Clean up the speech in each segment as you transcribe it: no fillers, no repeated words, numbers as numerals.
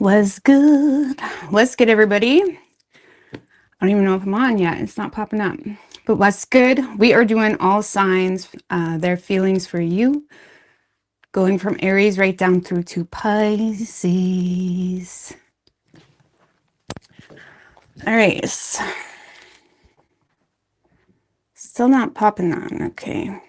Was good. What's good, everybody? I don't even know if I'm on yet. It's not popping up. But what's good? We are doing all signs, their feelings for you, going from Aries right down through to Pisces. All right. Still not popping on. Okay.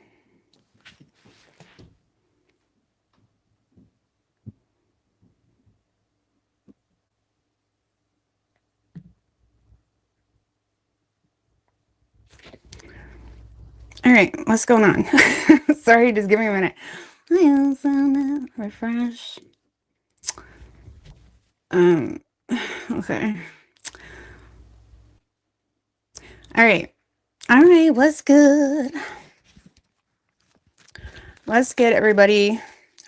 All right, what's going on? Sorry, just give me a minute. Refresh. Okay. All right, what's good? What's good, everybody?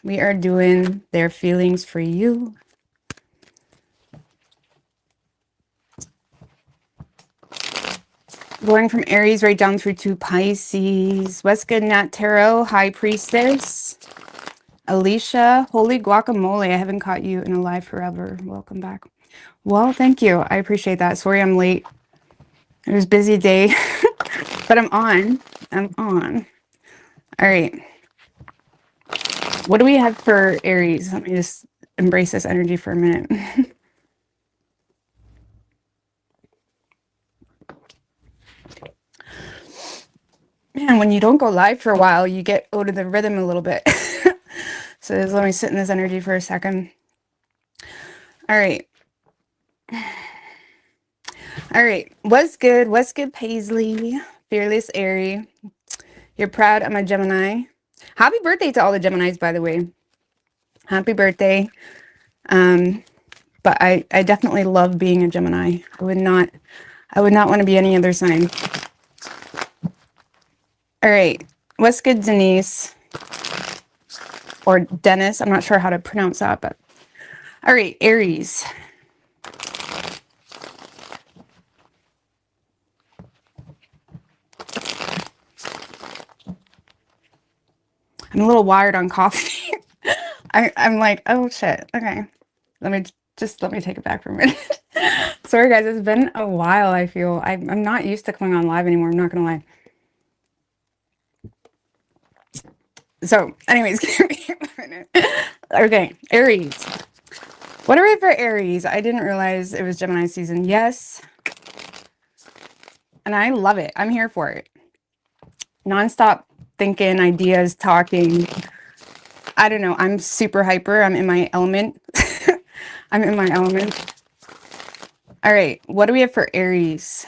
We are doing their feelings for you. Going from Aries right down through to Pisces. What's good, Nat Tarot? High Priestess. Alicia. Holy guacamole. I haven't caught you in a live forever. Welcome back. Well, thank you. I appreciate that. Sorry I'm late. It was a busy day. But I'm on. All right. What do we have for Aries? Let me just embrace this energy for a minute. Man, when you don't go live for a while, you get out of the rhythm a little bit. So just let me sit in this energy for a second. All right. All right. What's good? What's good, Paisley? Fearless Aries. You're proud. I'm a Gemini. Happy birthday to all the Geminis, by the way. Happy birthday. But I definitely love being a Gemini. I would not want to be any other sign. All right. What's good, Denise? Or Dennis. I'm not sure how to pronounce that, but all right, Aries. I'm a little wired on coffee. I'm like, oh shit. Okay. Let me take it back for a minute. Sorry guys, it's been a while. I feel I'm not used to coming on live anymore. I'm not gonna lie. So anyways, give me a minute. Okay, Aries. What are we for Aries? I didn't realize it was Gemini season. Yes. And I love it. I'm here for it. Non-stop thinking, ideas, talking. I don't know. I'm super hyper. I'm in my element. I'm in my element. All right. What do we have for Aries?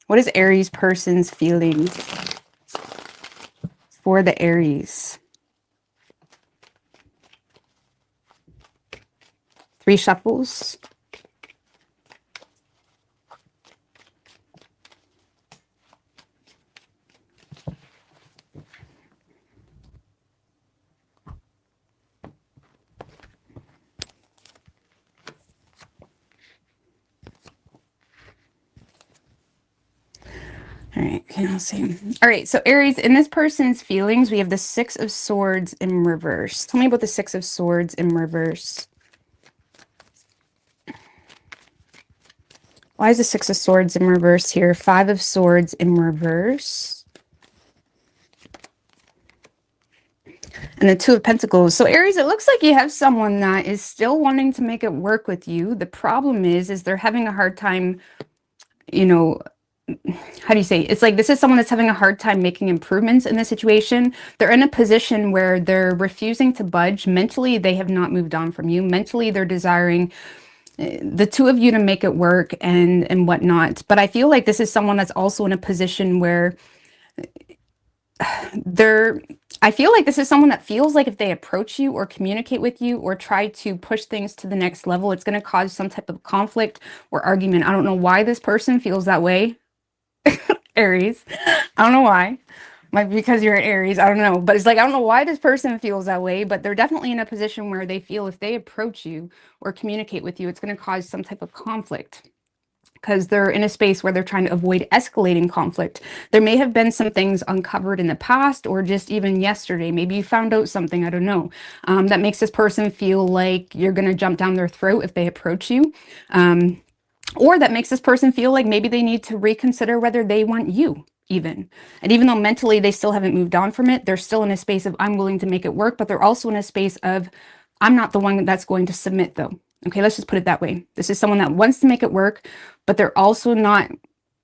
What is Aries person's feelings for the Aries? 3 shuffles. All right, okay, let's see. All right, so Aries, in this person's feelings, we have the 6 of Swords in reverse. Tell me about the 6 of Swords in reverse. Why is the 6 of Swords in reverse here? 5 of Swords in reverse. And the 2 of Pentacles. So Aries, it looks like you have someone that is still wanting to make it work with you. The problem is they're having a hard time, you know, how do you say, it's like this is someone that's having a hard time making improvements in the situation. They're in a position where they're refusing to budge. Mentally, they have not moved on from you. Mentally, they're desiring the 2 of you to make it work and whatnot. But I feel like this is someone that's also in a position where I feel like this is someone that feels like if they approach you or communicate with you or try to push things to the next level, it's going to cause some type of conflict or argument. I don't know why this person feels that way. Aries. I don't know why. Might be because you're an Aries. I don't know. But it's like, I don't know why this person feels that way, but they're definitely in a position where they feel if they approach you or communicate with you, it's going to cause some type of conflict. because they're in a space where they're trying to avoid escalating conflict. There may have been some things uncovered in the past, or just even yesterday. Maybe you found out something, I don't know, that makes this person feel like you're going to jump down their throat if they approach you. Or that makes this person feel like maybe they need to reconsider whether they want you even. And even though mentally they still haven't moved on from it, they're still in a space of I'm willing to make it work, but they're also in a space of I'm not the one that's going to submit though. Okay, let's just put it that way. This is someone that wants to make it work, but they're also not,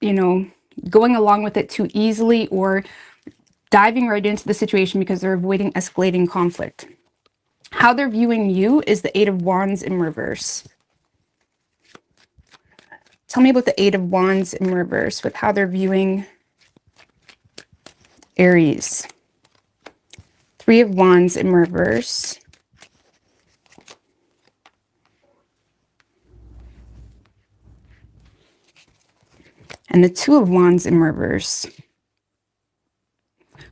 you know, going along with it too easily or diving right into the situation because they're avoiding escalating conflict. How they're viewing you is the Eight of Wands in reverse. Tell me about the Eight of Wands in reverse with how they're viewing Aries. Three of Wands in reverse. And the Two of Wands in reverse.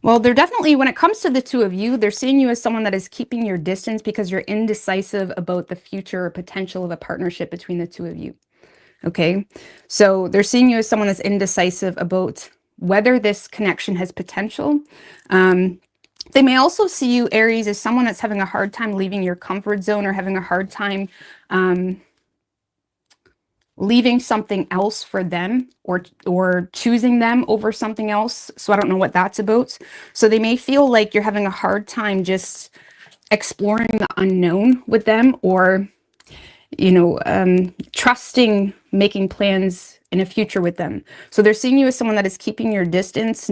Well, they're definitely, when it comes to the two of you, they're seeing you as someone that is keeping your distance because you're indecisive about the future or potential of a partnership between the two of you. Okay, so they're seeing you as someone that's indecisive about whether this connection has potential. They may also see you, Aries, as someone that's having a hard time leaving your comfort zone or having a hard time leaving something else for them or choosing them over something else. So I don't know what that's about. So they may feel like you're having a hard time just exploring the unknown with them, or you know, trusting making plans in a future with them. So they're seeing you as someone that is keeping your distance,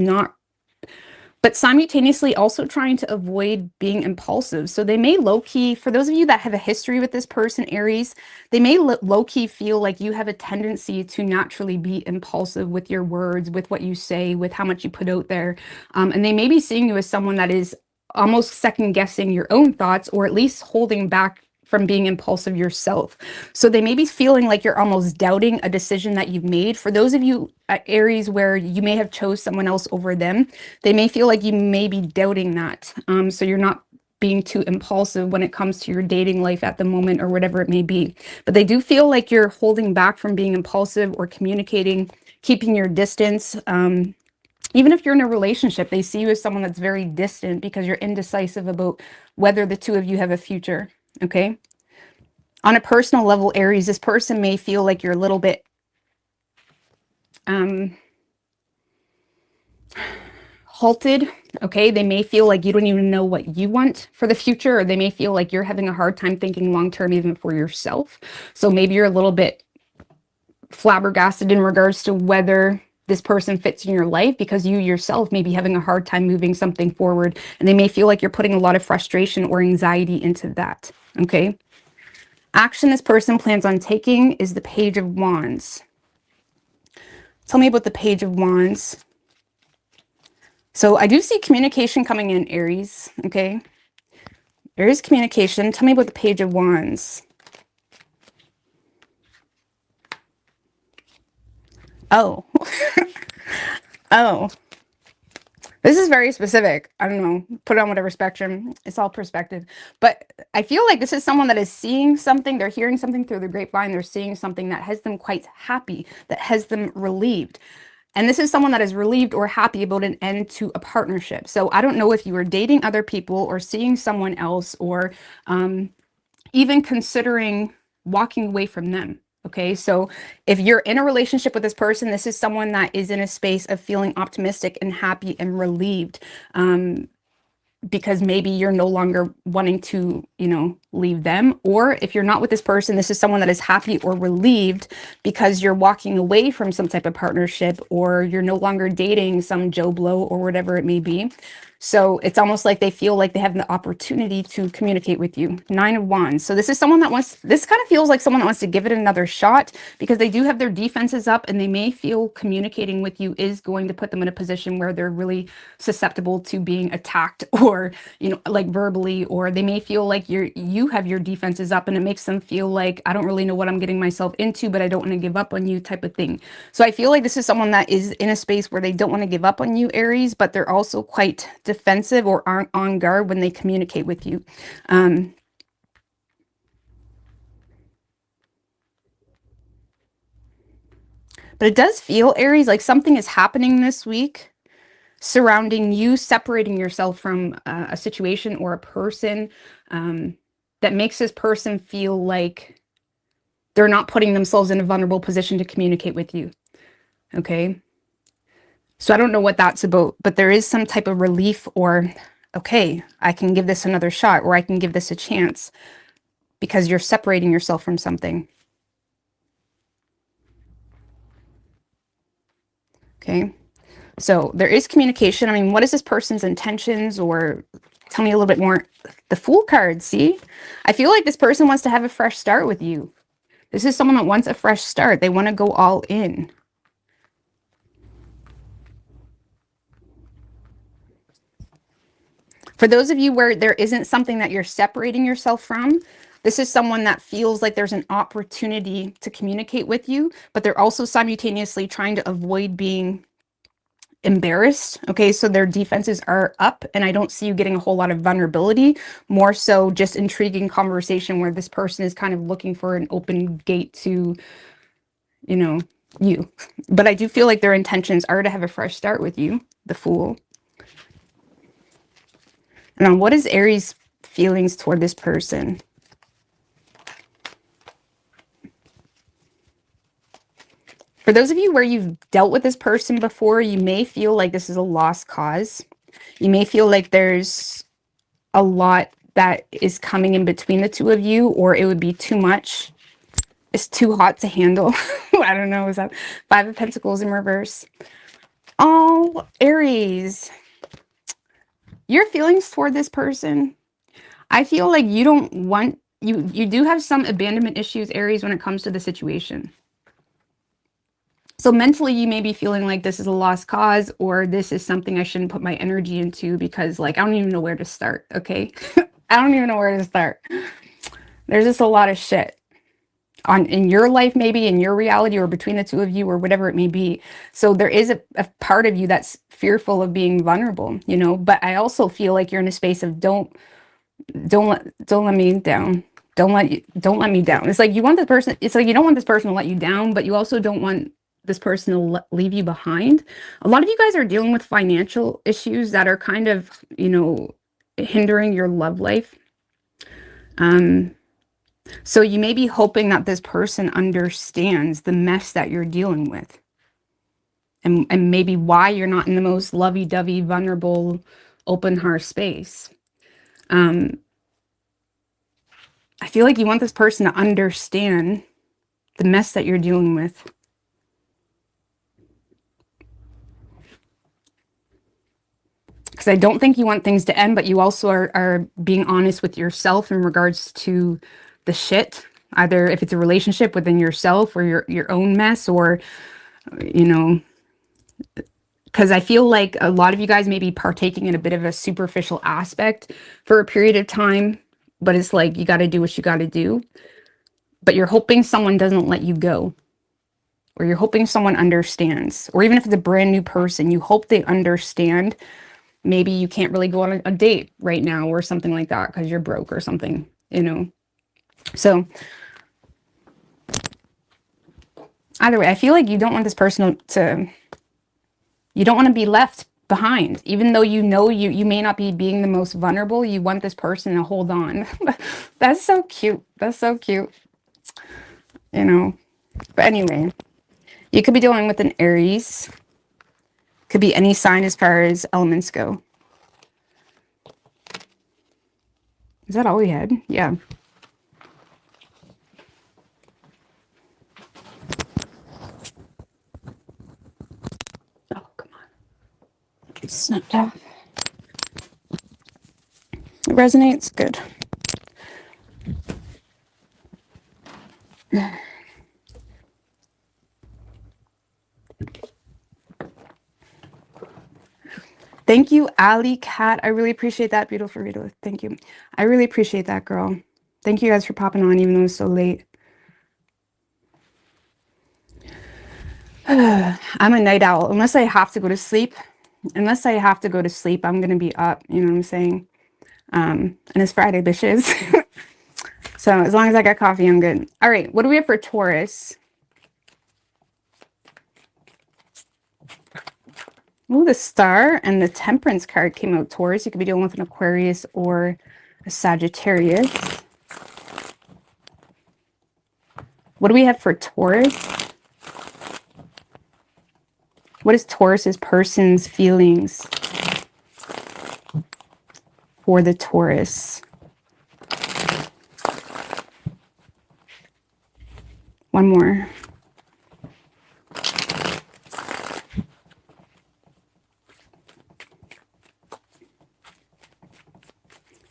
but simultaneously also trying to avoid being impulsive. So they may low-key, for those of you that have a history with this person, Aries, they may low-key feel like you have a tendency to naturally be impulsive with your words, with what you say, with how much you put out there. And they may be seeing you as someone that is almost second-guessing your own thoughts, or at least holding back from being impulsive yourself. So they may be feeling like you're almost doubting a decision that you've made. For those of you Aries where you may have chose someone else over them, they may feel like you may be doubting that. So you're not being too impulsive when it comes to your dating life at the moment or whatever it may be. But they do feel like you're holding back from being impulsive or communicating, keeping your distance. Even if you're in a relationship, they see you as someone that's very distant because you're indecisive about whether the two of you have a future. Okay. On a personal level, Aries, this person may feel like you're a little bit halted. Okay. They may feel like you don't even know what you want for the future, or they may feel like you're having a hard time thinking long-term, even for yourself. So maybe you're a little bit flabbergasted in regards to whether this person fits in your life, because you yourself may be having a hard time moving something forward, and they may feel like you're putting a lot of frustration or anxiety into that. Okay. Action this person plans on taking is the Page of Wands. Tell me about the Page of Wands. So I do see communication coming in, Aries. Okay. Aries communication. Tell me about the Page of Wands. Oh. Oh. This is very specific. I don't know. Put it on whatever spectrum. It's all perspective. But I feel like this is someone that is seeing something. They're hearing something through the grapevine. They're seeing something that has them quite happy, that has them relieved. And this is someone that is relieved or happy about an end to a partnership. So I don't know if you were dating other people or seeing someone else, or even considering walking away from them. Okay, so if you're in a relationship with this person, this is someone that is in a space of feeling optimistic and happy and relieved, because maybe you're no longer wanting to, you know, leave them. Or if you're not with this person, this is someone that is happy or relieved because you're walking away from some type of partnership, or you're no longer dating some Joe Blow or whatever it may be. So it's almost like they feel like they have the opportunity to communicate with you. Nine of Wands. So this is someone that wants, this kind of feels like someone that wants to give it another shot, because they do have their defenses up, and they may feel communicating with you is going to put them in a position where they're really susceptible to being attacked, or, you know, like verbally, or they may feel like you have your defenses up, and it makes them feel like, I don't really know what I'm getting myself into, but I don't want to give up on you, type of thing. So I feel like this is someone that is in a space where they don't want to give up on you, Aries, but they're also quite defensive or aren't on guard when they communicate with you. But it does feel, Aries, like something is happening this week surrounding you separating yourself from a situation or a person that makes this person feel like they're not putting themselves in a vulnerable position to communicate with you. Okay. So I don't know what that's about, but there is some type of relief or, okay, I can give this another shot, or I can give this a chance because you're separating yourself from something. Okay. So there is communication. I mean, what is this person's intentions, or tell me a little bit more. The Fool card, see? I feel like this person wants to have a fresh start with you. This is someone that wants a fresh start. They want to go all in. For those of you where there isn't something that you're separating yourself from, this is someone that feels like there's an opportunity to communicate with you, but they're also simultaneously trying to avoid being embarrassed. Okay, so their defenses are up, and I don't see you getting a whole lot of vulnerability, more so just intriguing conversation where this person is kind of looking for an open gate to, you know, you. But I do feel like their intentions are to have a fresh start with you, the Fool. And on what is Aries' feelings toward this person? For those of you where you've dealt with this person before, you may feel like this is a lost cause. You may feel like there's a lot that is coming in between the two of you, or it would be too much. It's too hot to handle. I don't know. Is that Five of Pentacles in reverse? Oh, Aries. Your feelings toward this person, I feel like you don't want, you do have some abandonment issues, Aries, when it comes to the situation. So mentally, you may be feeling like this is a lost cause, or this is something I shouldn't put my energy into because, like, I don't even know where to start, okay? I don't even know where to start. There's just a lot of shit in your life, maybe in your reality, or between the two of you, or whatever it may be. So there is a part of you that's fearful of being vulnerable, you know, but I also feel like you're in a space of don't let me down. Don't let me down. It's like you want this person, it's like you don't want this person to let you down, but you also don't want this person to leave you behind. A lot of you guys are dealing with financial issues that are kind of, you know, hindering your love life. So you may be hoping that this person understands the mess that you're dealing with, and maybe why you're not in the most lovey-dovey, vulnerable, open heart space. I feel like you want this person to understand the mess that you're dealing with. Because I don't think you want things to end, but you also are being honest with yourself in regards to the shit. Either if it's a relationship within yourself, or your own mess, or, you know, because I feel like a lot of you guys may be partaking in a bit of a superficial aspect for a period of time, but it's like you got to do what you got to do. But you're hoping someone doesn't let you go, or you're hoping someone understands, or even if it's a brand new person, you hope they understand. Maybe you can't really go on a date right now or something like that because you're broke or something, you know. So either way, I feel like you don't want this person to, you don't want to be left behind, even though you know you may not be being the most vulnerable. You want this person to hold on. That's so cute. That's so cute, you know. But anyway, you could be dealing with an Aries. Could be any sign as far as elements go. Is that all we had? Yeah. Oh, come on. Get snapped off. It resonates. Good. Thank you, Ali Cat. I really appreciate that. Beautiful video. Thank you. I really appreciate that, girl. Thank you guys for popping on, even though it's so late. I'm a night owl. Unless I have to go to sleep. Unless I have to go to sleep, I'm going to be up. You know what I'm saying? And it's Friday, bitches. So as long as I got coffee, I'm good. All right. What do we have for Taurus? Oh, the Star and the Temperance card came out, Taurus. You could be dealing with an Aquarius or a Sagittarius. What do we have for Taurus? What is Taurus's person's feelings for the Taurus? One more.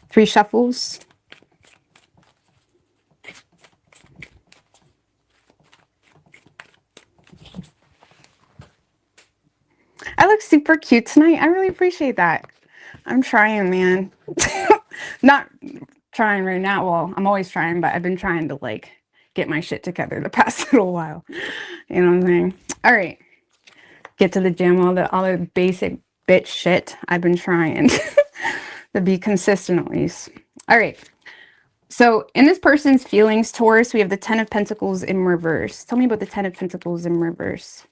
Three shuffles. I look super cute tonight. I really appreciate that. I'm trying, man. Not trying right now. Well, I'm always trying, but I've been trying to like get my shit together the past little while. You know what I'm saying? All right. Get to the gym, all the basic bitch shit. I've been trying to be consistent at least. All right. So in this person's feelings, Taurus, we have the Ten of Pentacles in reverse. Tell me about the Ten of Pentacles in reverse.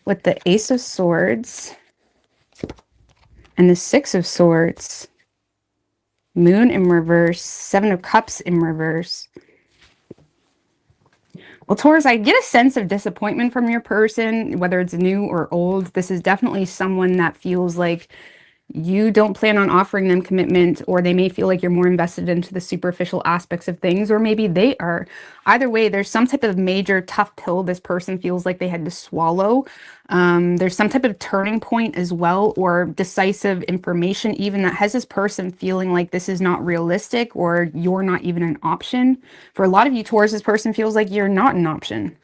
With the Ace of Swords and the Six of Swords, Moon in reverse, Seven of Cups in reverse. Well, Taurus, I get a sense of disappointment from your person, whether it's new or old. This is definitely someone that feels like you don't plan on offering them commitment, or they may feel like you're more invested into the superficial aspects of things, or maybe they are. Either way, there's some type of major tough pill this person feels like they had to swallow. There's some type of turning point as well, or decisive information even, that has this person feeling like this is not realistic, or you're not even an option. For a lot of you, Taurus, this person feels like you're not an option,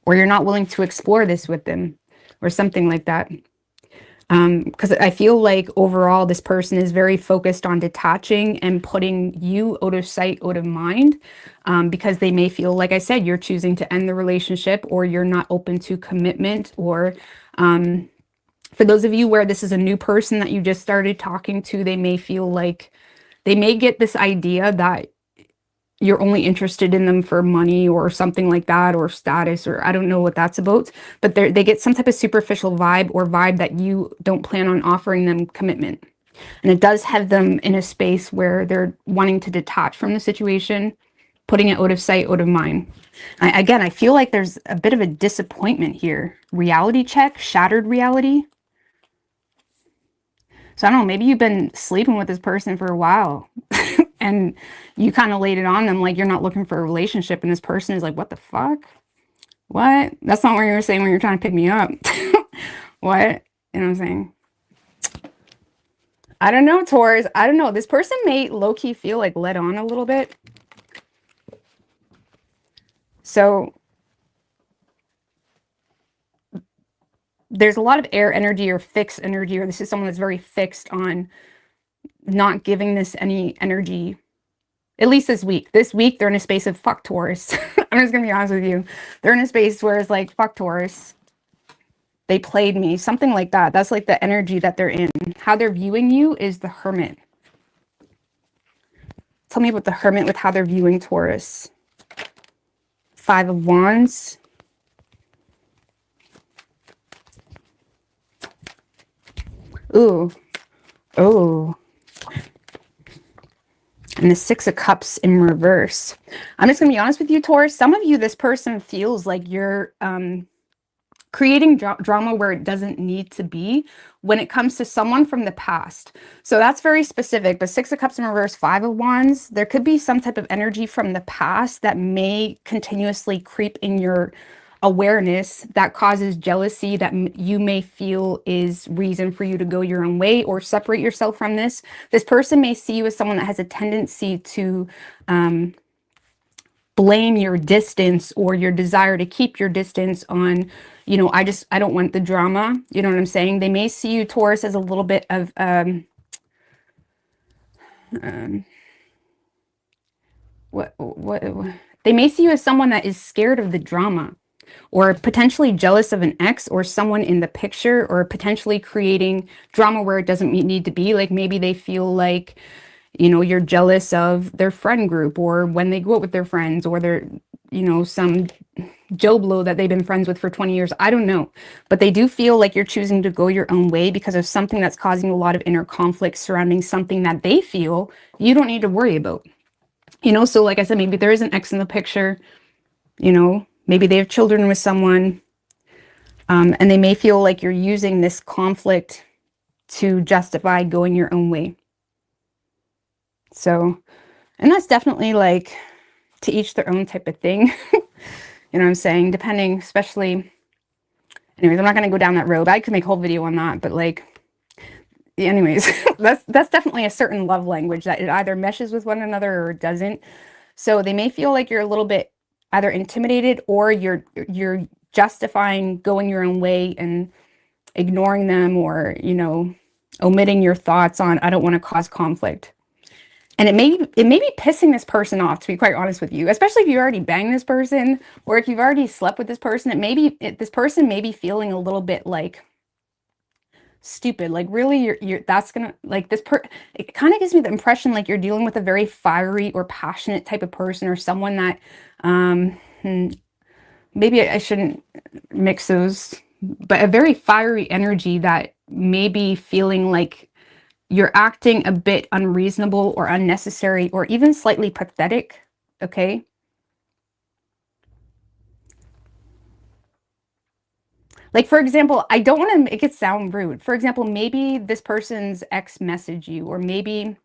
or you're not willing to explore this with them, or something like that. Because I feel like overall this person is very focused on detaching and putting you out of sight, out of mind, because they may feel, like I said, you're choosing to end the relationship, or you're not open to commitment, or for those of you where this is a new person that you just started talking to, they may feel like they may get this idea that you're only interested in them for money or something like that, or status, or I don't know what that's about, but they get some type of superficial vibe, or vibe that you don't plan on offering them commitment. And it does have them in a space where they're wanting to detach from the situation, putting it out of sight, out of mind. Again, I feel like there's a bit of a disappointment here. Reality check, shattered reality. So I don't know, maybe you've been sleeping with this person for a while and you kind of laid it on them like you're not looking for a relationship, and this person is like, what the fuck? What? That's not what you were saying when you're trying to pick me up. What? You know what I'm saying? I don't know, Taurus. I don't know. This person may low-key feel like led on a little bit. So there's a lot of air energy or fixed energy, or this is someone that's very fixed on not giving this any energy, at least this week. This week, they're in a space of fuck Taurus. I'm just going to be honest with you. They're in a space where it's like, fuck Taurus. They played me. Something like that. That's like the energy that they're in. How they're viewing you is the Hermit. Tell me about the Hermit with how they're viewing Taurus. Five of Wands. Ooh. Oh. And the Six of Cups in reverse. I'm just going to be honest with you, Taurus. Some of you, this person feels like you're creating drama where it doesn't need to be when it comes to someone from the past. So that's very specific. But Six of Cups in reverse, Five of Wands, there could be some type of energy from the past that may continuously creep in your awareness that causes jealousy, that you may feel is reason for you to go your own way or separate yourself from this. This person may see you as someone that has a tendency to blame your distance or your desire to keep your distance on, you know, I don't want the drama. You know what I'm saying? They may see you, Taurus, as a little bit of they may see you as someone that is scared of the drama, or potentially jealous of an ex or someone in the picture, or potentially creating drama where it doesn't need to be. Like maybe they feel like you know, you're jealous of their friend group, or when they go out with their friends, or they're, you know, some Joe Blow that they've been friends with for 20 years. I don't know. But they do feel like you're choosing to go your own way because of something that's causing a lot of inner conflict surrounding something that they feel you don't need to worry about. You know, so like I said, maybe there is an ex in the picture, you know, maybe they have children with someone, and they may feel like you're using this conflict to justify going your own way. So, and that's definitely like to each their own type of thing. You know what I'm saying? Depending, especially, anyways, I'm not going to go down that road. I could make a whole video on that, but like, anyways, that's definitely a certain love language that it either meshes with one another or it doesn't. So they may feel like you're a little bit either intimidated, or you're justifying going your own way and ignoring them, or, you know, omitting your thoughts on, I don't want to cause conflict. And it may be pissing this person off, to be quite honest with you, especially if you already banged this person, or if you've already slept with this person. This person may be feeling a little bit like stupid. Like, really, that's gonna, like, it kind of gives me the impression like you're dealing with a very fiery or passionate type of person, or someone that, maybe I shouldn't mix those, but a very fiery energy that may be feeling like you're acting a bit unreasonable or unnecessary or even slightly pathetic, okay? Like, for example, I don't want to make it sound rude. For example, maybe this person's ex messaged you, or maybe,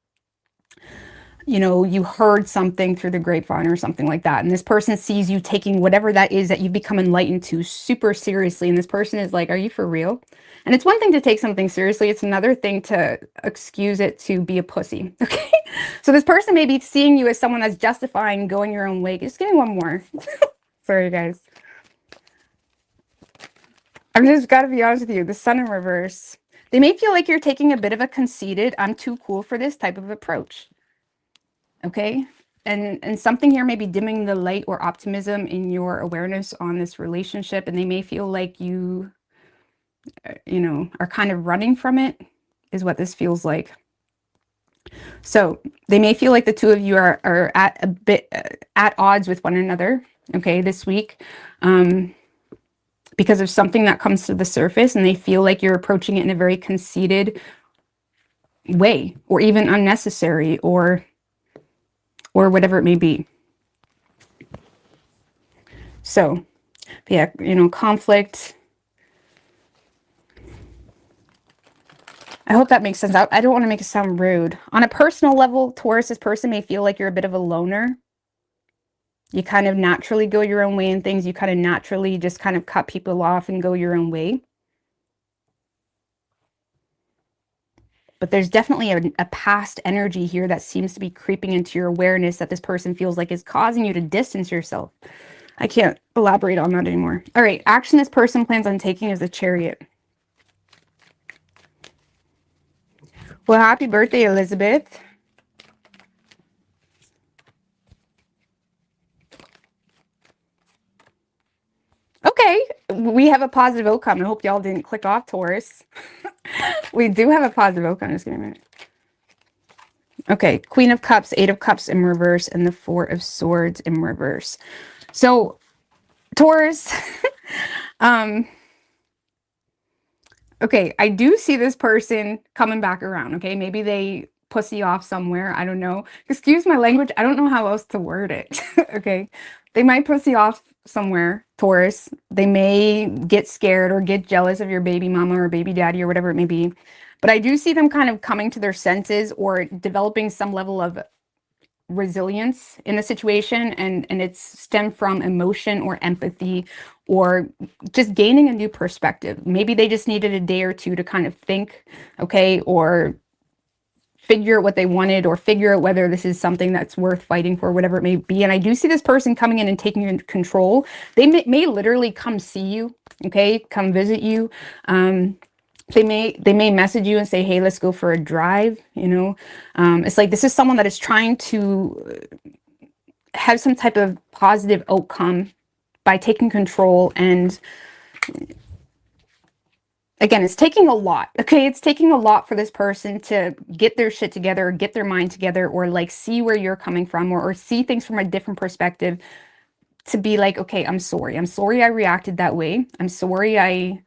you know, you heard something through the grapevine or something like that, and this person sees you taking whatever that is that you've become enlightened to super seriously, and this person is like, are you for real? And it's one thing to take something seriously, it's another thing to excuse it to be a pussy, okay? So this person may be seeing you as someone that's justifying going your own way. Just give me one more. Sorry, guys. I'm just gotta be honest with you, the Sun in reverse. They may feel like you're taking a bit of a conceited, I'm too cool for this type of approach. Okay, and something here may be dimming the light or optimism in your awareness on this relationship, and they may feel like you know, are kind of running from it, is what this feels like. So they may feel like the two of you are at a bit at odds with one another, okay, this week, because of something that comes to the surface, and they feel like you're approaching it in a very conceited way, or even unnecessary, or whatever it may be. So, yeah, you know, conflict. I hope that makes sense. I don't want to make it sound rude. On a personal level, Taurus, this person may feel like you're a bit of a loner. You kind of naturally go your own way in things. You kind of naturally just kind of cut people off and go your own way. But there's definitely a past energy here that seems to be creeping into your awareness that this person feels like is causing you to distance yourself. I can't elaborate on that anymore. All right, action this person plans on taking is the Chariot. Well, happy birthday, Elizabeth. Okay, we have a positive outcome. I hope y'all didn't click off, Taurus. We do have a positive outcome. Just give me a minute. Okay, Queen of Cups, Eight of Cups in reverse, and the Four of Swords in reverse. So, Taurus, okay, I do see this person coming back around, okay? Maybe they pussy off somewhere. I don't know. Excuse my language. I don't know how else to word it, okay? They might pussy off somewhere, Taurus. They may get scared or get jealous of your baby mama or baby daddy or whatever it may be. But I do see them kind of coming to their senses or developing some level of resilience in the situation, and it's stemmed from emotion or empathy or just gaining a new perspective. Maybe they just needed a day or two to kind of think, okay, or figure out what they wanted, or figure out whether this is something that's worth fighting for, whatever it may be. And I do see this person coming in and taking control. They may literally come see you, okay, come visit you. They may message you and say, hey, let's go for a drive, you know. It's like this is someone that is trying to have some type of positive outcome by taking control and Again, it's taking a lot, okay? It's taking a lot for this person to get their shit together, or get their mind together, or like see where you're coming from, or see things from a different perspective, to be like, okay, I'm sorry. I'm sorry I reacted that way. I'm sorry I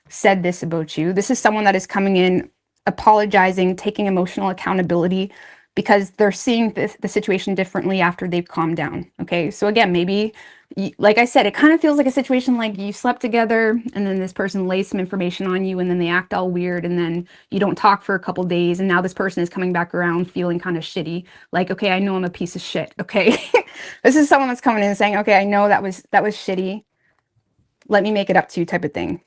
said this about you. This is someone that is coming in, apologizing, taking emotional accountability, because they're seeing the situation differently after they've calmed down. Okay, so again, maybe, like I said, it kind of feels like a situation like you slept together and then this person lays some information on you and then they act all weird and then you don't talk for a couple days and now this person is coming back around feeling kind of shitty. Like, okay, I know I'm a piece of shit. Okay, this is someone that's coming in and saying, okay, I know that was shitty. Let me make it up to you, type of thing.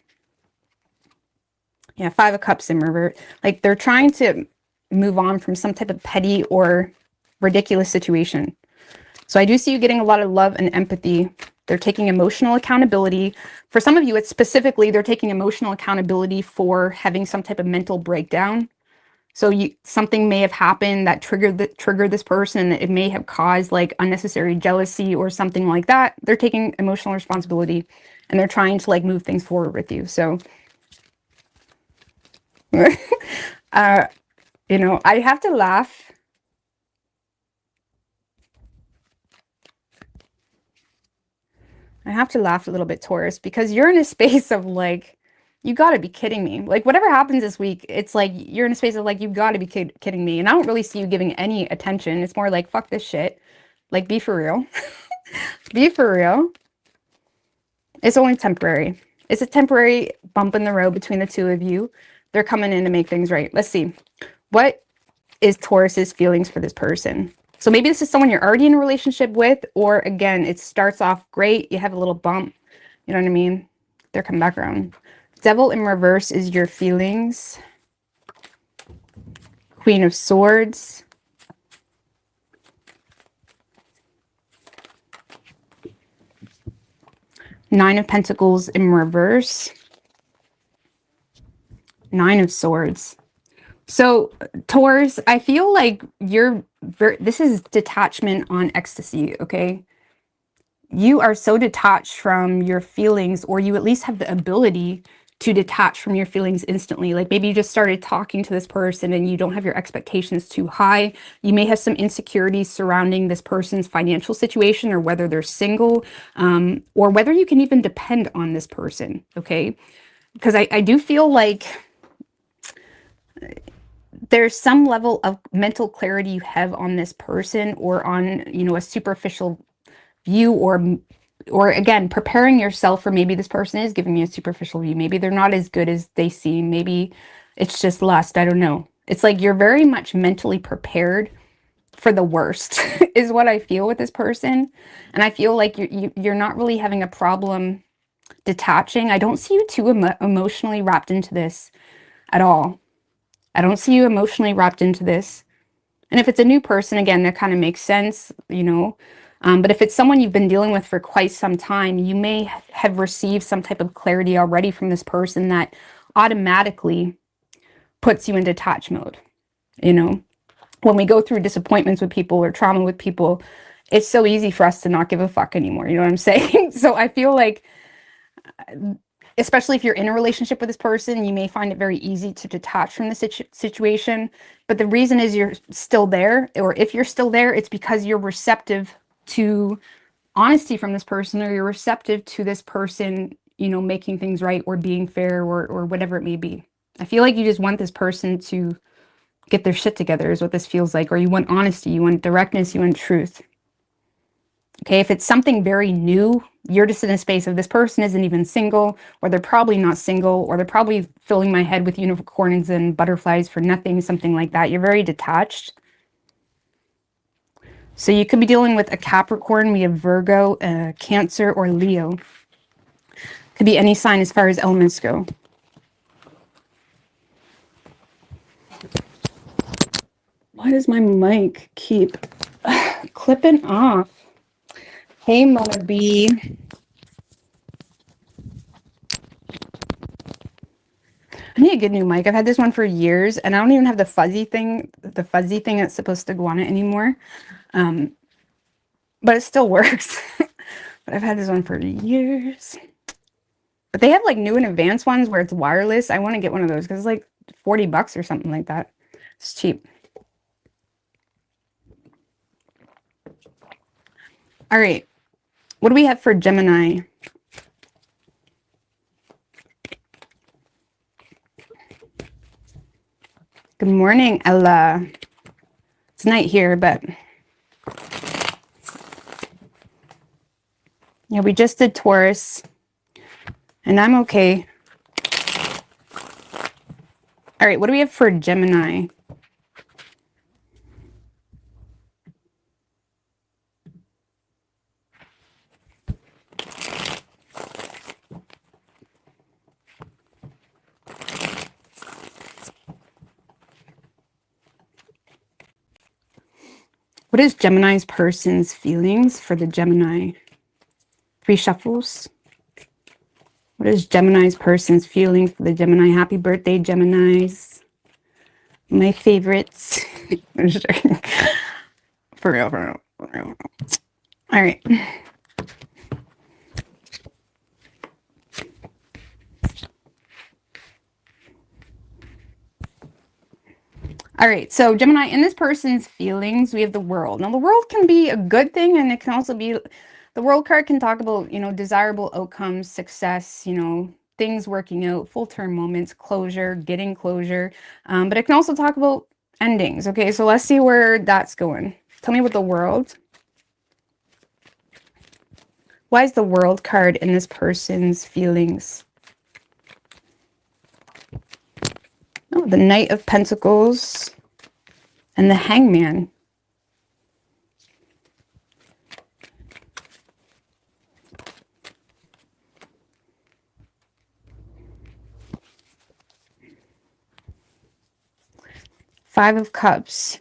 Yeah, Five of Cups in reverse. Like they're trying to move on from some type of petty or ridiculous situation. So I do see you getting a lot of love and empathy. They're taking emotional accountability. For some of you, it's specifically they're taking emotional accountability for having some type of mental breakdown. So something may have happened that triggered this person. It may have caused like unnecessary jealousy or something like that. They're taking emotional responsibility and they're trying to like move things forward with you. So you know, I have to laugh. I have to laugh a little bit, Taurus, because you're in a space of like, you gotta be kidding me. Like whatever happens this week, it's like you're in a space of like, you gotta be kidding me. And I don't really see you giving any attention. It's more like, fuck this shit. Like, be for real. Be for real. It's only temporary. It's a temporary bump in the road between the two of you. They're coming in to make things right. Let's see. What is Taurus's feelings for this person? So maybe this is someone you're already in a relationship with, or again, it starts off great. You have a little bump. You know what I mean? They're coming back around. Devil in reverse is your feelings. Queen of Swords. Nine of Pentacles in reverse. Nine of Swords. So Taurus, I feel like this is detachment on ecstasy, okay? You are so detached from your feelings, or you at least have the ability to detach from your feelings instantly. Like maybe you just started talking to this person and you don't have your expectations too high. You may have some insecurities surrounding this person's financial situation, or whether they're single, or whether you can even depend on this person, okay? Because I do feel like there's some level of mental clarity you have on this person, or on, you know, a superficial view, or again, preparing yourself for maybe this person is giving you a superficial view. Maybe they're not as good as they seem. Maybe it's just lust. I don't know. It's like you're very much mentally prepared for the worst is what I feel with this person. And I feel like you're not really having a problem detaching. I don't see you too emotionally wrapped into this at all. I don't see you emotionally wrapped into this. And if it's a new person, again, that kind of makes sense, you know. But if it's someone you've been dealing with for quite some time, you may have received some type of clarity already from this person that automatically puts you in detach mode. You know, when we go through disappointments with people or trauma with people, it's so easy for us to not give a fuck anymore. You know what I'm saying? So I feel like, especially if you're in a relationship with this person, you may find it very easy to detach from the situation. But the reason is you're still there, or if you're still there, it's because you're receptive to honesty from this person, or you're receptive to this person, you know, making things right, or being fair, or whatever it may be. I feel like you just want this person to get their shit together is what this feels like. Or you want honesty, you want directness, you want truth. Okay, if it's something very new, you're just in a space of this person isn't even single, or they're probably not single, or they're probably filling my head with unicorns and butterflies for nothing, something like that. You're very detached. So you could be dealing with a Capricorn. We have Virgo, Cancer, or Leo. Could be any sign as far as elements go. Why does my mic keep clipping off? Hey, Mona B. I need a good new mic. I've had this one for years, and I don't even have the fuzzy thing that's supposed to go on it anymore. But it still works. But I've had this one for years. But they have like new and advanced ones where it's wireless. I want to get one of those because it's like 40 bucks or something like that. It's cheap. All right. What do we have for Gemini? Good morning, Ella. It's night here, but yeah, we just did Taurus, and I'm okay. All right, what do we have for Gemini? What is Gemini's person's feelings for the Gemini? 3 shuffles. What is Gemini's person's feeling for the Gemini? Happy birthday, Geminis. My favorites. I'm just joking. For real, for real, for real. All right. All right, so Gemini, in this person's feelings, we have the world. Now, the world can be a good thing, and it can also be, the world card can talk about, you know, desirable outcomes, success, you know, things working out, full-term moments, closure, getting closure. But it can also talk about endings. Okay, so let's see where that's going. Tell me what the world. Why is the world card in this person's feelings? Oh, the Knight of Pentacles and the Hangman. Five of Cups.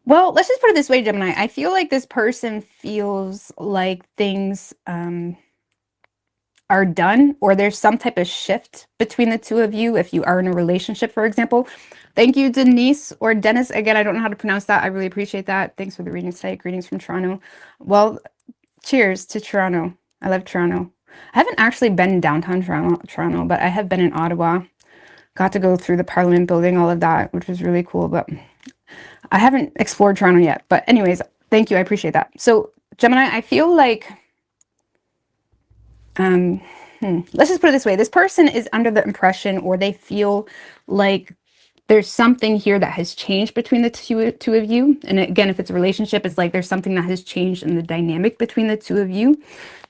Well, let's just put it this way, Gemini. I feel like this person feels like things are done, or there's some type of shift between the two of you if you are in a relationship, for example. Thank you, Denise or Dennis. Again, I don't know how to pronounce that. I really appreciate that. Thanks for the reading today. Greetings from Toronto. Well, cheers to Toronto. I love Toronto. I haven't actually been in downtown Toronto, but I have been in Ottawa. Got to go through the Parliament building, all of that, which was really cool. But I haven't explored Toronto yet. But anyways, thank you. I appreciate that. So Gemini, I feel like, let's just put it this way. This person is under the impression, or they feel like there's something here that has changed between the two of you. And again, if it's a relationship, it's like there's something that has changed in the dynamic between the two of you.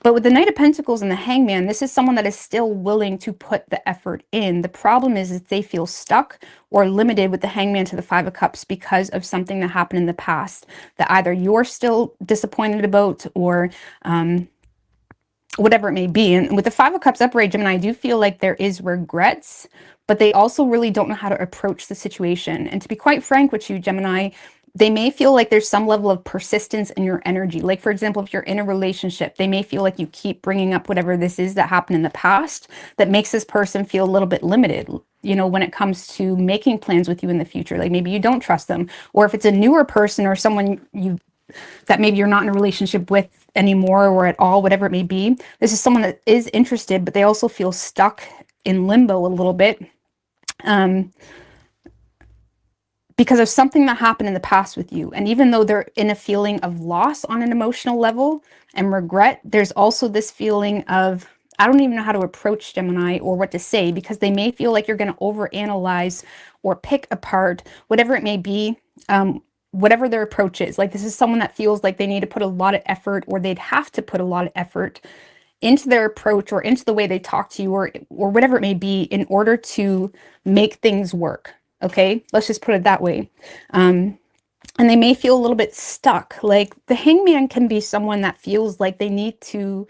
But with the Knight of Pentacles and the Hangman, this is someone that is still willing to put the effort in. The problem is they feel stuck or limited with the Hangman to the Five of Cups because of something that happened in the past that either you're still disappointed about, or whatever it may be. And with the Five of Cups upright, Gemini, I do feel like there is regrets, but they also really don't know how to approach the situation. And to be quite frank with you, Gemini, they may feel like there's some level of persistence in your energy. Like, for example, if you're in a relationship, they may feel like you keep bringing up whatever this is that happened in the past that makes this person feel a little bit limited, you know, when it comes to making plans with you in the future. Like maybe you don't trust them, or if it's a newer person or someone that maybe you're not in a relationship with anymore or at all, whatever it may be. This is someone that is interested, but they also feel stuck in limbo a little bit because of something that happened in the past with you. And even though they're in a feeling of loss on an emotional level and regret, there's also this feeling of, I don't even know how to approach Gemini or what to say, because they may feel like you're going to overanalyze or pick apart whatever it may be, whatever their approach is. Like, this is someone that feels like they need to put a lot of effort, or they'd have to put a lot of effort into their approach or into the way they talk to you, or whatever it may be, in order to make things work. Okay, let's just put it that way. And they may feel a little bit stuck. Like the Hangman can be someone that feels like they need to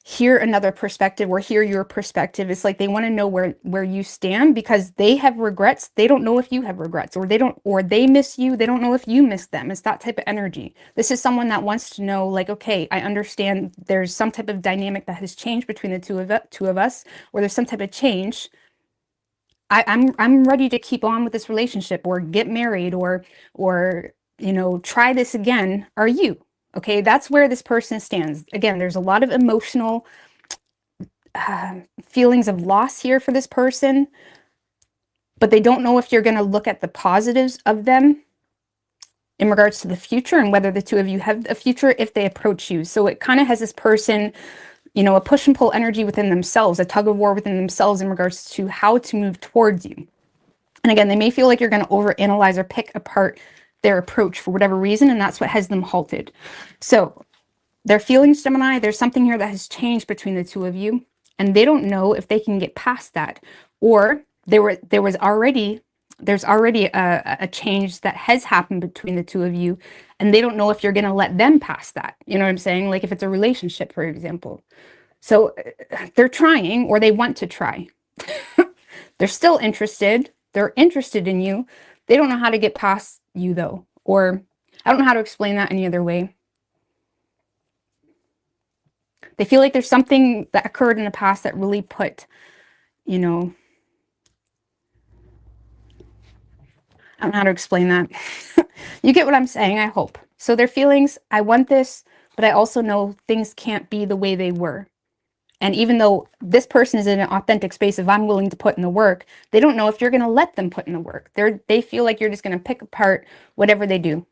hear another perspective or hear your perspective. It's like they want to know where you stand because they have regrets. They don't know if you have regrets, or they miss you. They don't know if you miss them. It's that type of energy. This is someone that wants to know, like, okay, I understand there's some type of dynamic that has changed between the two of us, or there's some type of change. I'm ready to keep on with this relationship, or get married, or try this again. Are you? Okay, that's where this person stands. Again, there's a lot of emotional feelings of loss here for this person, but they don't know if you're going to look at the positives of them in regards to the future, and whether the two of you have a future if they approach you. So it kind of has this person, a push and pull energy within themselves, a tug of war within themselves in regards to how to move towards you. And again, they may feel like you're going to overanalyze or pick apart their approach for whatever reason, and that's what has them halted. So their feelings, Gemini, there's something here that has changed between the two of you, and they don't know if they can get past that, or there's already a change that has happened between the two of you, and they don't know if you're going to let them pass that. You know what I'm saying? Like if it's a relationship, for example. So they're trying, or they want to try. They're still interested. They're interested in you. They don't know how to get past you, though. Or I don't know how to explain that any other way. They feel like there's something that occurred in the past that really put, I don't know how to explain that. You get what I'm saying, I hope. So their feelings, I want this, but I also know things can't be the way they were. And even though this person is in an authentic space, if I'm willing to put in the work, they don't know if you're going to let them put in the work. They feel like you're just going to pick apart whatever they do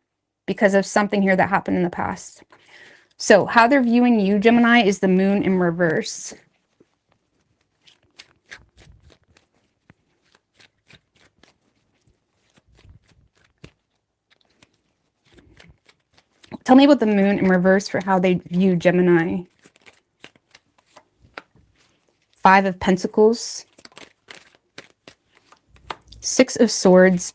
because of something here that happened in the past. So how they're viewing you, Gemini, is the moon in reverse. Tell me about the moon in reverse for how they view Gemini. 5 of Pentacles, 6 of Swords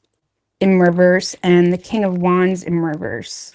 in reverse, and the King of Wands in reverse.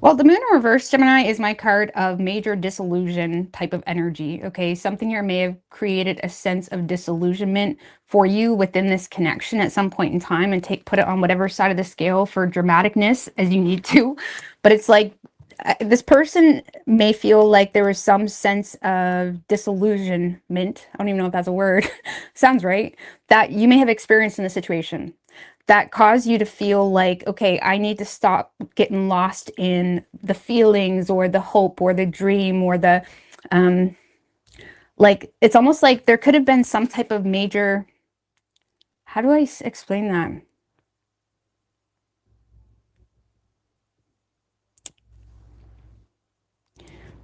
Well, the moon in reverse, Gemini, is my card of major disillusion type of energy. Okay, something here may have created a sense of disillusionment for you within this connection at some point in time, and put it on whatever side of the scale for dramaticness as you need to. But it's like this person may feel like there was some sense of disillusionment. I don't even know if that's a word. Sounds right. That you may have experienced in the situation that caused you to feel like, okay, I need to stop getting lost in the feelings or the hope or the dream or the, like, it's almost like there could have been some type of major, how do I explain that?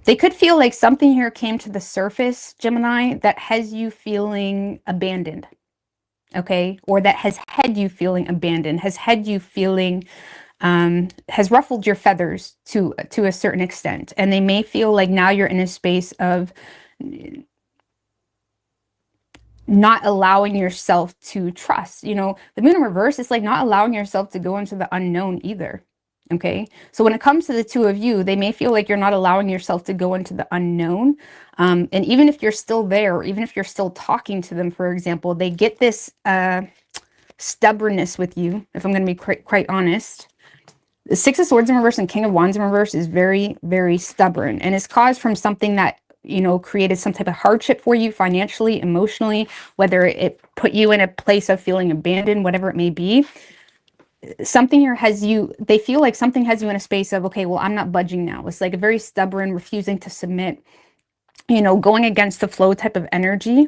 They could feel like something here came to the surface, Gemini, that has you feeling abandoned. Okay, or that has had you feeling abandoned, has had you feeling, has ruffled your feathers to a certain extent. And they may feel like now you're in a space of not allowing yourself to trust. The moon in reverse is like not allowing yourself to go into the unknown either. Okay, so when it comes to the two of you, they may feel like you're not allowing yourself to go into the unknown. And even if you're still there, or even if you're still talking to them, for example, they get this stubbornness with you, if I'm going to be quite honest. The 6 of Swords in reverse and King of Wands in reverse is very, very stubborn, and it's caused from something that, created some type of hardship for you financially, emotionally, whether it put you in a place of feeling abandoned, whatever it may be. Something here they feel like something has you in a space of, okay, well, I'm not budging now. It's like a very stubborn, refusing to submit, going against the flow type of energy.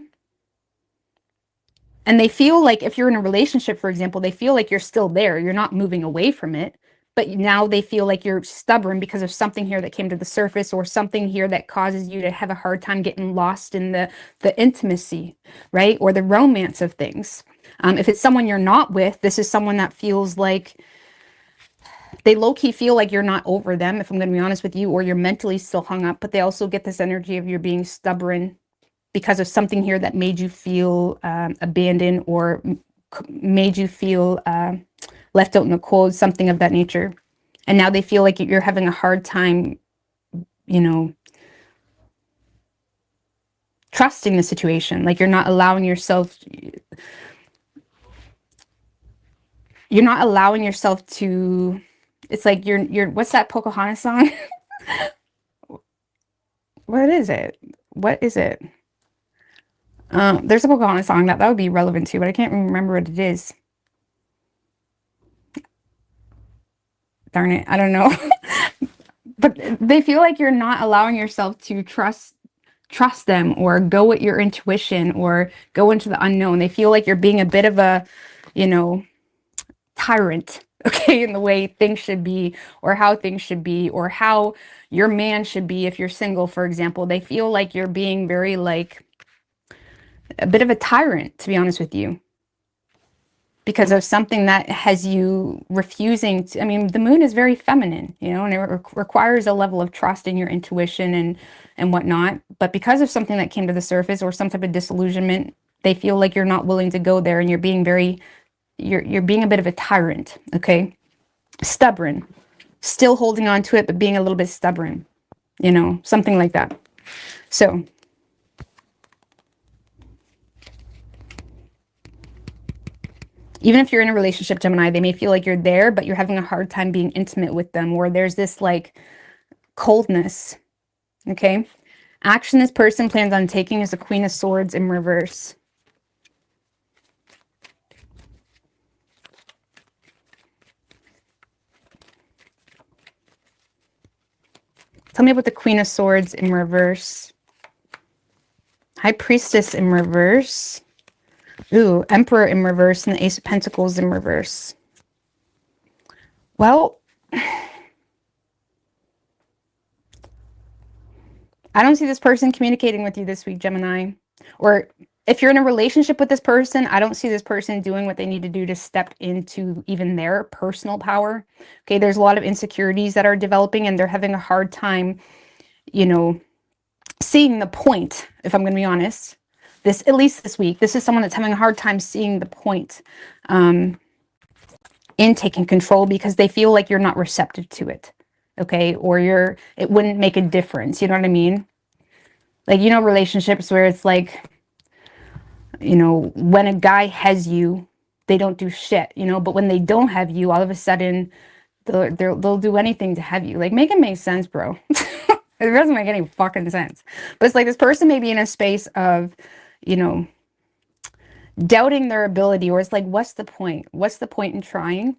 And they feel like if you're in a relationship, for example, they feel like you're still there. You're not moving away from it, but now they feel like you're stubborn because of something here that came to the surface, or something here that causes you to have a hard time getting lost in the intimacy, right? Or the romance of things. If it's someone you're not with, this is someone that feels like they low-key feel like you're not over them, if I'm going to be honest with you, or you're mentally still hung up, but they also get this energy of you're being stubborn because of something here that made you feel abandoned, or made you feel left out in the cold, something of that nature. And now they feel like you're having a hard time, you know, trusting the situation. Like you're not allowing yourself, to, it's like you're, what's that Pocahontas song? What is it? What is it? There's a Pocahontas song that would be relevant to, but I can't remember what it is. Darn it, I don't know. But they feel like you're not allowing yourself to trust them, or go with your intuition, or go into the unknown. They feel like you're being a bit of a, you know, tyrant, okay, in the way things should be, or how things should be, or how your man should be if you're single, for example. They feel like you're being very, like, a bit of a tyrant, to be honest with you, because of something that has you refusing to, I mean, the moon is very feminine, you know, and it requires a level of trust in your intuition and whatnot. But because of something that came to the surface, or some type of disillusionment, they feel like you're not willing to go there, and you're being very, you're being a bit of a tyrant, okay? Stubborn, still holding on to it, but being a little bit stubborn, you know, something like that. So even if you're in a relationship, Gemini, they may feel like you're there, but you're having a hard time being intimate with them, or there's this like coldness, okay? Action this person plans on taking is the Queen of Swords in reverse. Tell me about the Queen of Swords in reverse. High Priestess in reverse. Ooh, Emperor in reverse, and the Ace of Pentacles in reverse. Well, I don't see this person communicating with you this week, Gemini. Or if you're in a relationship with this person, I don't see this person doing what they need to do to step into even their personal power. Okay, there's a lot of insecurities that are developing, and they're having a hard time, you know, seeing the point, if I'm going to be honest. At least this week, this is someone that's having a hard time seeing the point in taking control, because they feel like you're not receptive to it, okay? Or it wouldn't make a difference, you know what I mean? Like, you know, relationships where it's like, you know, when a guy has you, they don't do shit, you know, but when they don't have you, all of a sudden, they'll do anything to have you. Like, make it make sense, bro. It doesn't make any fucking sense. But it's like this person may be in a space of, you know, doubting their ability, or it's like, what's the point? What's the point in trying?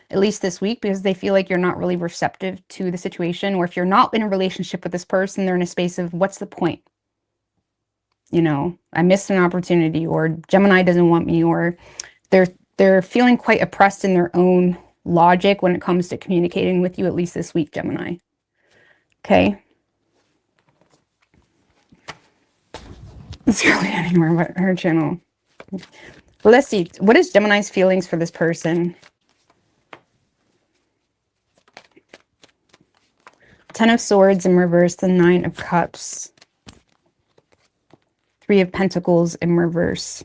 At least this week, because they feel like you're not really receptive to the situation. Or if you're not in a relationship with this person, they're in a space of, what's the point? You know, I missed an opportunity, or Gemini doesn't want me, or they're feeling quite oppressed in their own logic when it comes to communicating with you, at least this week, Gemini. Okay. Let's go anywhere but her channel. Well, let's see. What is Gemini's feelings for this person? Ten of Swords in reverse, the Nine of Cups. Three of Pentacles in reverse.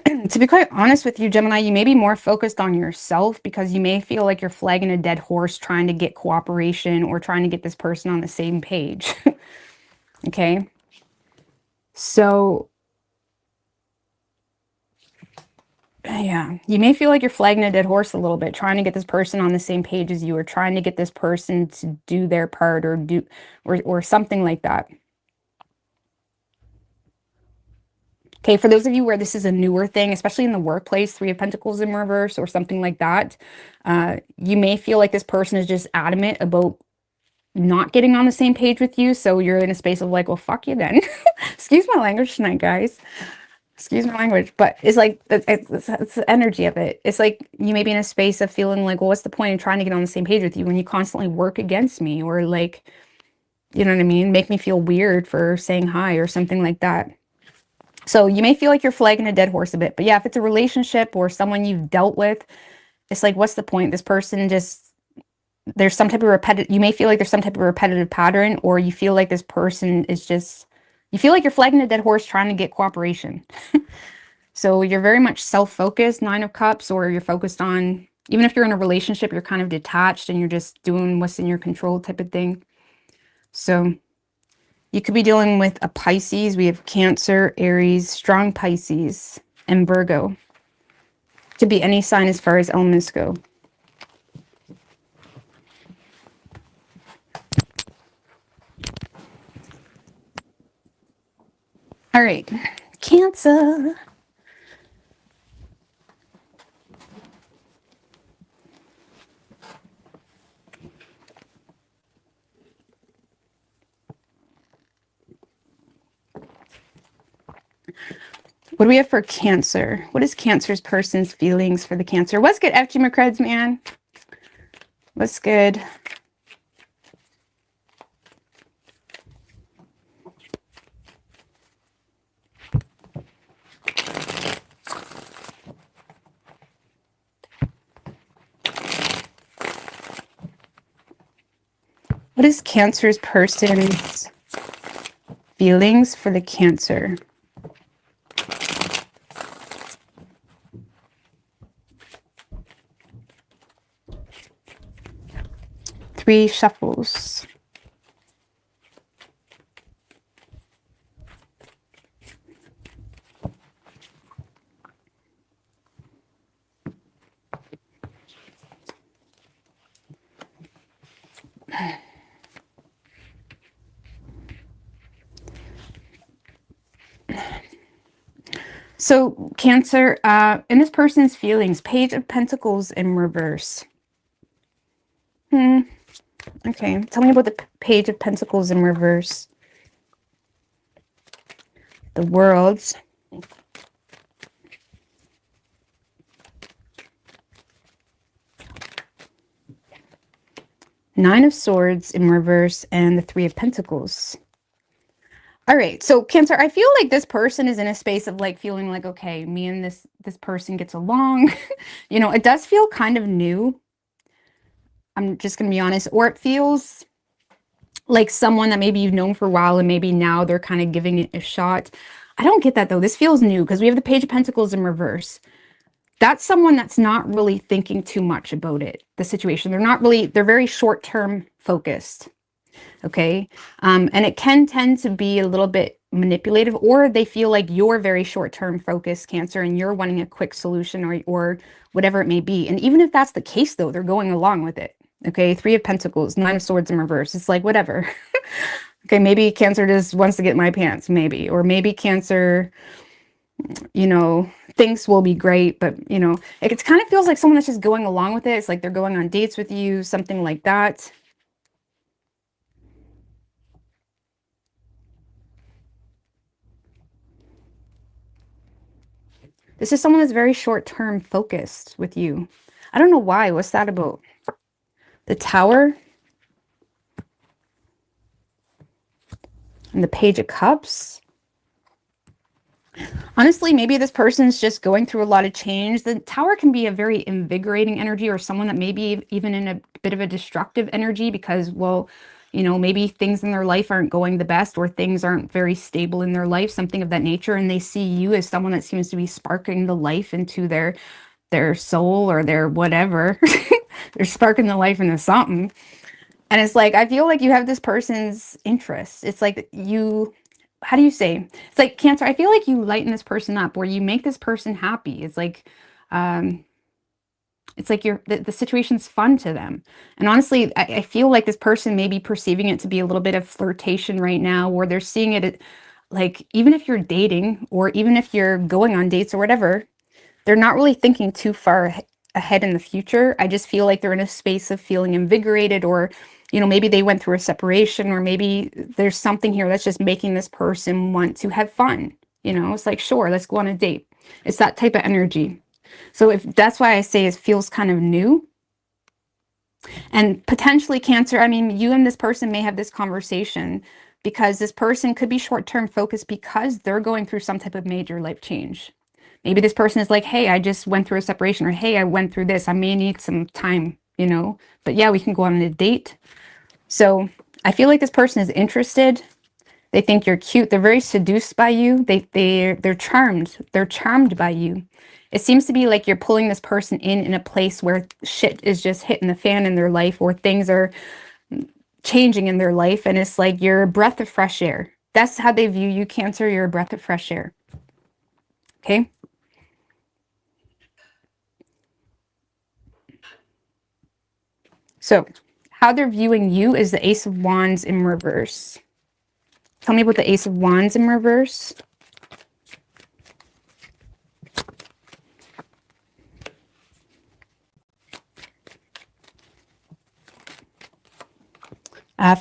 To be quite honest with you, Gemini, you may be more focused on yourself, because you may feel like you're flagging a dead horse trying to get cooperation, or trying to get this person on the same page. Okay? So, yeah, you may feel like you're flagging a dead horse a little bit, trying to get this person on the same page as you, or trying to get this person to do their part, or something like that. Okay, for those of you where this is a newer thing, especially in the workplace, Three of Pentacles in reverse or something like that, you may feel like this person is just adamant about not getting on the same page with you. So you're in a space of like, well, fuck you then. Excuse my language tonight, guys. excuse my language, but it's like, it's the energy of it. It's like you may be in a space of feeling like, well, what's the point in trying to get on the same page with you when you constantly work against me, or like, you know what I mean? Make me feel weird for saying hi or something like that. So you may feel like you're flagging a dead horse a bit, but yeah, if it's a relationship or someone you've dealt with, it's like, what's the point? This person just, there's some type of repetitive, you may feel like there's some type of repetitive pattern, or you feel like this person is just, you feel like you're flagging a dead horse trying to get cooperation. So you're very much self-focused, Nine of Cups, or you're focused on, even if you're in a relationship, you're kind of detached and you're just doing what's in your control type of thing. So you could be dealing with a Pisces. We have Cancer, Aries, strong Pisces, and Virgo. Could be any sign as far as elements go. All right, Cancer. What do we have for Cancer? What is Cancer's person's feelings for the Cancer? What's good, FG McCreds, man? What's good? What is Cancer's person's feelings for the Cancer? Three shuffles. So Cancer, in this person's feelings, Page of Pentacles in reverse. Okay, tell me about the Page of Pentacles in reverse. The World. Nine of Swords in reverse and the Three of Pentacles. All right, so Cancer, I feel like this person is in a space of like feeling like, okay, me and this person gets along. You know, it does feel kind of new. I'm just going to be honest. Or it feels like someone that maybe you've known for a while and maybe now they're kind of giving it a shot. I don't get that though. This feels new because we have the Page of Pentacles in reverse. That's someone that's not really thinking too much about it, the situation. They're very short-term focused. Okay. And it can tend to be a little bit manipulative, or they feel like you're very short-term focused, Cancer, and you're wanting a quick solution or whatever it may be. And even if that's the case though, they're going along with it. Okay. Three of Pentacles, Nine of Swords in reverse. It's like, whatever. Okay. Maybe Cancer just wants to get in my pants, maybe, or maybe Cancer, you know, things will be great, but you know, it kind of feels like someone that's just going along with it. It's like they're going on dates with you, something like that. This is someone that's very short-term focused with you. I don't know why. What's that about? The Tower and the Page of Cups. Honestly, maybe this person's just going through a lot of change. The Tower can be a very invigorating energy, or someone that may be even in a bit of a destructive energy because, well, you know, maybe things in their life aren't going the best, or things aren't very stable in their life, something of that nature. And they see you as someone that seems to be sparking the life into their soul or their whatever. They're sparking the life into something. And it's like, I feel like you have this person's interest. It's like you, how do you say? It's like, Cancer, I feel like you lighten this person up, or you make this person happy. It's like the situation's fun to them. And honestly, I feel like this person may be perceiving it to be a little bit of flirtation right now, or they're seeing it like, even if you're dating or even if you're going on dates or whatever, they're not really thinking too far ahead in the future. I just feel like they're in a space of feeling invigorated, or, you know, maybe they went through a separation, or maybe there's something here that's just making this person want to have fun. You know, it's like, sure, let's go on a date. It's that type of energy. So if that's why I say it feels kind of new. And potentially Cancer, I mean, you and this person may have this conversation because this person could be short-term focused because they're going through some type of major life change. Maybe this person is like, hey, I just went through a separation, or hey, I went through this. I may need some time, you know, but yeah, we can go on a date. So I feel like this person is interested. They think you're cute. They're very seduced by you. They're charmed. They're charmed by you. It seems to be like you're pulling this person in a place where shit is just hitting the fan in their life, or things are changing in their life, and it's like you're a breath of fresh air. That's how they view you, Cancer. You're a breath of fresh air. Okay? So, how they're viewing you is the Ace of Wands in reverse. Tell me about the Ace of Wands in reverse.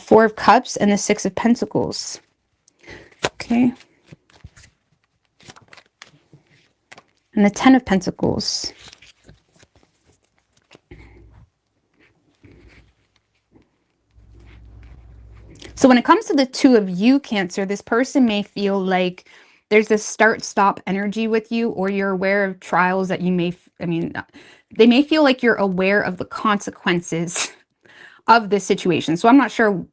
Four of Cups and the Six of Pentacles. Okay. And the Ten of Pentacles. So when it comes to the two of you, Cancer, this person may feel like there's this start-stop energy with you, or you're aware of trials that you may, they may feel like you're aware of the consequences of this situation. So I'm not sure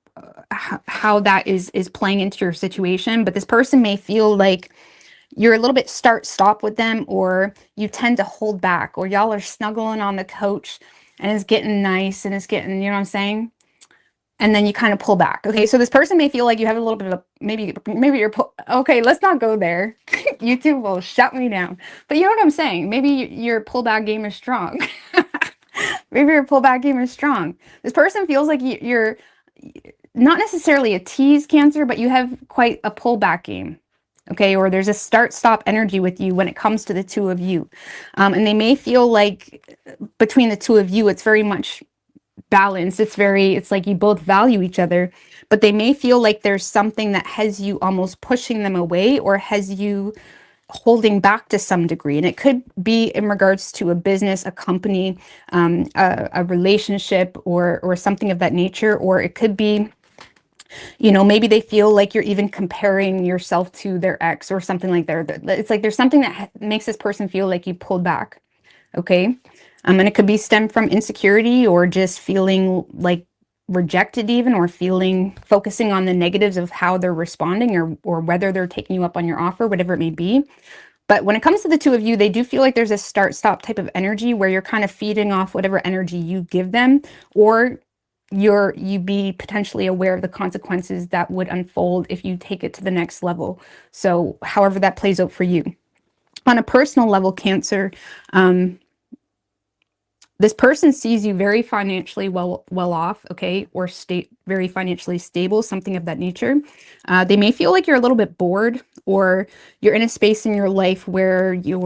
how that is playing into your situation, but this person may feel like you're a little bit start-stop with them, or you tend to hold back, or y'all are snuggling on the couch and it's getting nice and it's getting, you know what I'm saying? And then you kind of pull back. Okay, so this person may feel like you have a little bit of maybe you're okay, let's not go there. YouTube will shut me down. But you know what I'm saying? Maybe your pullback game is strong. Maybe your pullback game is strong. This person feels like you're not necessarily a tease, Cancer, but you have quite a pullback game. Okay, or there's a start-stop energy with you when it comes to the two of you. And they may feel like between the two of you, it's very much balance. It's like you both value each other, but they may feel like there's something that has you almost pushing them away, or has you holding back to some degree. And it could be in regards to a business, a company, a relationship, or something of that nature. Or it could be, you know, maybe they feel like you're even comparing yourself to their ex or something like that. It's like there's something that makes this person feel like you pulled back. Okay. And it could be stemmed from insecurity, or just feeling like rejected even, or focusing on the negatives of how they're responding, or whether they're taking you up on your offer, whatever it may be. But when it comes to the two of you, they do feel like there's a start-stop type of energy where you're kind of feeding off whatever energy you give them, or you be potentially aware of the consequences that would unfold if you take it to the next level. So however that plays out for you. On a personal level, Cancer, this person sees you very financially well off, okay, or very financially stable, something of that nature. They may feel like you're a little bit bored, or you're in a space in your life where you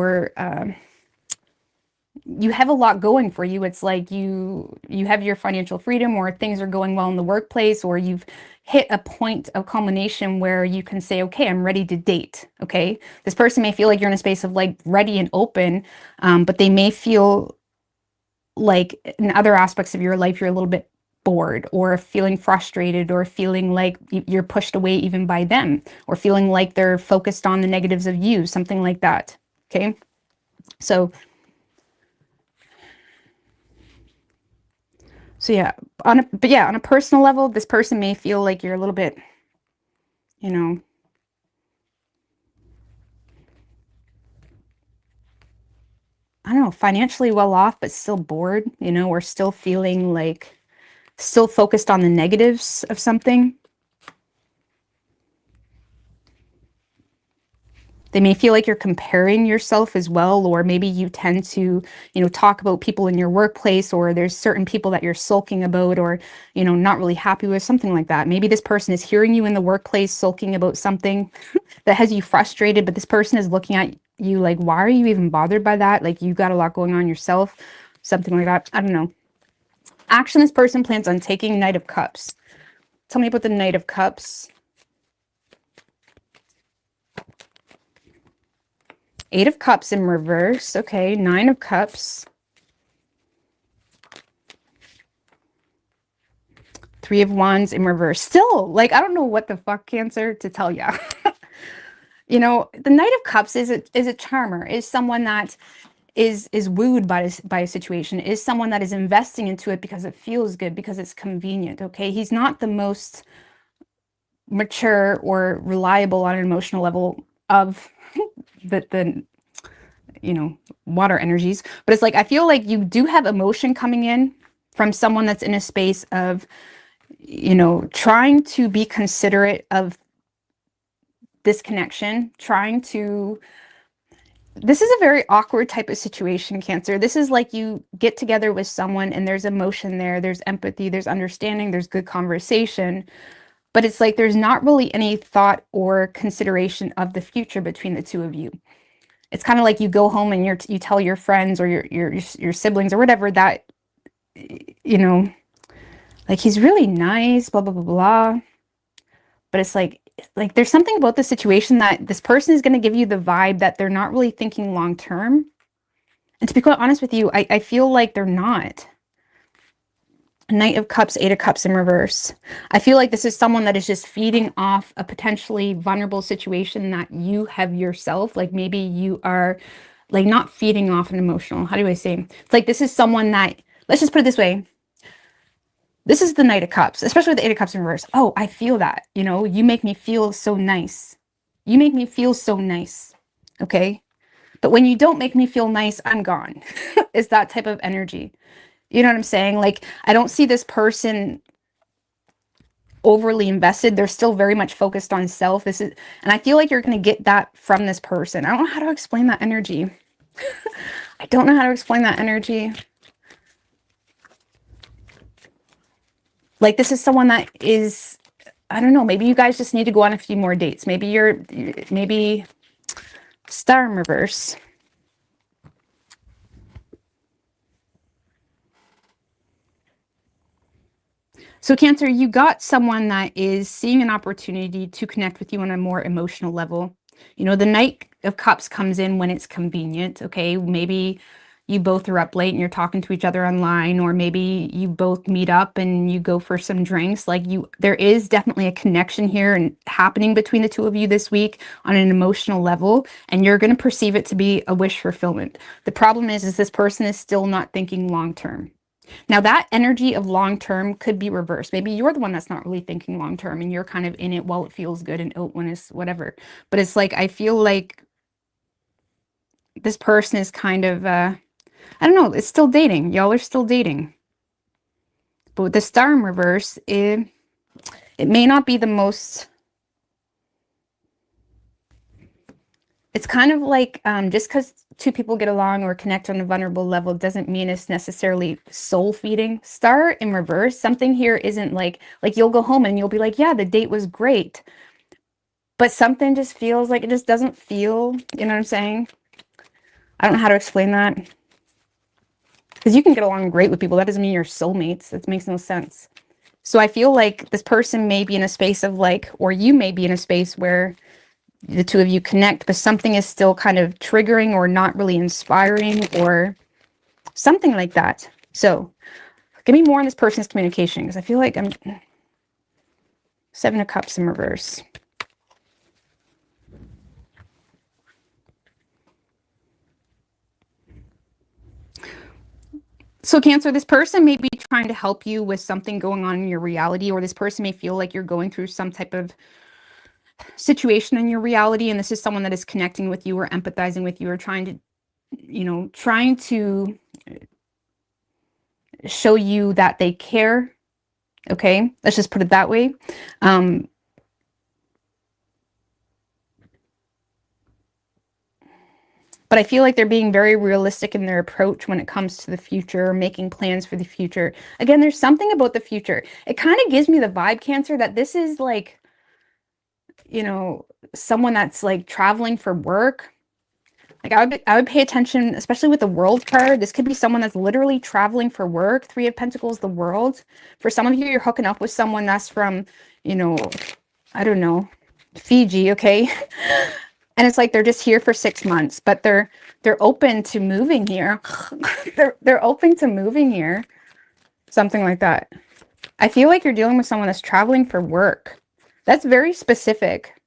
have a lot going for you. It's like you have your financial freedom, or things are going well in the workplace, or you've hit a point of culmination where you can say, okay, I'm ready to date. Okay, this person may feel like you're in a space of like ready and open, but they may feel like in other aspects of your life, you're a little bit bored, or feeling frustrated, or feeling like you're pushed away even by them, or feeling like they're focused on the negatives of you, something like that. Okay. So yeah, on a personal level, this person may feel like you're a little bit, you know, I don't know, financially well off, but still bored, you know, or still feeling like still focused on the negatives of something. They may feel like you're comparing yourself as well, or maybe you tend to, you know, talk about people in your workplace, or there's certain people that you're sulking about, or, you know, not really happy with, something like that. Maybe this person is hearing you in the workplace sulking about something that has you frustrated, but this person is looking at you like, why are you even bothered by that? Like, you got a lot going on yourself, something like that. I don't know. Action, this person plans on taking. Knight of Cups. Tell me about the Knight of Cups. Eight of Cups in reverse. Okay, Nine of Cups. Three of Wands in reverse. Still, like, I don't know what the fuck, Cancer, to tell ya. You know, the Knight of Cups is a charmer, is someone that is wooed by a situation, is someone that is investing into it because it feels good, because it's convenient, okay? He's not the most mature or reliable on an emotional level of the you know, water energies, but it's like, I feel like you do have emotion coming in from someone that's in a space of, you know, trying to be considerate of this connection, trying to, this is a very awkward type of situation, Cancer. This is like you get together with someone and there's emotion there, there's empathy, there's understanding, there's good conversation, but it's like there's not really any thought or consideration of the future between the two of you. It's kind of like you go home and you tell your friends or your siblings or whatever that, you know, like, he's really nice, blah, blah, blah, blah. But it's like there's something about the situation that this person is going to give you the vibe that they're not really thinking long term. And to be quite honest with you, I feel like they're not. Knight of Cups, Eight of Cups in reverse. I feel like this is someone that is just feeding off a potentially vulnerable situation that you have yourself. Like, maybe you are, like, not feeding off an emotional, how do I say? It's like this is someone that, let's just put it this way. This is the Knight of Cups, especially with the Eight of Cups in reverse. Oh, I feel that, you know, you make me feel so nice. You make me feel so nice, okay? But when you don't make me feel nice, I'm gone. It's that type of energy. You know what I'm saying? Like, I don't see this person overly invested. They're still very much focused on self. And I feel like you're going to get that from this person. I don't know how to explain that energy. I don't know how to explain that energy. Like, this is someone that is, I don't know, maybe you guys just need to go on a few more dates. Maybe Star in reverse. So Cancer, you got someone that is seeing an opportunity to connect with you on a more emotional level. You know, the Knight of Cups comes in when it's convenient, okay? Maybe you both are up late and you're talking to each other online, or maybe you both meet up and you go for some drinks. Like, there is definitely a connection here and happening between the two of you this week on an emotional level, and you're going to perceive it to be a wish fulfillment. The problem is this person is still not thinking long term. Now, that energy of long-term could be reversed. Maybe you're the one that's not really thinking long-term and you're kind of in it while it feels good and out when it's whatever. But it's like, I feel like this person is kind of, I don't know, it's still dating. Y'all are still dating. But with the Star in reverse, it may not be the most, it's kind of like, just because two people get along or connect on a vulnerable level doesn't mean it's necessarily soul feeding. Star in reverse, something here isn't like you'll go home and you'll be like, yeah, the date was great. But something just feels like it just doesn't feel, you know what I'm saying? I don't know how to explain that. Because you can get along great with people. That doesn't mean you're soulmates. That makes no sense. So I feel like this person may be in a space of like, or you may be in a space where the two of you connect, but something is still kind of triggering or not really inspiring or something like that. So give me more on this person's communication, because I feel like I'm Seven of Cups in reverse. So Cancer, this person may be trying to help you with something going on in your reality, or this person may feel like you're going through some type of situation in your reality, and this is someone that is connecting with you or empathizing with you or trying to, you know, trying to show you that they care. Okay, let's just put it that way. But I feel like they're being very realistic in their approach when it comes to the future, making plans for the future. Again, there's something about the future. It kind of gives me the vibe, Cancer, that this is like, you know, someone that's like traveling for work. Like, I would pay attention, especially with the World card. This could be someone that's literally traveling for work. Three of Pentacles, the World. For some of you, you're hooking up with someone that's from, you know, I don't know, Fiji, okay? And it's like they're just here for 6 months, but they're open to moving here. they're open to moving here. Something like that. I feel like you're dealing with someone that's traveling for work. That's very specific.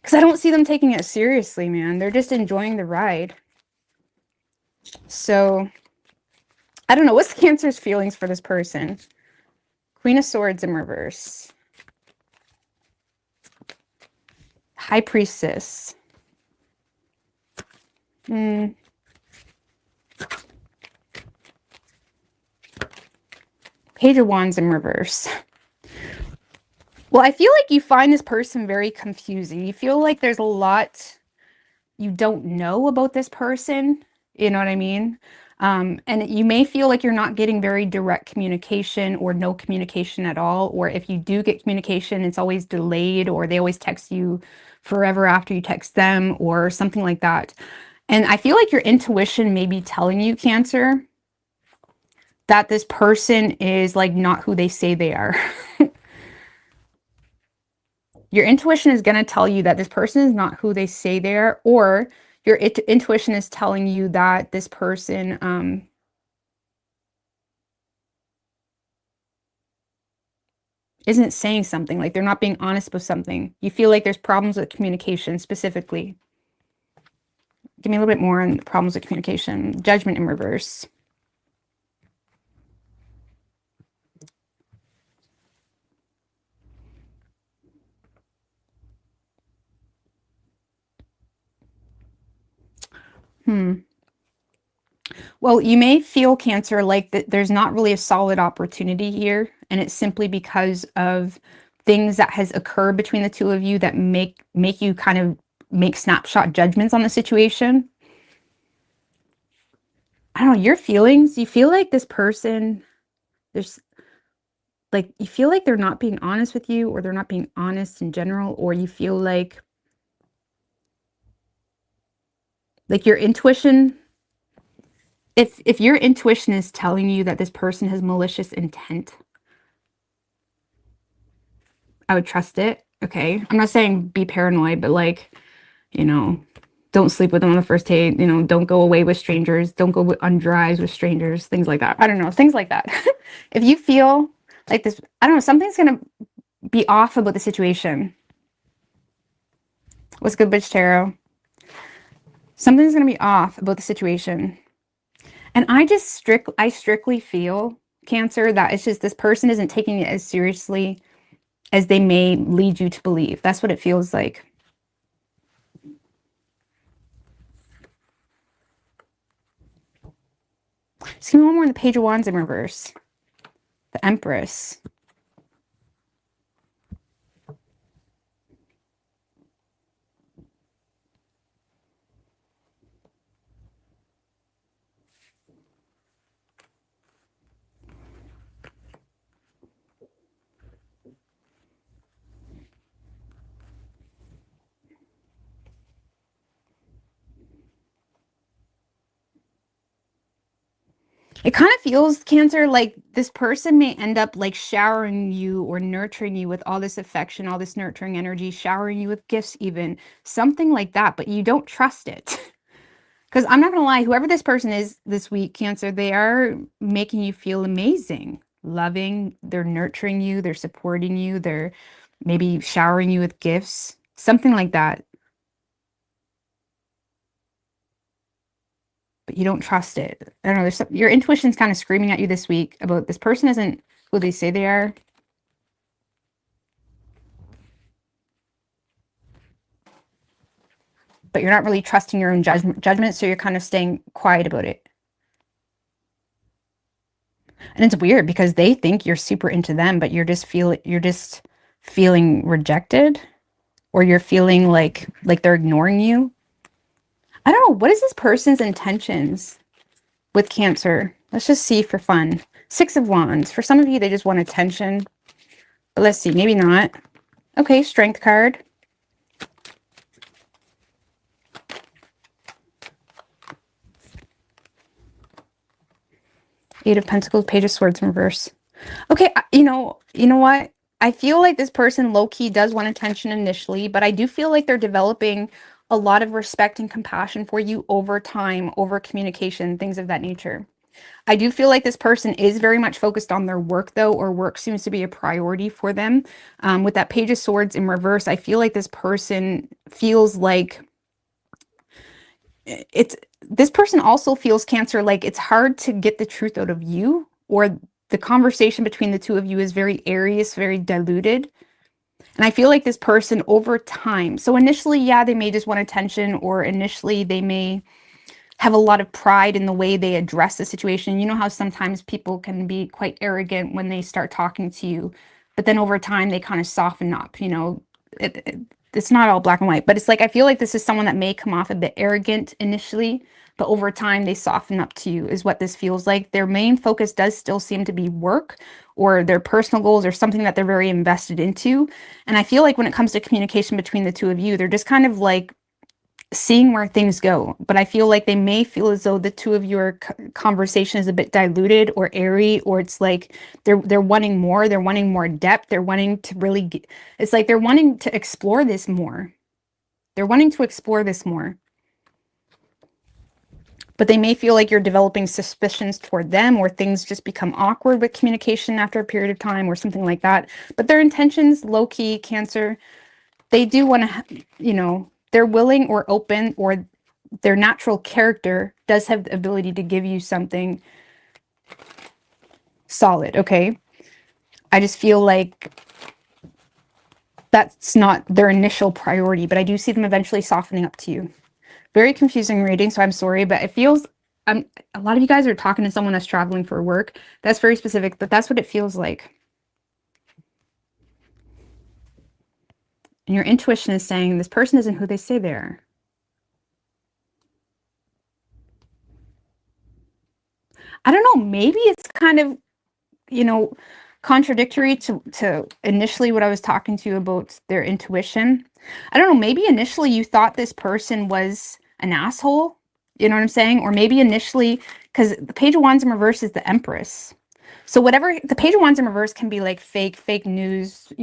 Because I don't see them taking it seriously, man. They're just enjoying the ride. So, I don't know. What's Cancer's feelings for this person? Queen of Swords in reverse. High Priestess. Page of Wands in reverse. Well, I feel like you find this person very confusing. You feel like there's a lot you don't know about this person. You know what I mean? And you may feel like you're not getting very direct communication or no communication at all. Or if you do get communication, it's always delayed, or they always text you forever after you text them or something like that. And I feel like your intuition may be telling you, Cancer, that this person is like not who they say they are. Your intuition is going to tell you that this person is not who they say they are, or your intuition is telling you that this person isn't saying something, like they're not being honest with something. You feel like there's problems with communication specifically. Give me a little bit more on the problems with communication. Judgment in reverse. Well, you may feel, Cancer, like that there's not really a solid opportunity here, and it's simply because of things that has occurred between the two of you that make you kind of make snapshot judgments on the situation. I don't know, your feelings, you feel like this person, there's like, you feel like they're not being honest with you, or they're not being honest in general, or you feel like your intuition, if your intuition is telling you that this person has malicious intent, I would trust it. Okay. I'm not saying be paranoid, but like, you know, don't sleep with them on the first date. You know, don't go away with strangers. Don't go on drives with strangers. Things like that. I don't know. Things like that. If you feel like this, I don't know, something's going to be off about the situation. What's good, Bitch Tarot? Something's going to be off about the situation. And I strictly feel, Cancer, that it's just this person isn't taking it as seriously as they may lead you to believe. That's what it feels like. Just give me one more on the Page of Wands in reverse. The Empress. It kind of feels, Cancer, like this person may end up like showering you or nurturing you with all this affection, all this nurturing energy, showering you with gifts even, something like that, but you don't trust it. Because I'm not going to lie, whoever this person is this week, Cancer, they are making you feel amazing, loving, they're nurturing you, they're supporting you, they're maybe showering you with gifts, something like that. But you don't trust it. I don't know, your intuition's kind of screaming at you this week about this person isn't who they say they are. But you're not really trusting your own judgment, so you're kind of staying quiet about it. And it's weird because they think you're super into them, but you're just feeling rejected, or you're feeling like they're ignoring you. I don't know, what is this person's intentions with Cancer? Let's just see for fun. Six of Wands. For some of you, they just want attention. But let's see, maybe not. Okay, Strength card. Eight of Pentacles, Page of Swords in reverse. Okay, you know what? I feel like this person low-key does want attention initially, but I do feel like they're developing a lot of respect and compassion for you over time, over communication, things of that nature. I do feel like this person is very much focused on their work, though, or work seems to be a priority for them. With that Page of Swords in reverse, I feel like this person feels like this person also feels, Cancer, like it's hard to get the truth out of you, or the conversation between the two of you is very Aries, very diluted. And I feel like this person over time, so initially, yeah, they may just want attention, or initially they may have a lot of pride in the way they address the situation. You know how sometimes people can be quite arrogant when they start talking to you, but then over time they kind of soften up, it's not all black and white, but it's like, I feel like this is someone that may come off a bit arrogant initially, but over time they soften up to you, is what this feels like. Their main focus does still seem to be work or their personal goals or something that they're very invested into. And I feel like when it comes to communication between the two of you, they're just kind of like seeing where things go. But I feel like they may feel as though the two of your conversation is a bit diluted or airy, or it's like they're wanting more, they're wanting more depth, they're wanting to really it's like they're wanting to explore this more. They're wanting to explore this more. But they may feel like you're developing suspicions toward them, or things just become awkward with communication after a period of time or something like that. But their intentions, low-key, Cancer, they do want to, they're willing or open, or their natural character does have the ability to give you something solid, okay? I just feel like that's not their initial priority, but I do see them eventually softening up to you. Very confusing reading, so I'm sorry, but it feels, a lot of you guys are talking to someone that's traveling for work. That's very specific, but that's what it feels like. And your intuition is saying this person isn't who they say they are. I don't know, maybe it's kind of, contradictory to initially what I was talking to you about, their intuition. I don't know, maybe initially you thought this person was an asshole, you know what I'm saying? Or maybe initially, because the Page of Wands in reverse is the Empress. So whatever, the Page of Wands in reverse can be like fake news,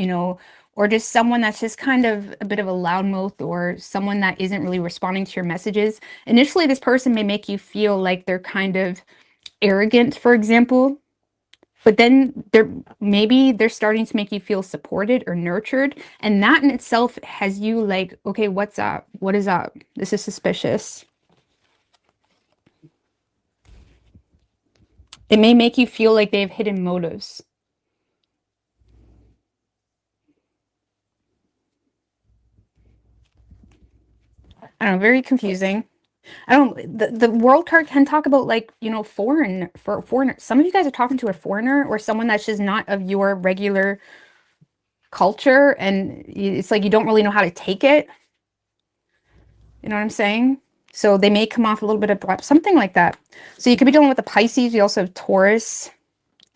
or just someone that's just kind of a bit of a loudmouth, or someone that isn't really responding to your messages. Initially, this person may make you feel like they're kind of arrogant, for example, but then maybe they're starting to make you feel supported or nurtured, and that in itself has you like, okay, what's up? What is up? This is suspicious. It may make you feel like they have hidden motives. I don't know, very confusing. The world card can talk about, like, foreigner. Some of you guys are talking to a foreigner, or someone that's just not of your regular culture, and it's like you don't really know how to take it. You know what I'm saying? So they may come off a little bit abrupt, something like that. So you could be dealing with the Pisces. You also have Taurus,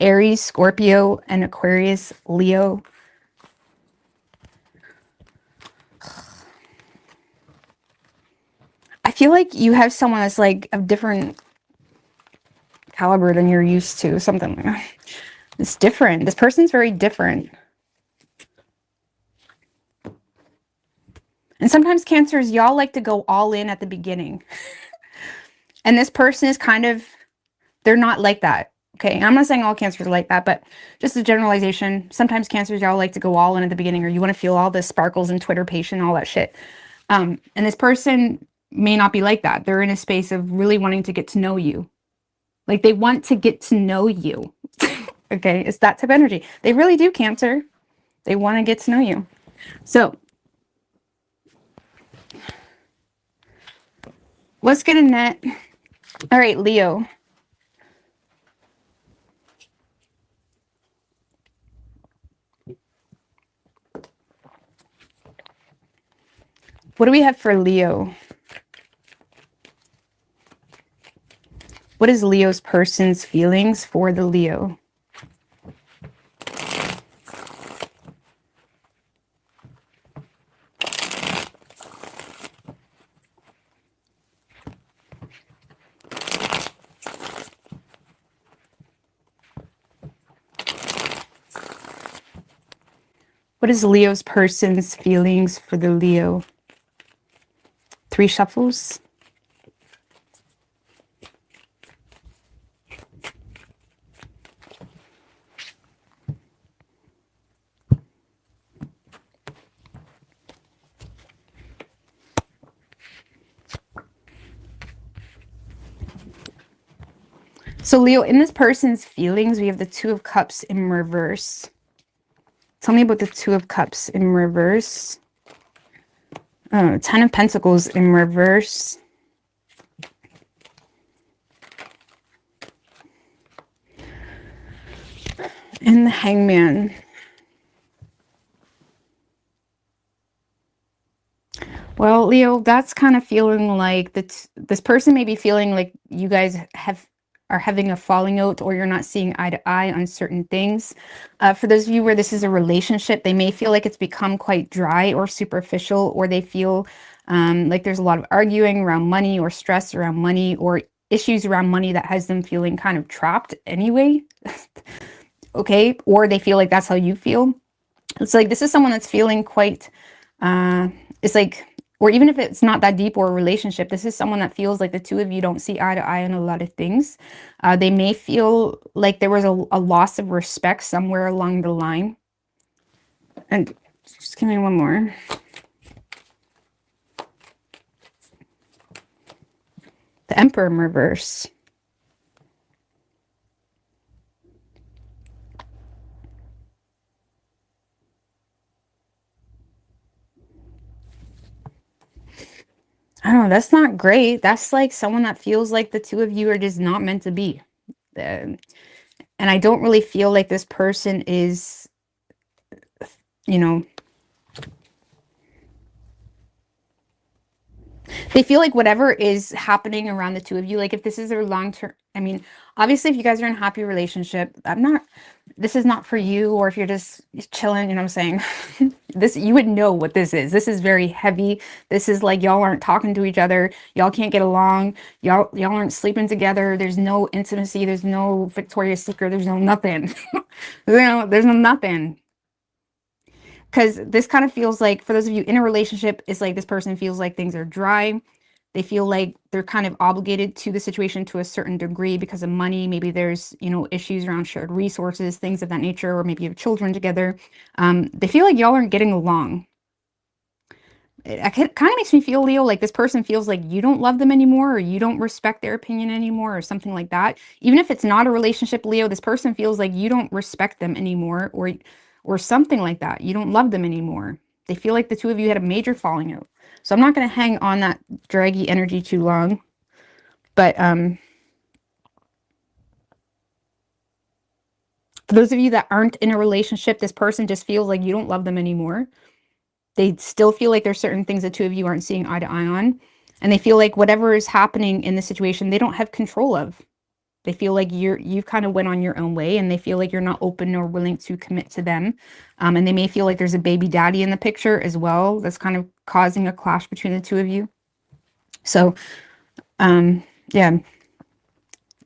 Aries, Scorpio, and Aquarius, Leo. I feel like you have someone that's like of different caliber than you're used to, something like that. It's different. This person's very different. And sometimes Cancers, y'all like to go all in at the beginning. And this person is kind of, they're not like that. Okay, and I'm not saying all Cancers are like that, but just a generalization. Sometimes Cancers, y'all like to go all in at the beginning, or you want to feel all the sparkles and Twitter patient, all that shit. And this person may not be like that. They're in a space of really wanting to get to know you. Like, they want to get to know you. Okay, it's that type of energy. They really do, Cancer. They want to get to know you. So let's get a net. All right, Leo. What do we have for Leo? What is Leo's person's feelings for the Leo? What is Leo's person's feelings for the Leo? 3 shuffles. So Leo, in this person's feelings, we have the 2 of Cups in reverse. Tell me about the 2 of Cups in reverse. 10 of Pentacles in reverse. And the Hangman. Well, Leo, that's kind of feeling like this person may be feeling like you guys are having a falling out, or you're not seeing eye to eye on certain things. For those of you where this is a relationship, they may feel like it's become quite dry or superficial, or they feel like there's a lot of arguing around money or stress around money or issues around money that has them feeling kind of trapped anyway. Okay, or they feel like that's how you feel. It's like this is someone that's feeling quite, it's like, or even if it's not that deep or a relationship, this is someone that feels like the 2 of you don't see eye to eye on a lot of things. They may feel like there was a loss of respect somewhere along the line. And just give me one more. The Emperor in reverse. I don't know, that's not great. That's like someone that feels like the 2 of you are just not meant to be. And I don't really feel like this person is, you know, they feel like whatever is happening around the 2 of you, like if this is their long-term, I mean, obviously if you guys are in a happy relationship, this is not for you, or if you're just chilling, you know what I'm saying? This, you would know what this is. This is very heavy. This is like y'all aren't talking to each other. Y'all can't get along. Y'all aren't sleeping together. There's no intimacy. There's no Victoria's Secret. There's no nothing. There's no nothing. Because this kind of feels like, for those of you in a relationship, it's like this person feels like things are dry. They feel like they're kind of obligated to the situation to a certain degree because of money. Maybe there's, you know, issues around shared resources, things of that nature, or maybe you have children together. They feel like y'all aren't getting along. It kind of makes me feel, Leo, like this person feels like you don't love them anymore, or you don't respect their opinion anymore, or something like that. Even if it's not a relationship, Leo, this person feels like you don't respect them anymore, or something like that. You don't love them anymore. They feel like the 2 of you had a major falling out. So I'm not going to hang on that draggy energy too long. But for those of you that aren't in a relationship, this person just feels like you don't love them anymore. They still feel like there's certain things the 2 of you aren't seeing eye to eye on. And they feel like whatever is happening in the situation, they don't have control of. They feel like you've kind of went on your own way, and they feel like you're not open or willing to commit to them. And they may feel like there's a baby daddy in the picture as well. That's kind of causing a clash between the 2 of you. So, yeah,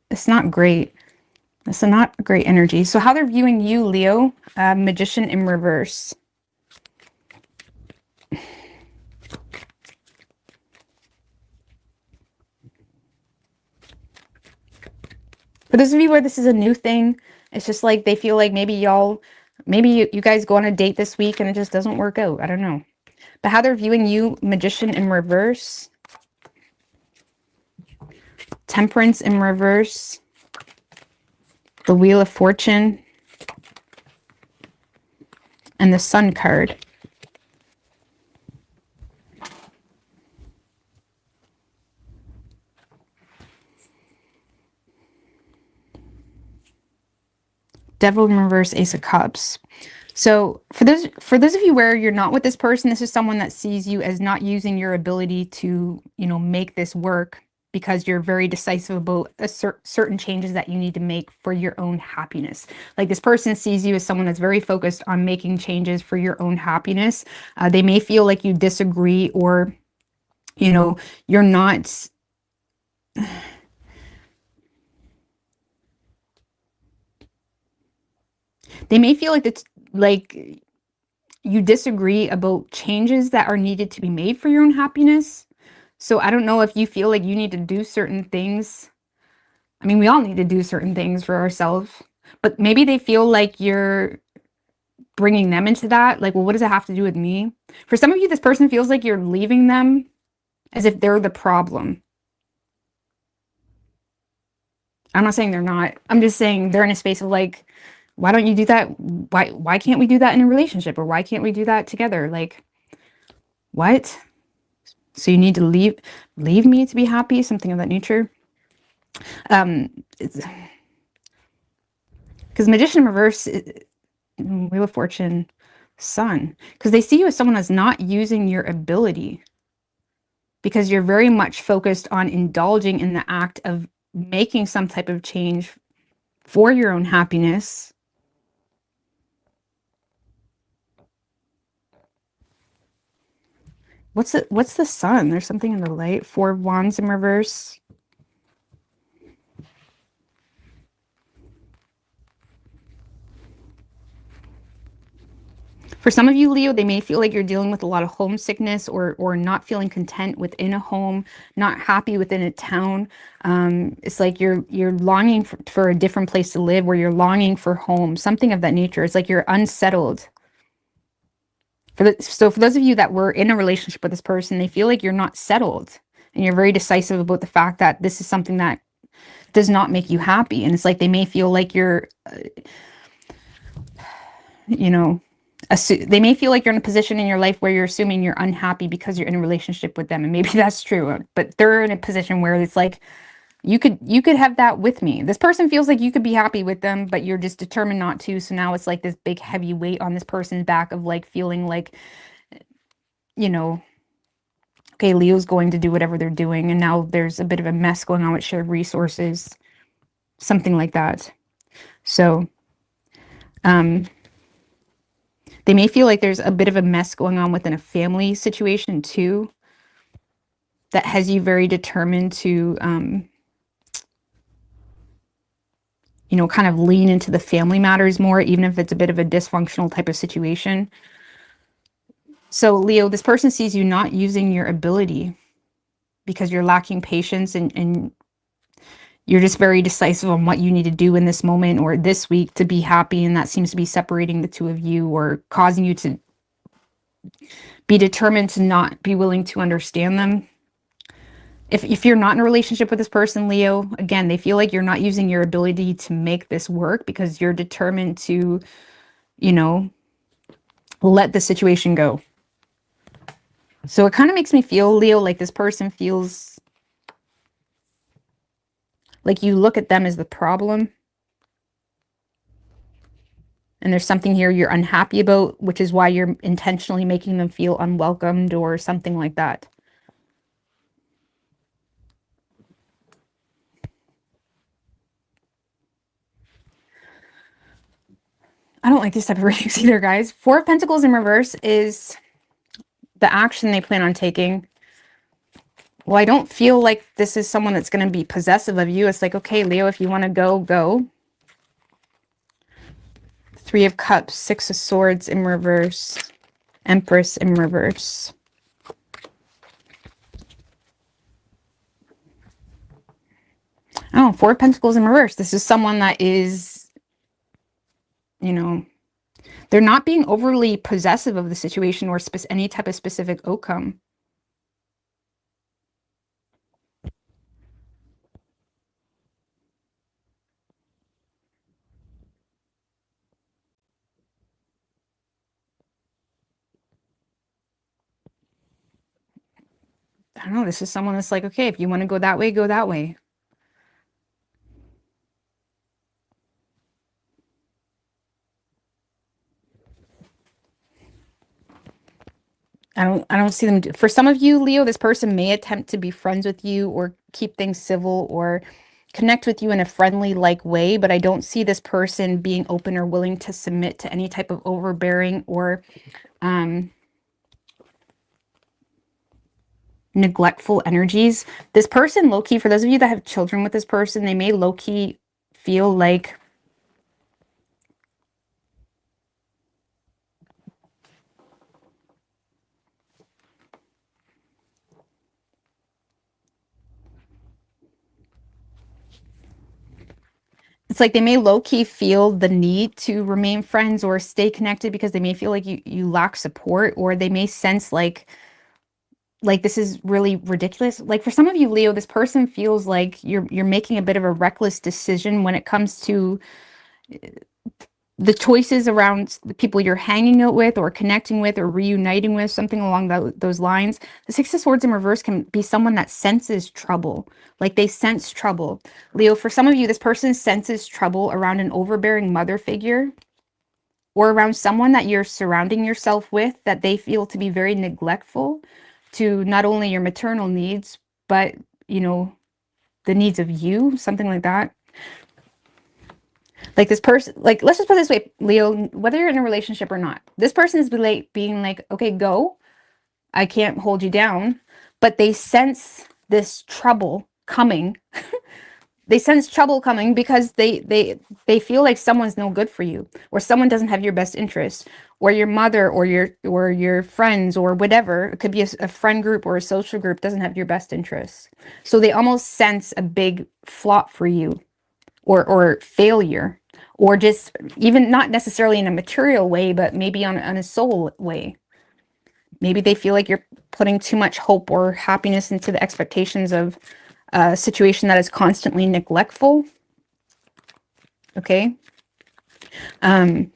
it's not great. It's not great energy. So how they're viewing you, Leo, Magician in reverse. For those of you where this is a new thing, it's just like they feel like maybe you guys go on a date this week and it just doesn't work out. I don't know. But how they're viewing you, Magician in reverse. Temperance in reverse. The Wheel of Fortune. And the Sun card. Devil in reverse, Ace of Cups. So for those of you where you're not with this person, this is someone that sees you as not using your ability to, you know, make this work, because you're very decisive about certain changes that you need to make for your own happiness. Like this person sees you as someone that's very focused on making changes for your own happiness. They may feel like you disagree, or, you know, you're not... They may feel like it's like you disagree about changes that are needed to be made for your own happiness. So I don't know if you feel like you need to do certain things. I mean, we all need to do certain things for ourselves, but maybe they feel like you're bringing them into that. Like, well, what does it have to do with me? For some of you, this person feels like you're leaving them as if they're the problem. I'm not saying they're not. I'm just saying they're in a space of like, why don't you do that? Why can't we do that in a relationship? Or why can't we do that together? Like, what? So you need to leave me to be happy, something of that nature. Because Magician in reverse, Wheel of Fortune, Sun, because they see you as someone that's not using your ability, because you're very much focused on indulging in the act of making some type of change for your own happiness. What's the Sun? There's something in the light. 4 of Wands in reverse. For some of you, Leo, they may feel like you're dealing with a lot of homesickness or not feeling content within a home, not happy within a town. It's like you're longing for a different place to live, where you're longing for home, something of that nature. It's like you're unsettled. So for those of you that were in a relationship with this person, they feel like you're not settled, and you're very decisive about the fact that this is something that does not make you happy. And it's like they may feel like you're, you know, they may feel like you're in a position in your life where you're assuming you're unhappy because you're in a relationship with them. And maybe that's true, but they're in a position where it's like, you could have that with me. This person feels like you could be happy with them, but you're just determined not to. So now it's like this big heavy weight on this person's back of like feeling like, you know, okay, Leo's going to do whatever they're doing. And now there's a bit of a mess going on with shared resources, something like that. So, they may feel like there's a bit of a mess going on within a family situation too, that has you very determined to, you know, kind of lean into the family matters more, even if it's a bit of a dysfunctional type of situation. So Leo, this person sees you not using your ability because you're lacking patience, and you're just very decisive on what you need to do in this moment or this week to be happy. And that seems to be separating the two of you, or causing you to be determined to not be willing to understand them. If you're not in a relationship with this person, Leo, again, they feel like you're not using your ability to make this work because you're determined to, you know, let the situation go. So it kind of makes me feel, Leo, like this person feels like you look at them as the problem. And there's something here you're unhappy about, which is why you're intentionally making them feel unwelcomed or something like that. I don't like these type of readings either, guys. 4 of Pentacles in reverse is the action they plan on taking. Well, I don't feel like this is someone that's going to be possessive of you. It's like, okay, Leo, if you want to go, go. 3 of Cups, 6 of Swords in reverse, Empress in reverse. Oh, 4 of Pentacles in reverse. This is someone that is, you know, they're not being overly possessive of the situation or any type of specific outcome. I don't know. This is someone that's like, okay, if you want to go that way, go that way. I don't see them for some of you, Leo, this person may attempt to be friends with you or keep things civil or connect with you in a friendly like way, but I don't see this person being open or willing to submit to any type of overbearing or neglectful energies. This person, low-key, for those of you that have children with this person, they may low-key feel like It's like they may low-key feel the need to remain friends or stay connected because they may feel like you lack support, or they may sense like this is really ridiculous. Like for some of you, Leo, this person feels like you're making a bit of a reckless decision when it comes to the choices around the people you're hanging out with or connecting with or reuniting with, something along those lines. The Six of Swords in reverse can be someone that senses trouble. Like they sense trouble. Leo, for some of you, this person senses trouble around an overbearing mother figure, or around someone that you're surrounding yourself with that they feel to be very neglectful to not only your maternal needs, but, you know, the needs of you, something like that. Like this person, like, let's just put it this way, Leo, whether you're in a relationship or not, this person is being like, okay, go, I can't hold you down, but they sense this trouble coming. They sense trouble coming because they feel like someone's no good for you, or someone doesn't have your best interest, or your mother or your friends or whatever. It could be a friend group or a social group doesn't have your best interests. So they almost sense a big flop for you, or failure, or just even not necessarily in a material way, but maybe on a soul way. Maybe they feel like you're putting too much hope or happiness into the expectations of a situation that is constantly neglectful. Okay. For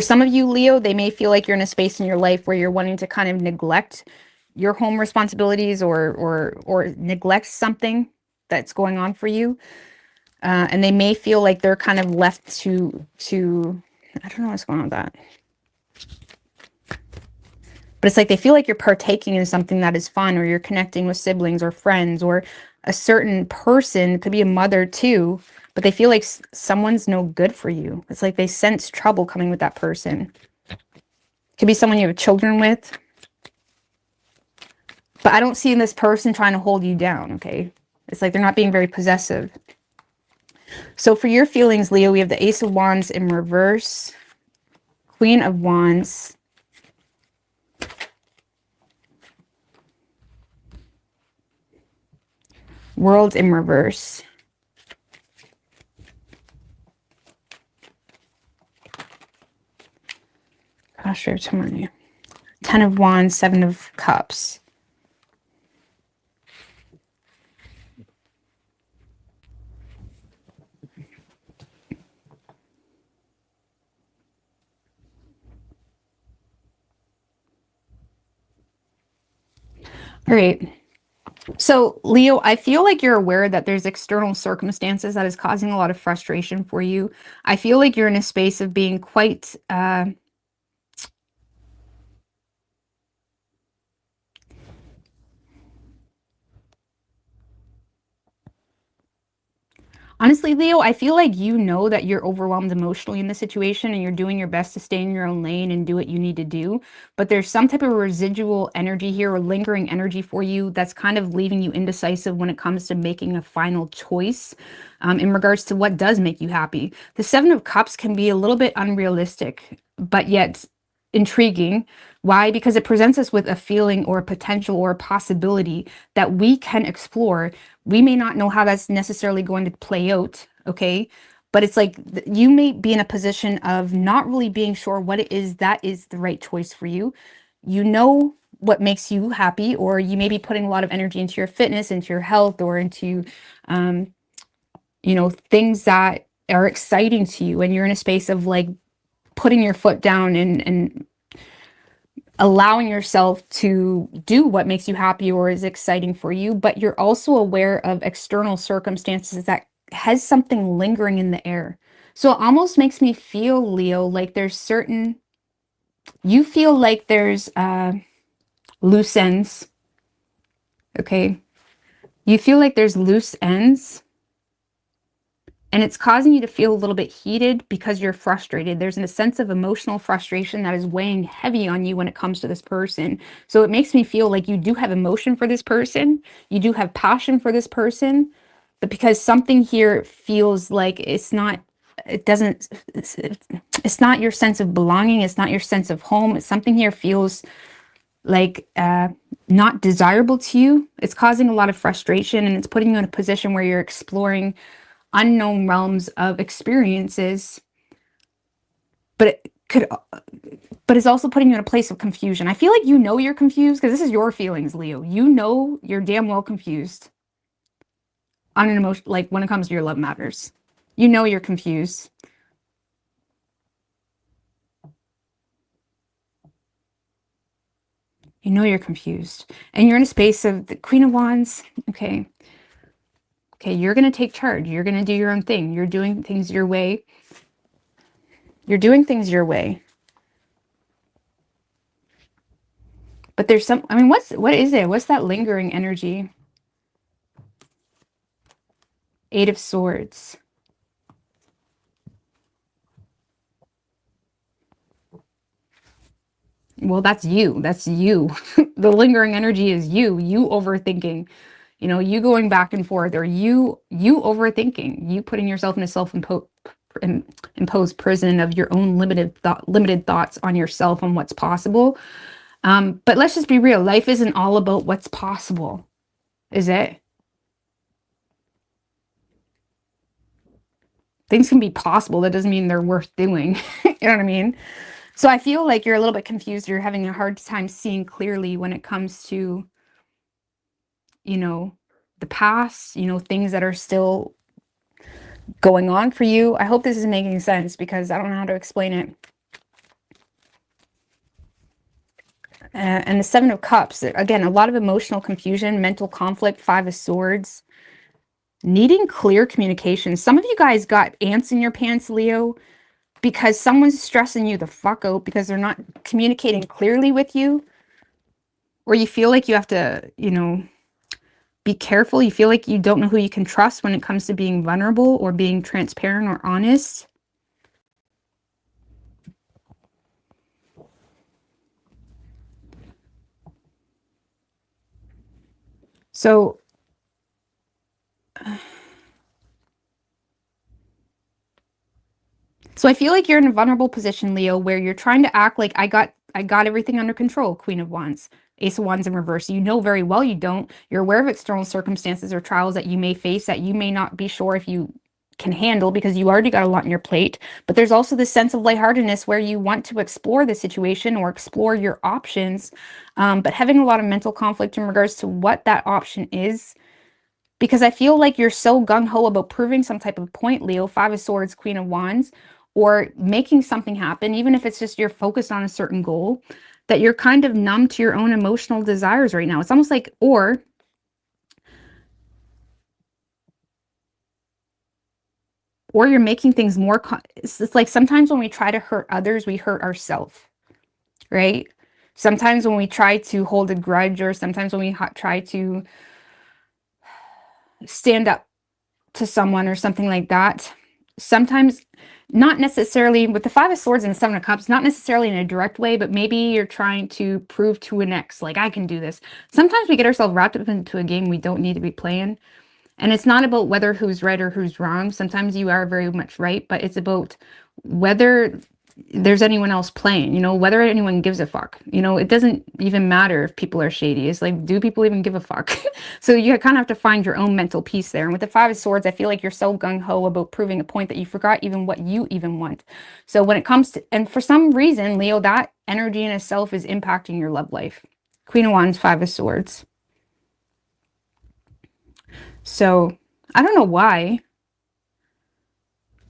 some of you, Leo, they may feel like you're in a space in your life where you're wanting to kind of neglect your home responsibilities, or neglect something that's going on for you. And they may feel like they're kind of left to I don't know what's going on with that. But it's like they feel like you're partaking in something that is fun, or you're connecting with siblings or friends, or a certain person, could be a mother too, but they feel like someone's no good for you. It's like they sense trouble coming with that person. Could be someone you have children with. But I don't see this person trying to hold you down, okay? It's like they're not being very possessive. So for your feelings, Leo, we have the Ace of Wands in reverse, Queen of Wands, World in reverse. Gosh, we have too many. 10 of Wands, 7 of Cups. All right. So, Leo, I feel like you're aware that there's external circumstances that is causing a lot of frustration for you. I feel like you're in a space of being quite honestly, Leo, I feel like you know that you're overwhelmed emotionally in the situation and you're doing your best to stay in your own lane and do what you need to do. But there's some type of residual energy here, or lingering energy for you, that's kind of leaving you indecisive when it comes to making a final choice in regards to what does make you happy. The 7 of Cups can be a little bit unrealistic, but yet intriguing. Why? Because it presents us with a feeling or a potential or a possibility that we can explore. We may not know how that's necessarily going to play out, okay? But it's like you may be in a position of not really being sure what it is that is the right choice for you. You know what makes you happy, or you may be putting a lot of energy into your fitness, into your health, or into, you know, things that are exciting to you. And you're in a space of like putting your foot down and allowing yourself to do what makes you happy or is exciting for you, but you're also aware of external circumstances that has something lingering in the air. So it almost makes me feel, Leo, like you feel like there's loose ends, okay? You feel like there's loose ends, and it's causing you to feel a little bit heated because you're frustrated. There's a sense of emotional frustration that is weighing heavy on you when it comes to this person. So it makes me feel like you do have emotion for this person. You do have passion for this person. But because something here feels like it's not your sense of belonging. It's not your sense of home. Something here feels like not desirable to you. It's causing a lot of frustration, and it's putting you in a position where you're exploring unknown realms of experiences, but it could, but it's also putting you in a place of confusion. I feel like you know you're confused, because this is your feelings, Leo. You know you're damn well confused on an emotion, like when it comes to your love matters. You know you're confused. You know you're confused. And you're in a space of the Queen of Wands. Okay. Okay, you're going to take charge. You're going to do your own thing. You're doing things your way. You're doing things your way. But there's some, I mean, what is it? What's that lingering energy? Eight of Swords. Well, that's you. That's you. The lingering energy is you overthinking, you know, you going back and forth, or you overthinking, you putting yourself in a imposed prison of your own limited thoughts on yourself and what's possible. But let's just be real. Life isn't all about what's possible, is it? Things can be possible. That doesn't mean they're worth doing. You know what I mean? So I feel like you're a little bit confused. You're having a hard time seeing clearly when it comes to, you know, the past, you know, things that are still going on for you. I hope this is making sense, because I don't know how to explain it. And the Seven of Cups, again, a lot of emotional confusion, mental conflict, Five of Swords, needing clear communication. Some of you guys got ants in your pants, Leo, because someone's stressing you the fuck out because they're not communicating clearly with you, or you feel like you have to, you know, be careful. You feel like you don't know who you can trust when it comes to being vulnerable or being transparent or honest. So I feel like you're in a vulnerable position, Leo, where you're trying to act like I got everything under control. Queen of Wands, Ace of Wands in reverse. You know very well you don't. You're aware of external circumstances or trials that you may face that you may not be sure if you can handle, because you already got a lot on your plate. But there's also this sense of lightheartedness where you want to explore the situation or explore your options, but having a lot of mental conflict in regards to what that option is. Because I feel like you're so gung-ho about proving some type of point, Leo, Five of Swords, Queen of Wands, or making something happen, even if it's just you're focused on a certain goal, that you're kind of numb to your own emotional desires right now. It's almost like, or you're making things more, it's like sometimes when we try to hurt others, we hurt ourselves, right? Sometimes when we try to hold a grudge, or sometimes when we try to stand up to someone or something like that, sometimes not necessarily with the Five of Swords and Seven of Cups, not necessarily in a direct way, but maybe you're trying to prove to an ex, like, I can do this. Sometimes we get ourselves wrapped up into a game we don't need to be playing. And it's not about whether who's right or who's wrong. Sometimes you are very much right, but it's about whether there's anyone else playing, you know, whether anyone gives a fuck. You know, it doesn't even matter if people are shady. It's like, do people even give a fuck? So you kind of have to find your own mental peace there. And with the Five of Swords, I feel like you're so gung-ho about proving a point that you forgot even what you even want. So when it comes to, and for some reason, Leo, that energy in itself is impacting your love life. Queen of Wands, Five of Swords. So I don't know why.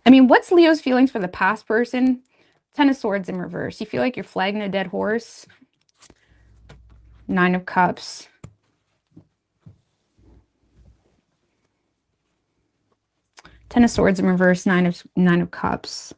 I mean, what's Leo's feelings for the past person? Ten of Swords in reverse. You feel like you're flagging a dead horse. Nine of Cups. Ten of Swords in reverse. Nine of Cups.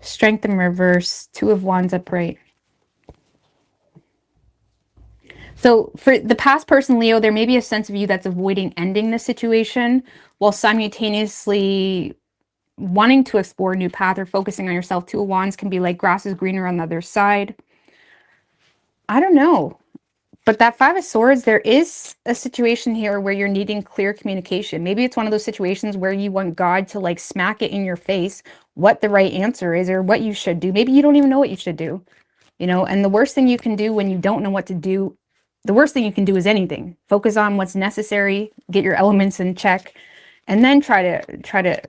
Strength in reverse. Two of Wands upright. So for the past person, Leo, there may be a sense of you that's avoiding ending the situation while simultaneously wanting to explore a new path or focusing on yourself. Two of Wands can be like grass is greener on the other side. I don't know. But that Five of Swords, there is a situation here where you're needing clear communication. Maybe it's one of those situations where you want God to like smack it in your face what the right answer is or what you should do. Maybe you don't even know what you should do, you know, and the worst thing you can do when you don't know what to do, the worst thing you can do is anything. Focus on what's necessary, get your elements in check, and then try to,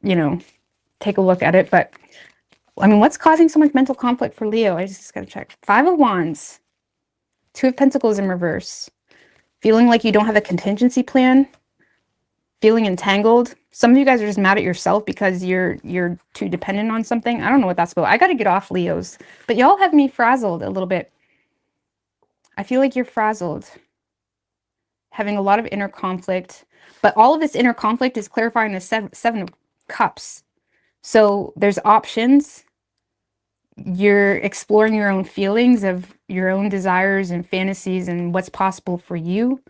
you know, take a look at it. But I mean, what's causing so much mental conflict for Leo? I just got to check. Five of Wands, Two of Pentacles in reverse. Feeling like you don't have a contingency plan. Feeling entangled. Some of you guys are just mad at yourself because you're too dependent on something. I don't know what that's about. I got to get off Leos. But y'all have me frazzled a little bit. I feel like you're frazzled. Having a lot of inner conflict. But all of this inner conflict is clarifying the Seven of Cups. So there's options. You're exploring your own feelings of your own desires and fantasies and what's possible for you.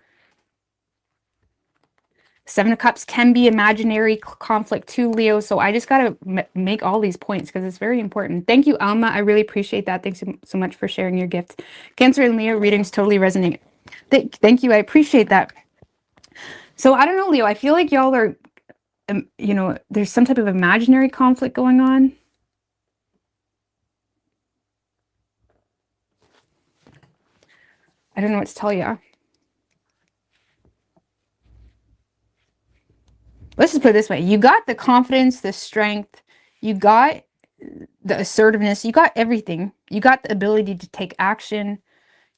Seven of Cups can be imaginary conflict too, Leo. So I just got to make all these points because it's very important. Thank you, Alma. I really appreciate that. Thanks so much for sharing your gift. Cancer and Leo readings totally resonate. Thank you. I appreciate that. So I don't know, Leo. I feel like y'all are, you know, there's some type of imaginary conflict going on. I don't know what to tell you. Let's just put it this way. You got the confidence, the strength, you got the assertiveness, you got everything. You got the ability to take action.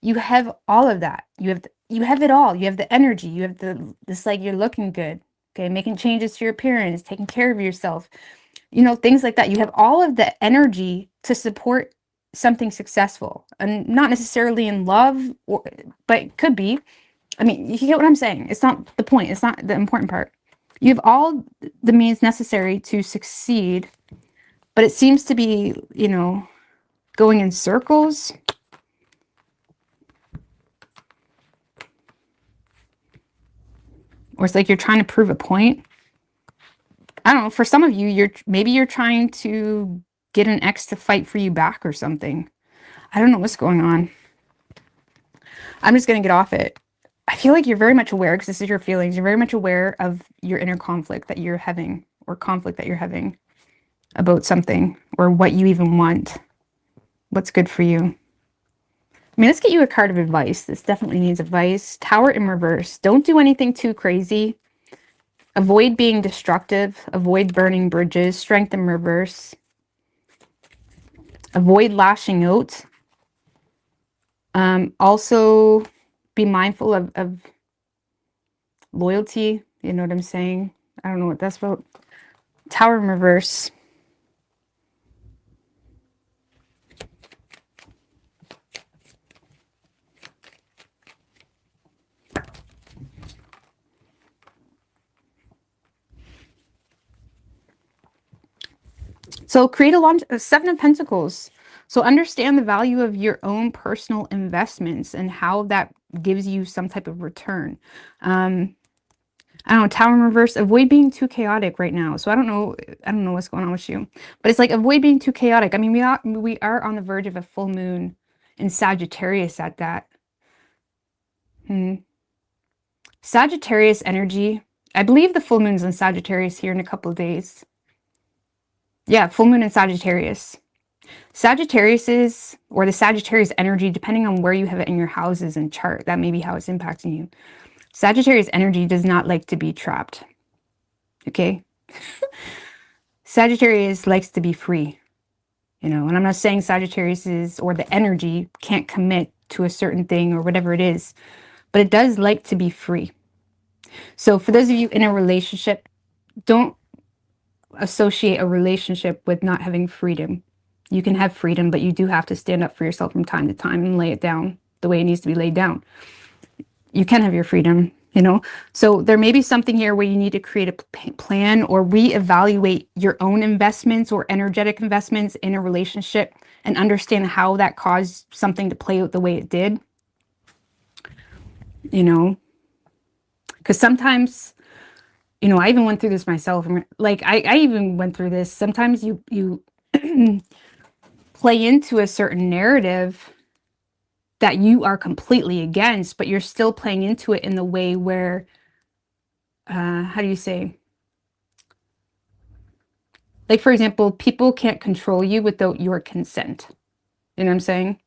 You have all of that. You have it all. You have the energy. You have this like you're looking good. Okay, making changes to your appearance, taking care of yourself. You know, things like that. You have all of the energy to support something successful, and not necessarily in love, but it could be. I mean, you get what I'm saying. It's not the point. It's not the important part. You have all the means necessary to succeed, but it seems to be, you know, going in circles. Or it's like you're trying to prove a point. I don't know. For some of you, maybe you're trying to get an ex to fight for you back or something. I don't know what's going on. I'm just going to get off it. I feel like you're very much aware, because this is your feelings. You're very much aware of your inner conflict that you're having, or conflict that you're having about something, or what you even want. What's good for you. I mean, let's get you a card of advice. This definitely needs advice. Tower in reverse. Don't do anything too crazy. Avoid being destructive. Avoid burning bridges. Strength in reverse. Avoid lashing out. Also, be mindful of loyalty. You know what I'm saying? I don't know what that's about. Tower in reverse. So create a Seven of Pentacles. So understand the value of your own personal investments and how that gives you some type of return. I don't know, Tower in reverse. Avoid being too chaotic right now. So I don't know what's going on with you, but it's like avoid being too chaotic. I mean, we are on the verge of a full moon in Sagittarius at that. Sagittarius energy. I believe the full moon's in Sagittarius here in a couple of days. Yeah, full moon in Sagittarius. Sagittarius is, or the Sagittarius energy, depending on where you have it in your houses and chart, that may be how it's impacting you. Sagittarius energy does not like to be trapped. Okay? Sagittarius likes to be free. You know, and I'm not saying Sagittarius is, or the energy can't commit to a certain thing or whatever it is, but it does like to be free. So for those of you in a relationship, don't associate a relationship with not having freedom. You can have freedom, but you do have to stand up for yourself from time to time and lay it down the way it needs to be laid down. You can have your freedom, you know. So there may be something here where you need to create a plan or reevaluate your own investments or energetic investments in a relationship and understand how that caused something to play out the way it did. You know, because sometimes, you know, I even went through this myself. Like I even went through this. Sometimes you play into a certain narrative that you are completely against, but you're still playing into it in the way where, how do you say? Like, for example, people can't control you without your consent. You know what I'm saying?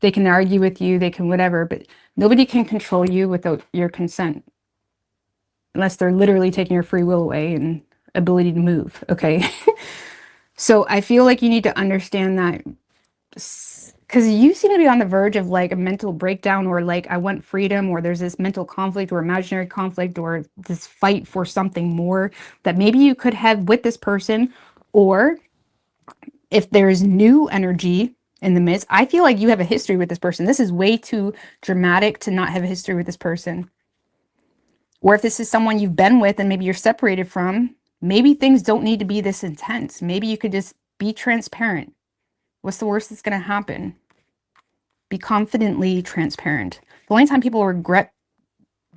They can argue with you, they can whatever, but nobody can control you without your consent. Unless they're literally taking your free will away and ability to move, okay? So I feel like you need to understand that, because you seem to be on the verge of like a mental breakdown, or like I want freedom, or there's this mental conflict or imaginary conflict or this fight for something more that maybe you could have with this person. Or if there's new energy in the midst, I feel like you have a history with this person. This is way too dramatic to not have a history with this person. Or if this is someone you've been with and maybe you're separated from, maybe things don't need to be this intense. Maybe you could just be transparent. What's the worst that's going to happen? Be confidently transparent. The only time people regret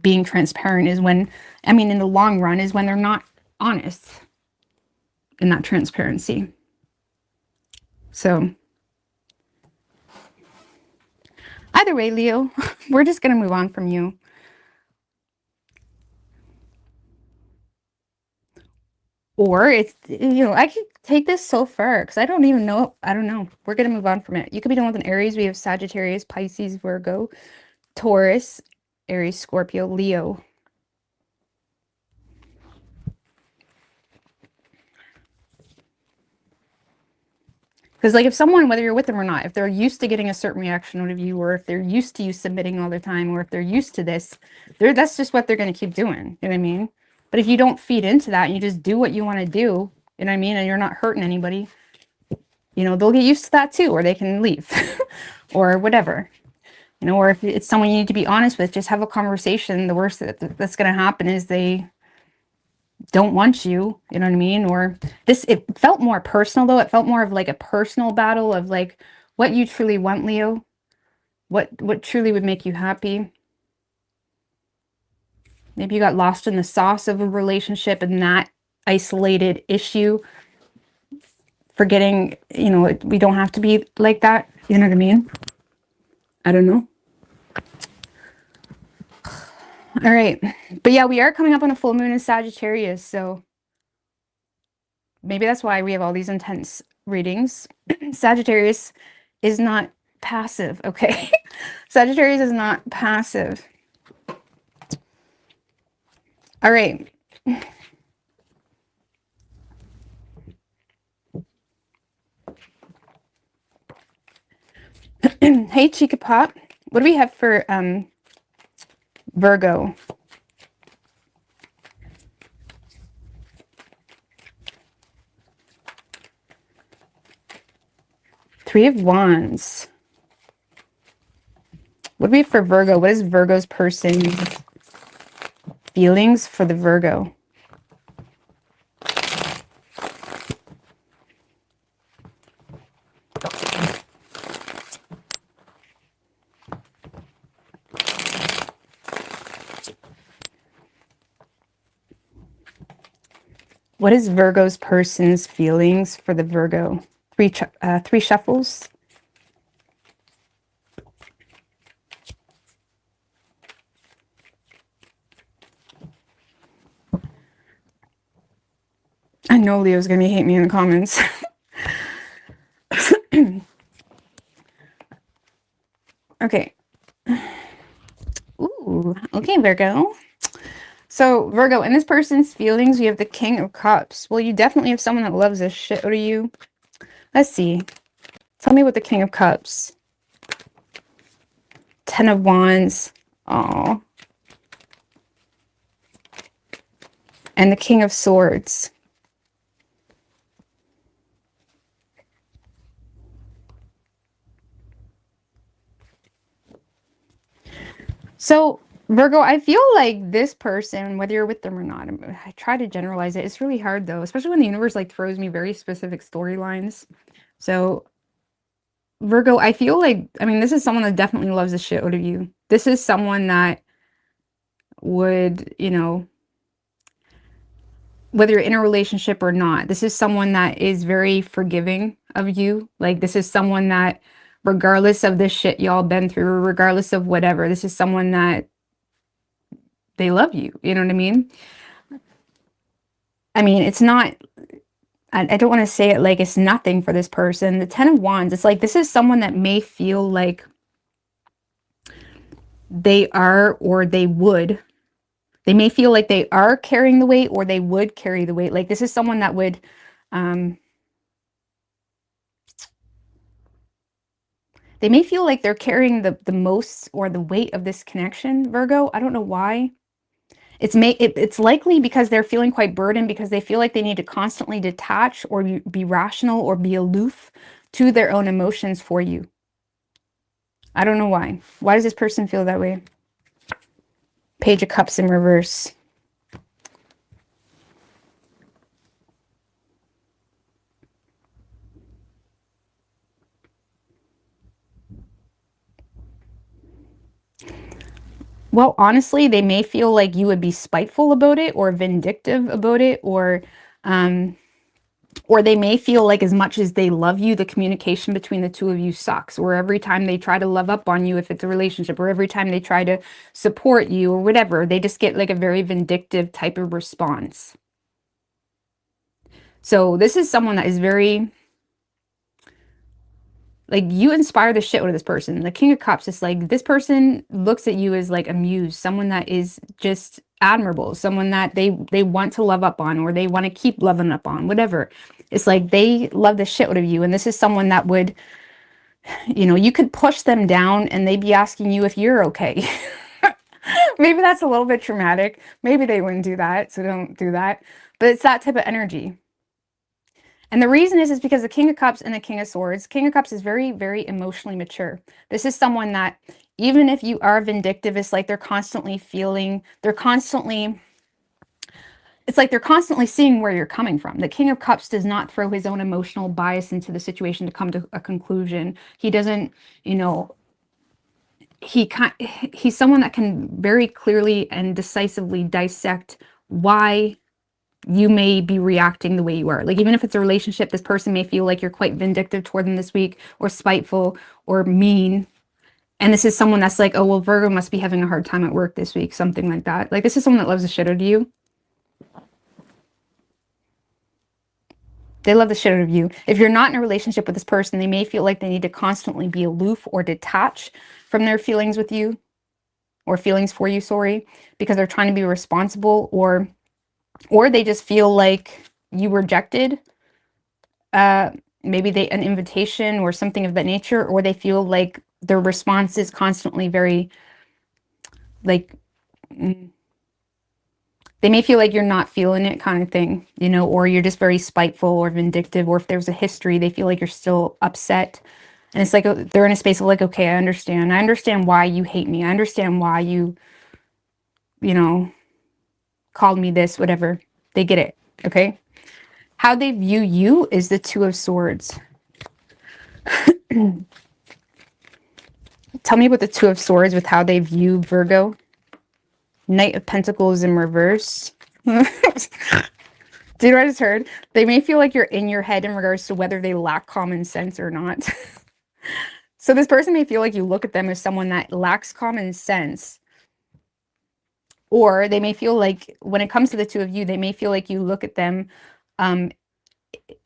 being transparent is when, I mean, in the long run, is when they're not honest in that transparency. So either way, Leo, we're just going to move on from you. Or it's, you know, I could take this so far because I don't even know. I don't know. We're going to move on from it. You could be done with an Aries. We have Sagittarius, Pisces, Virgo, Taurus, Aries, Scorpio, Leo. Because like if someone, whether you're with them or not, if they're used to getting a certain reaction out of you, or if they're used to you submitting all the time, or if they're used to this, that's just what they're going to keep doing. You know what I mean? But if you don't feed into that and you just do what you want to do, you know what I mean? And you're not hurting anybody, you know, they'll get used to that too, or they can leave or whatever, you know, or if it's someone you need to be honest with, just have a conversation. The worst that's going to happen is they don't want you, you know what I mean? Or this, it felt more personal though. It felt more of like a personal battle of like what you truly want, Leo, what truly would make you happy. Maybe you got lost in the sauce of a relationship and that isolated issue, forgetting, you know, we don't have to be like that. You know what I mean? I don't know. All right. But yeah, we are coming up on a full moon in Sagittarius. So maybe that's why we have all these intense readings. Sagittarius is not passive, okay? Sagittarius is not passive. All right. Hey, Chica Pop. What do we have for Virgo? Three of Wands. What do we have for Virgo? What is Virgo's person's feelings for the Virgo? What is Virgo's person's feelings for the Virgo? Three shuffles. I know Leo's gonna hate me in the comments. Okay. Ooh, okay, Virgo. So, Virgo, in this person's feelings, you have the King of Cups. Well, you definitely have someone that loves the shit out of you. Let's see. Tell me what the King of Cups. Ten of Wands. Aw. And the King of Swords. So, Virgo, I feel like this person, whether you're with them or not, I try to generalize it. It's really hard though, especially when the universe like throws me very specific storylines. So, Virgo, I feel like, I mean, this is someone that definitely loves the shit out of you. This is someone that would, you know, whether you're in a relationship or not, this is someone that is very forgiving of you. Like, this is someone that regardless of the shit y'all been through, regardless of whatever. This is someone that they love you. You know what I mean? I mean, it's not, I don't want to say it like it's nothing for this person. The Ten of Wands, it's like this is someone that may feel like they are, or they would. They may feel like they are carrying the weight, or they would carry the weight. Like this is someone that would, they may feel like they're carrying the most or the weight of this connection, Virgo. I don't know why. It's likely because they're feeling quite burdened, because they feel like they need to constantly detach or be rational or be aloof to their own emotions for you. I don't know why. Why does this person feel that way? Page of Cups in reverse. Well, honestly, they may feel like you would be spiteful about it or vindictive about it, or they may feel like as much as they love you, the communication between the two of you sucks, or every time they try to love up on you if it's a relationship, or every time they try to support you or whatever, they just get like a very vindictive type of response. So this is someone that is very, like, you inspire the shit out of this person. The King of Cups is like, this person looks at you as like a muse, someone that is just admirable, someone that they want to love up on, or they want to keep loving up on, whatever. It's like they love the shit out of you. And this is someone that would, you know, you could push them down and they'd be asking you if you're okay. Maybe that's a little bit traumatic. Maybe they wouldn't do that, so don't do that. But it's that type of energy. And the reason is because the King of Cups and the King of Swords, King of Cups is very, very emotionally mature. This is someone that, even if you are vindictive, it's like they're constantly feeling, it's like they're constantly seeing where you're coming from. The King of Cups does not throw his own emotional bias into the situation to come to a conclusion. He doesn't, you know, he's someone that can very clearly and decisively dissect why you may be reacting the way you are. Like, even if it's a relationship, this person may feel like you're quite vindictive toward them this week, or spiteful or mean. And this is someone that's like, oh, well, Virgo must be having a hard time at work this week, something like that. Like, this is someone that loves the shit out of you. They love the shit out of you. If you're not in a relationship with this person, they may feel like they need to constantly be aloof or detach from their feelings with you, or feelings for you, sorry, because they're trying to be responsible, or they just feel like you rejected maybe an invitation or something of that nature, or they feel like their response is constantly very, like, they may feel like you're not feeling it, kind of thing, you know, or you're just very spiteful or vindictive, or if there's a history, they feel like you're still upset. And it's like they're in a space of like, okay, I understand why you hate me. I understand why you know, called me this, whatever. They get it, okay? How they view you is the Two of Swords. Tell me about the Two of Swords with how they view Virgo. Knight of Pentacles in reverse. Do you know what I just heard? They may feel like you're in your head in regards to whether they lack common sense or not. So this person may feel like you look at them as someone that lacks common sense. Or they may feel like, when it comes to the two of you, they may feel like you look at them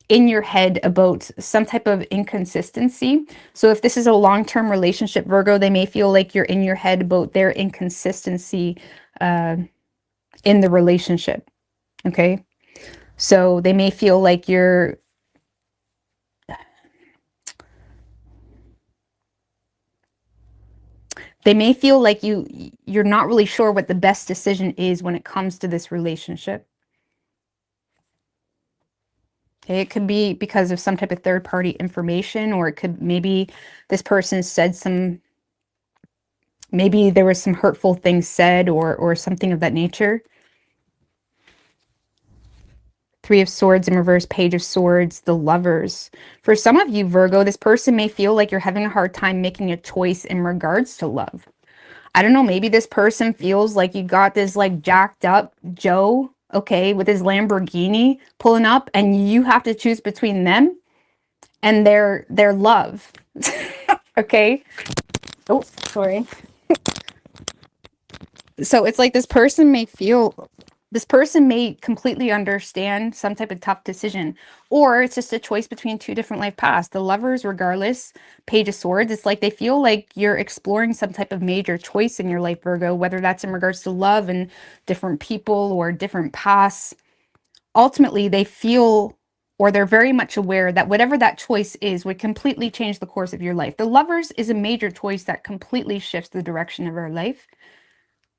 in your head about some type of inconsistency. So if this is a long-term relationship, Virgo, they may feel like you're in your head about their inconsistency in the relationship. Okay? So they may feel like you're... They may feel like you're not really sure what the best decision is when it comes to this relationship. Okay, it could be because of some type of third-party information, or it could, maybe this person said maybe there was some hurtful things said, or something of that nature. Three of Swords in reverse, Page of Swords, the Lovers. For some of you, Virgo, this person may feel like you're having a hard time making a choice in regards to love. I don't know, maybe this person feels like you got this like jacked up Joe, okay, with his Lamborghini pulling up, and you have to choose between them and their love. Okay. Oh, sorry. So it's like this person may completely understand some type of tough decision, or it's just a choice between two different life paths. The Lovers, regardless, Page of Swords, it's like they feel like you're exploring some type of major choice in your life, Virgo, whether that's in regards to love and different people or different paths. Ultimately, they feel, or they're very much aware that whatever that choice is would completely change the course of your life. The Lovers is a major choice that completely shifts the direction of our life.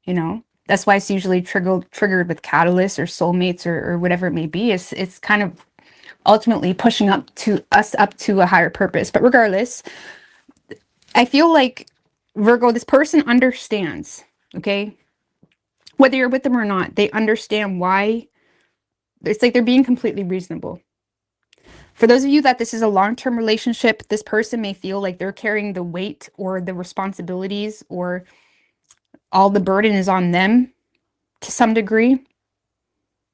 You know, that's why it's usually triggered with catalysts or soulmates or whatever it may be. It's kind of ultimately pushing up to a higher purpose. But regardless, I feel like Virgo, this person understands, okay? Whether you're with them or not, they understand why. It's like they're being completely reasonable. For those of you that this is a long-term relationship, this person may feel like they're carrying the weight or the responsibilities, or all the burden is on them to some degree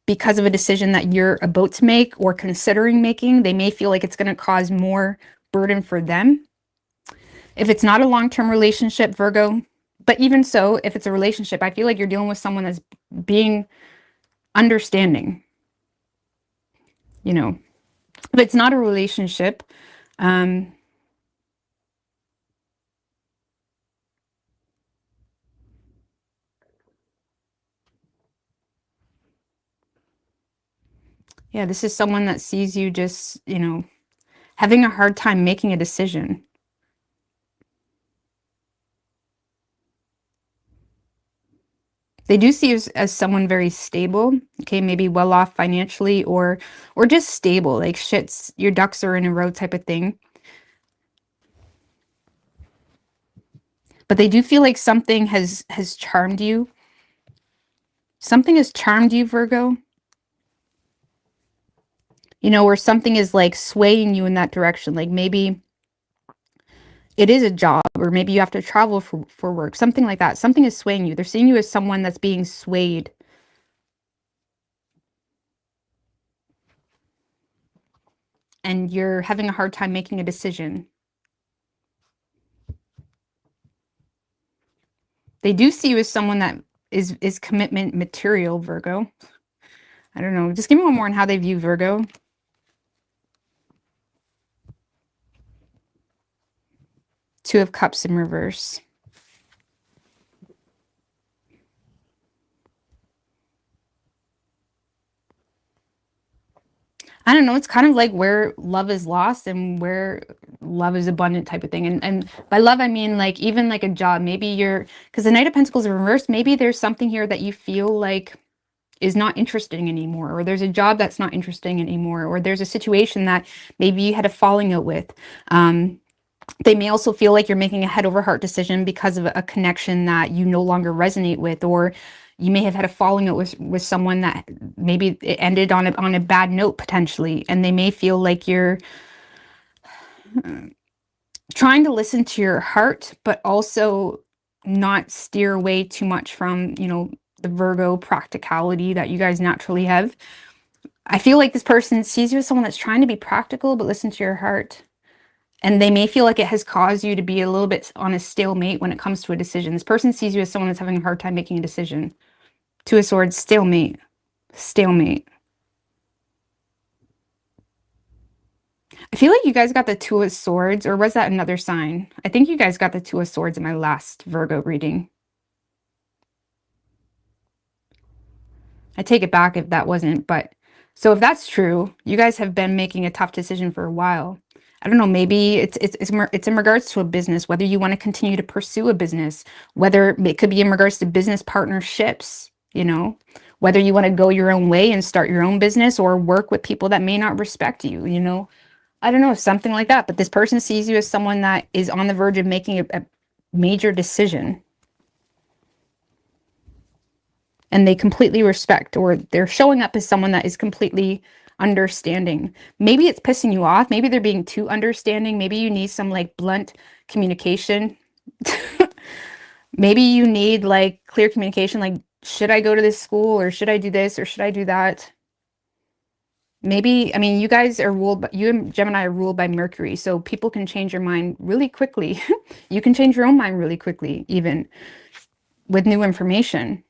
because of a decision that you're about to make or considering making. They may feel like it's going to cause more burden for them. If it's not a long-term relationship, Virgo, but even so, if it's a relationship, I feel like you're dealing with someone that's being understanding. You know, if it's not a relationship, yeah, this is someone that sees you just, having a hard time making a decision. They do see you as someone very stable, okay, maybe well off financially, or just stable, like shit's, your ducks are in a row type of thing. But they do feel like something has charmed you. Something has charmed you, Virgo. Or something is like swaying you in that direction. Like maybe it is a job, or maybe you have to travel for work, something like that. Something is swaying you. They're seeing you as someone that's being swayed. And you're having a hard time making a decision. They do see you as someone that is commitment material, Virgo. I don't know. Just give me one more on how they view Virgo. Two of Cups in reverse. I don't know. It's kind of like where love is lost and where love is abundant type of thing. And by love, I mean like even like a job. Maybe because the Knight of Pentacles in reverse, maybe there's something here that you feel like is not interesting anymore, or there's a job that's not interesting anymore, or there's a situation that maybe you had a falling out with. They may also feel like you're making a head over heart decision because of a connection that you no longer resonate with, or you may have had a falling out with someone that maybe it ended on a bad note potentially, and they may feel like you're trying to listen to your heart, but also not steer away too much from, the Virgo practicality that you guys naturally have. I feel like this person sees you as someone that's trying to be practical, but listen to your heart. And they may feel like it has caused you to be a little bit on a stalemate when it comes to a decision. This person sees you as someone that's having a hard time making a decision. Two of Swords, stalemate. Stalemate. I feel like you guys got the Two of Swords, or was that another sign? I think you guys got the Two of Swords in my last Virgo reading. I take it back if that wasn't, but so if that's true, you guys have been making a tough decision for a while. I don't know, maybe it's in regards to a business, whether you want to continue to pursue a business, whether it could be in regards to business partnerships, whether you want to go your own way and start your own business, or work with people that may not respect you, I don't know, something like that. But this person sees you as someone that is on the verge of making a major decision. And they completely respect, or they're showing up as someone that is completely understanding. Maybe it's pissing you off. Maybe they're being too understanding. Maybe you need some like blunt communication. Maybe you need like clear communication, like, should I go to this school, or should I do this, or should I do that? Maybe, I mean, you guys are ruled, you and Gemini are ruled by Mercury, so people can change your mind really quickly. You can change your own mind really quickly, even with new information.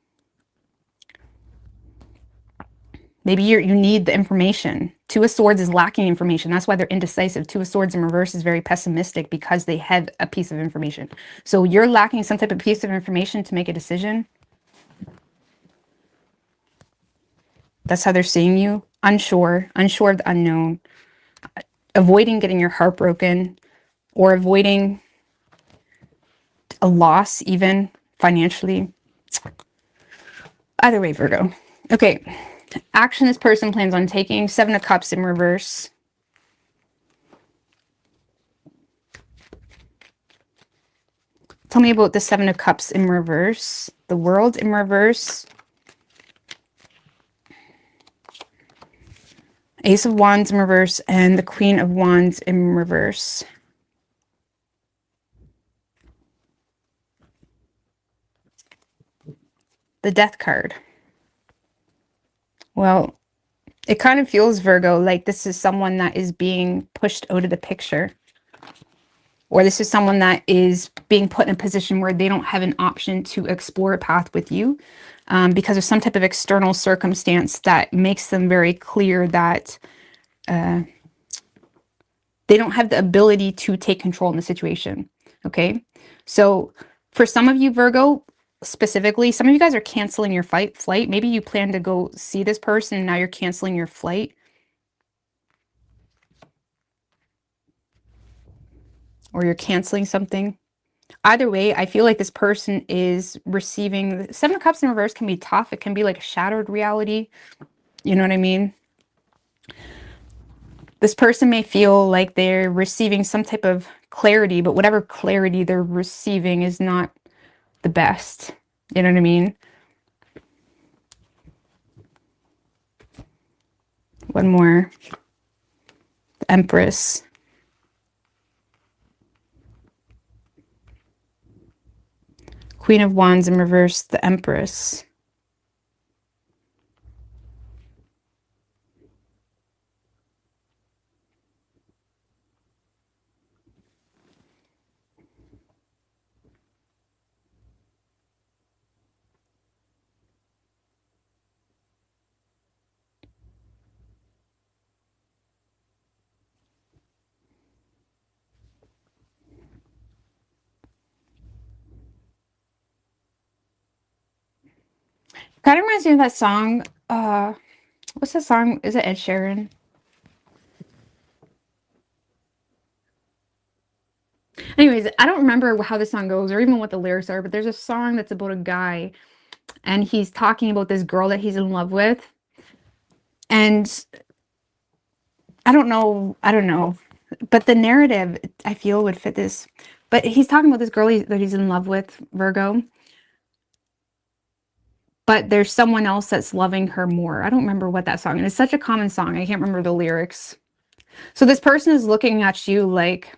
Maybe you need the information. Two of Swords is lacking information. That's why they're indecisive. Two of Swords in reverse is very pessimistic because they have a piece of information. So you're lacking some type of piece of information to make a decision. That's how they're seeing you. Unsure of the unknown. Avoiding getting your heart broken, or avoiding a loss even financially. Either way, Virgo. Okay. Action this person plans on taking. Seven of Cups in reverse. Tell me about the Seven of Cups in reverse. The World in reverse. Ace of Wands in reverse and the Queen of Wands in reverse. The Death card. Well, it kind of feels, Virgo, like this is someone that is being pushed out of the picture. Or this is someone that is being put in a position where they don't have an option to explore a path with you because of some type of external circumstance that makes them very clear that they don't have the ability to take control in the situation. Okay, so for some of you, Virgo, specifically, some of you guys are canceling your flight. Maybe you plan to go see this person and now you're canceling your flight. Or you're canceling something. Either way, I feel like this person is receiving... The Seven of Cups in reverse can be tough. It can be like a shattered reality. You know what I mean? This person may feel like they're receiving some type of clarity, but whatever clarity they're receiving is not the best. You know what I mean? One more. The Empress. Queen of Wands in reverse, the Empress. Kind of reminds me of that song. What's that song? Is it Ed Sheeran? Anyways, I don't remember how the song goes or even what the lyrics are, but there's a song that's about a guy and he's talking about this girl that he's in love with. And I don't know, but the narrative I feel would fit this. But he's talking about this girl that he's in love with, Virgo. But there's someone else that's loving her more. I don't remember what that song is. It's such a common song. I can't remember the lyrics. So this person is looking at you like,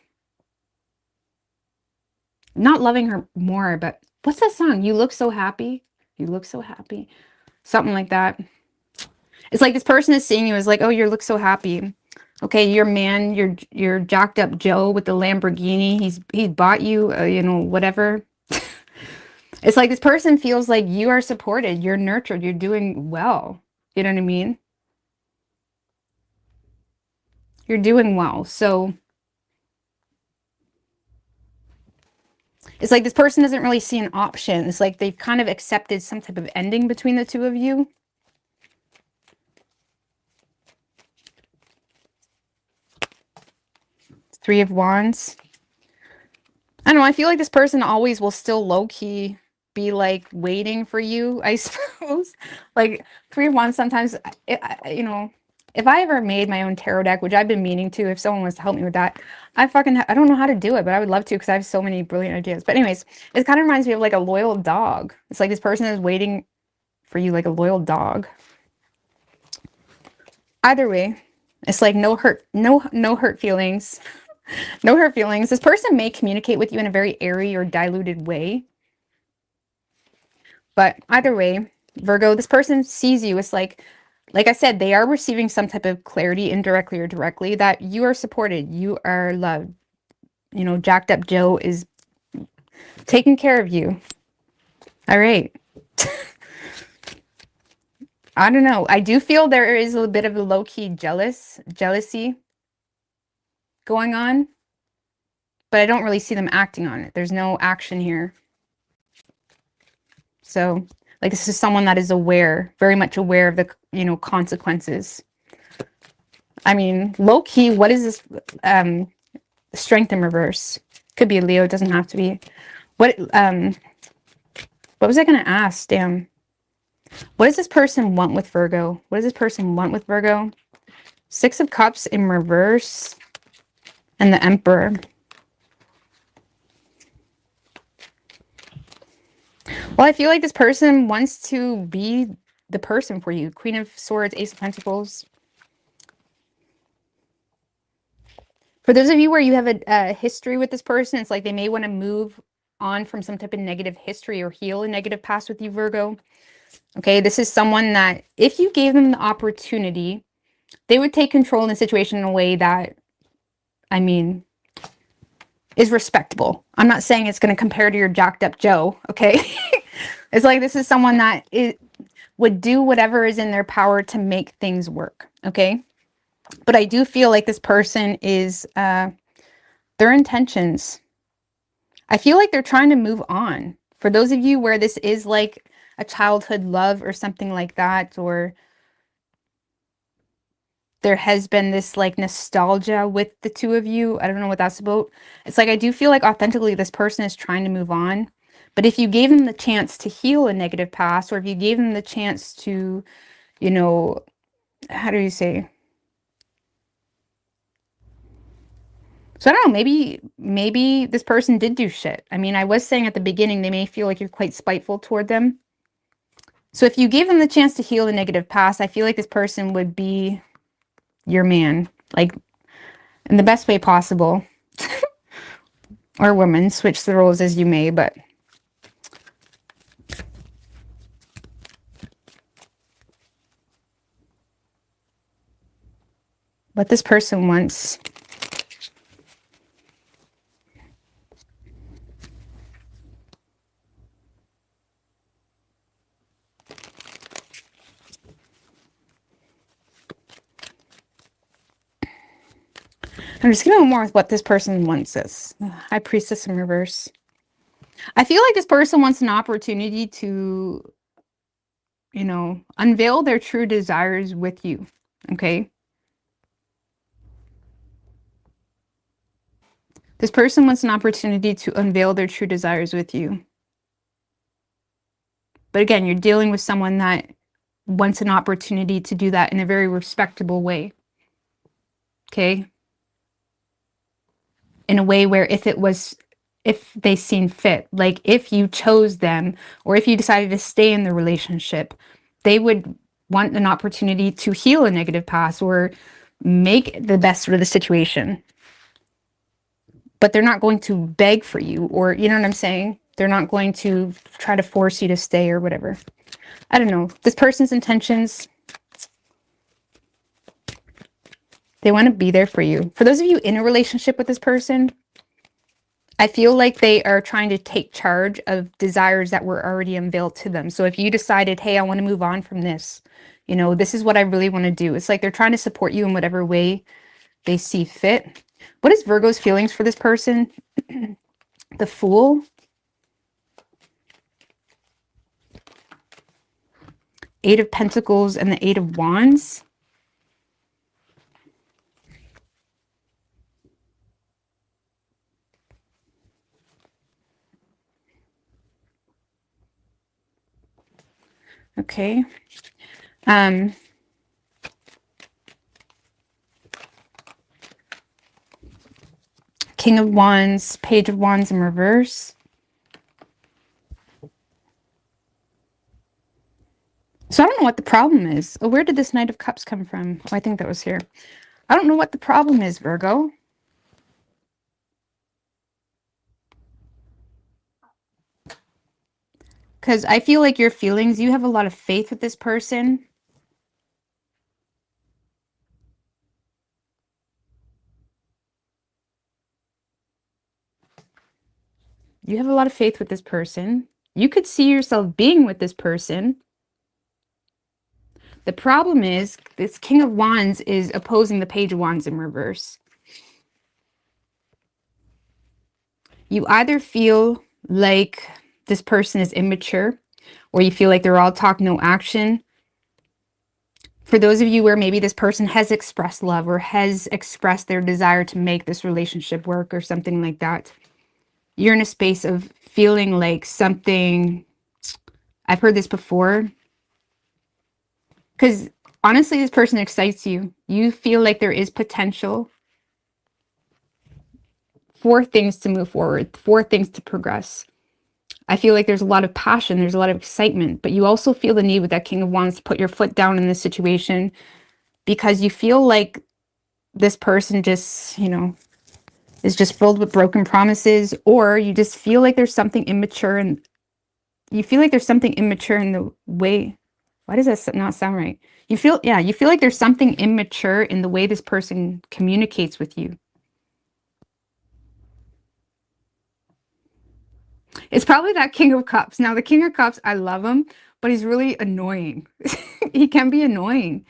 not loving her more, but what's that song? You look so happy. You look so happy. Something like that. It's like this person is seeing you as like, oh, you look so happy. Okay, your man, you're jacked up Joe with the Lamborghini. He's bought you, you know, whatever. It's like this person feels like you are supported, you're nurtured, you're doing well. You know what I mean? You're doing well. So it's like this person doesn't really see an option. It's like they've kind of accepted some type of ending between the two of you. Three of Wands. I don't know. I feel like this person always will still low-key be like waiting for you, I suppose. Like Three of Wands sometimes, you know, if I ever made my own tarot deck, which I've been meaning to, if someone wants to help me with that, I don't know how to do it, but I would love to because I have so many brilliant ideas. But anyways, it kind of reminds me of like a loyal dog. It's like this person is waiting for you like a loyal dog. Either way, it's like no hurt feelings. No hurt feelings. This person may communicate with you in a very airy or diluted way. But either way, Virgo, this person sees you. It's like like I said, they are receiving some type of clarity, indirectly or directly, that you are supported, you are loved. You know, jacked up Joe is taking care of you. All right. I don't know. I do feel there is a bit of a low-key jealousy going on, but I don't really see them acting on it. There's no action here. So, like, this is someone that is aware, very much aware of the, you know, consequences. I mean, low-key, what is this? Strength in reverse. Could be a Leo, doesn't have to be. What was I going to ask? Damn. What does this person want with Virgo? What does this person want with Virgo? Six of Cups in reverse and the Emperor. Well, I feel like this person wants to be the person for you. Queen of Swords, Ace of Pentacles. For those of you where you have a history with this person, it's like they may want to move on from some type of negative history or heal a negative past with you, Virgo. Okay, this is someone that if you gave them the opportunity, they would take control in the situation in a way that, I mean, is respectable. I'm not saying it's going to compare to your jacked up Joe, okay? It's like this is someone that would do whatever is in their power to make things work, okay? But I do feel like this person is, their intentions, I feel like they're trying to move on. For those of you where this is like a childhood love or something like that, or there has been this like nostalgia with the two of you, I don't know what that's about. It's like I do feel like authentically this person is trying to move on. But if you gave them the chance to heal a negative past, or if you gave them the chance to, you know, how do you say? So I don't know, maybe this person did do shit. I mean, I was saying at the beginning, they may feel like you're quite spiteful toward them. So if you gave them the chance to heal the negative past, I feel like this person would be your man, like in the best way possible. Or woman, switch the roles as you may, but what this person wants. I'm just going to go more with what this person wants is. High Priestess in reverse. I feel like this person wants an opportunity to, you know, unveil their true desires with you, okay? This person wants an opportunity to unveil their true desires with you. But again, you're dealing with someone that wants an opportunity to do that in a very respectable way, okay? In a way where if they seem fit, like if you chose them or if you decided to stay in the relationship, they would want an opportunity to heal a negative past or make the best of the situation. But they're not going to beg for you, or you know what I'm saying? They're not going to try to force you to stay or whatever. I don't know. This person's intentions, they want to be there for you. For those of you in a relationship with this person, I feel like they are trying to take charge of desires that were already unveiled to them. So if you decided, hey, I want to move on from this, you know, this is what I really want to do. It's like they're trying to support you in whatever way they see fit. What is Virgo's feelings for this person? The Fool. Eight of Pentacles and the Eight of Wands. Okay. King of Wands, Page of Wands in reverse. So I don't know what the problem is. Oh, where did this Knight of Cups come from? Oh, I think that was here. I don't know what the problem is, Virgo. Because I feel like your feelings, you have a lot of faith with this person. You have a lot of faith with this person. You could see yourself being with this person. The problem is this King of Wands is opposing the Page of Wands in reverse. You either feel like this person is immature, or you feel like they're all talk, no action. For those of you where maybe this person has expressed love or has expressed their desire to make this relationship work or something like that, you're in a space of feeling like something. I've heard this before. Because honestly, this person excites you. You feel like there is potential for things to move forward, for things to progress. I feel like there's a lot of passion, there's a lot of excitement, but you also feel the need with that King of Wands to put your foot down in this situation because you feel like this person just, you know, is just filled with broken promises, or you just feel like there's something immature, and you feel like there's something immature in the way. Why does that not sound right? You feel, yeah, you feel like there's something immature in the way this person communicates with you. It's probably that King of Cups. Now, the King of Cups, I love him, but he's really annoying. He can be annoying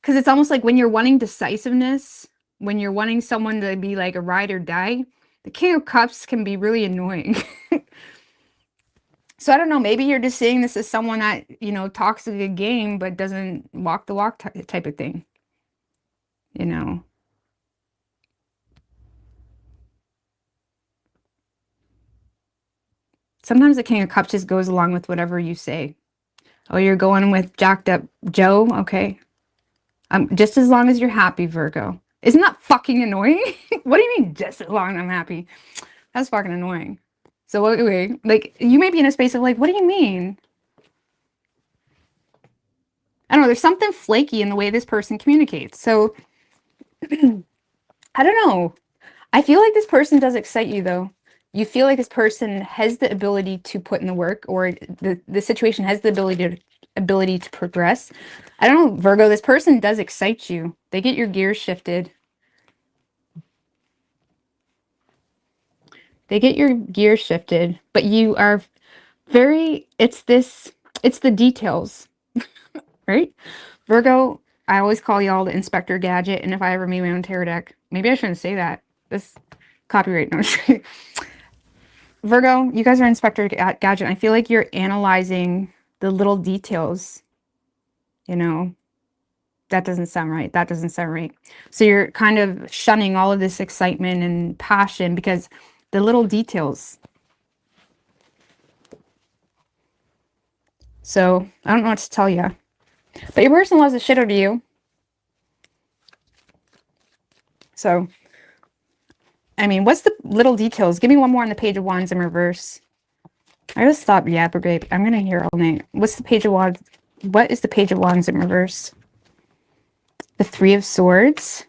because it's almost like when you're wanting decisiveness, when you're wanting someone to be like a ride or die, the King of Cups can be really annoying. So I don't know, maybe you're just seeing this as someone that, you know, talks a good game, but doesn't walk the walk type of thing, you know. Sometimes the King of Cups just goes along with whatever you say. Oh, you're going with jacked up Joe? Okay. Just as long as you're happy, Virgo. Isn't that fucking annoying? What do you mean, just as long as I'm happy? That's fucking annoying. So anyway, like, you may be in a space of like, what do you mean? I don't know, there's something flaky in the way this person communicates. So, I don't know. I feel like this person does excite you, though. You feel like this person has the ability to put in the work, or the situation has the ability to progress. I don't know, Virgo, this person does excite you. They get your gears shifted. They get your gears shifted, but you are very, it's the details, right? Virgo, I always call y'all the Inspector Gadget, and if I ever made my own tarot deck, maybe I shouldn't say that. This copyright, no. Virgo, you guys are Inspector Gadget. I feel like you're analyzing the little details, you know. That doesn't sound right. That doesn't sound right. So you're kind of shunning all of this excitement and passion because the little details. So I don't know what to tell you. But your person loves the shit out of you. So, I mean, what's the little details? Give me one more on the Page of Wands in reverse. I gotta stop yapper, babe. I'm gonna hear all night. What's the Page of Wands? What is the Page of Wands in reverse? The Three of Swords.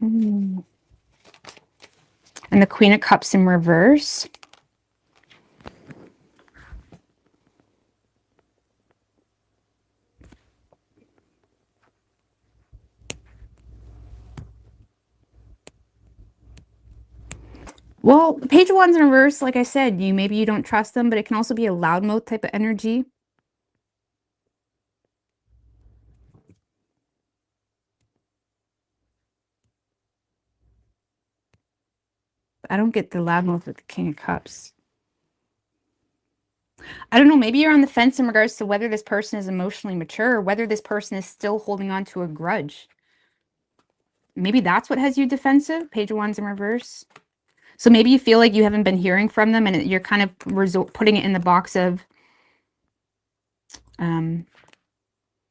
And the Queen of Cups in reverse. Well, the Page of Wands in reverse, like I said, maybe you don't trust them, but it can also be a loudmouth type of energy. I don't get the loudmouth with the King of Cups. I don't know, maybe you're on the fence in regards to whether this person is emotionally mature or whether this person is still holding on to a grudge. Maybe that's what has you defensive, Page of Wands in reverse. So maybe you feel like you haven't been hearing from them and you're kind of putting it in the box of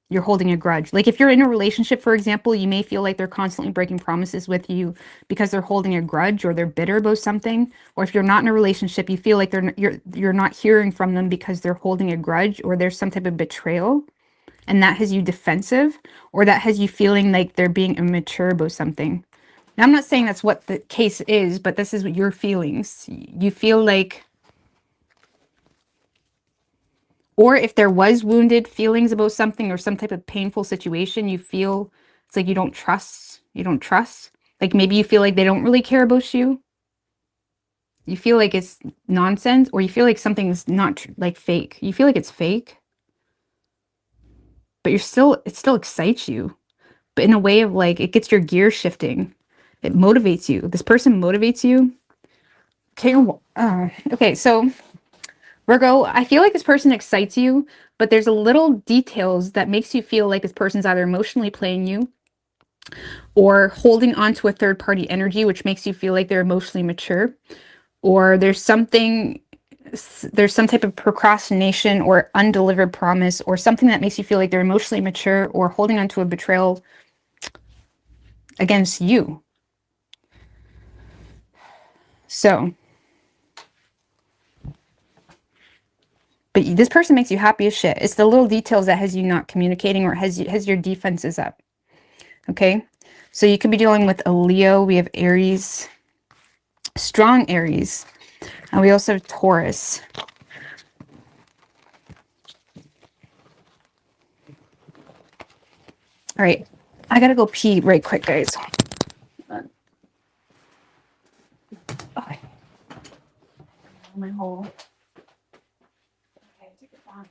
you're holding a grudge. Like if you're in a relationship, for example, you may feel like they're constantly breaking promises with you because they're holding a grudge or they're bitter about something. Or if you're not in a relationship, you feel like you're not hearing from them because they're holding a grudge or there's some type of betrayal. And that has you defensive, or that has you feeling like they're being immature about something. Now, I'm not saying that's what the case is, but this is what your feelings. You feel like Or if there was wounded feelings about something or some type of painful situation, you feel it's like you don't trust. You don't trust. Like maybe you feel like they don't really care about you. You feel like it's nonsense, or you feel like something's not like fake. You feel like it's fake, but it still excites you, but in a way of like, it gets your gears shifting. It motivates you. This person motivates you. Okay. Okay. So Virgo, I feel like this person excites you, but there's a little details that makes you feel like this person's either emotionally playing you or holding on to a third party energy, which makes you feel like they're emotionally mature, or there's some type of procrastination or undelivered promise or something that makes you feel like they're emotionally mature or holding on to a betrayal against you. So, but this person makes you happy as shit. It's the little details that has you not communicating or has your defenses up. Okay? So you could be dealing with a Leo. We have Aries, strong Aries. And we also have Taurus. All right. I got to go pee right quick, guys. Okay. My hole. Okay, take it down.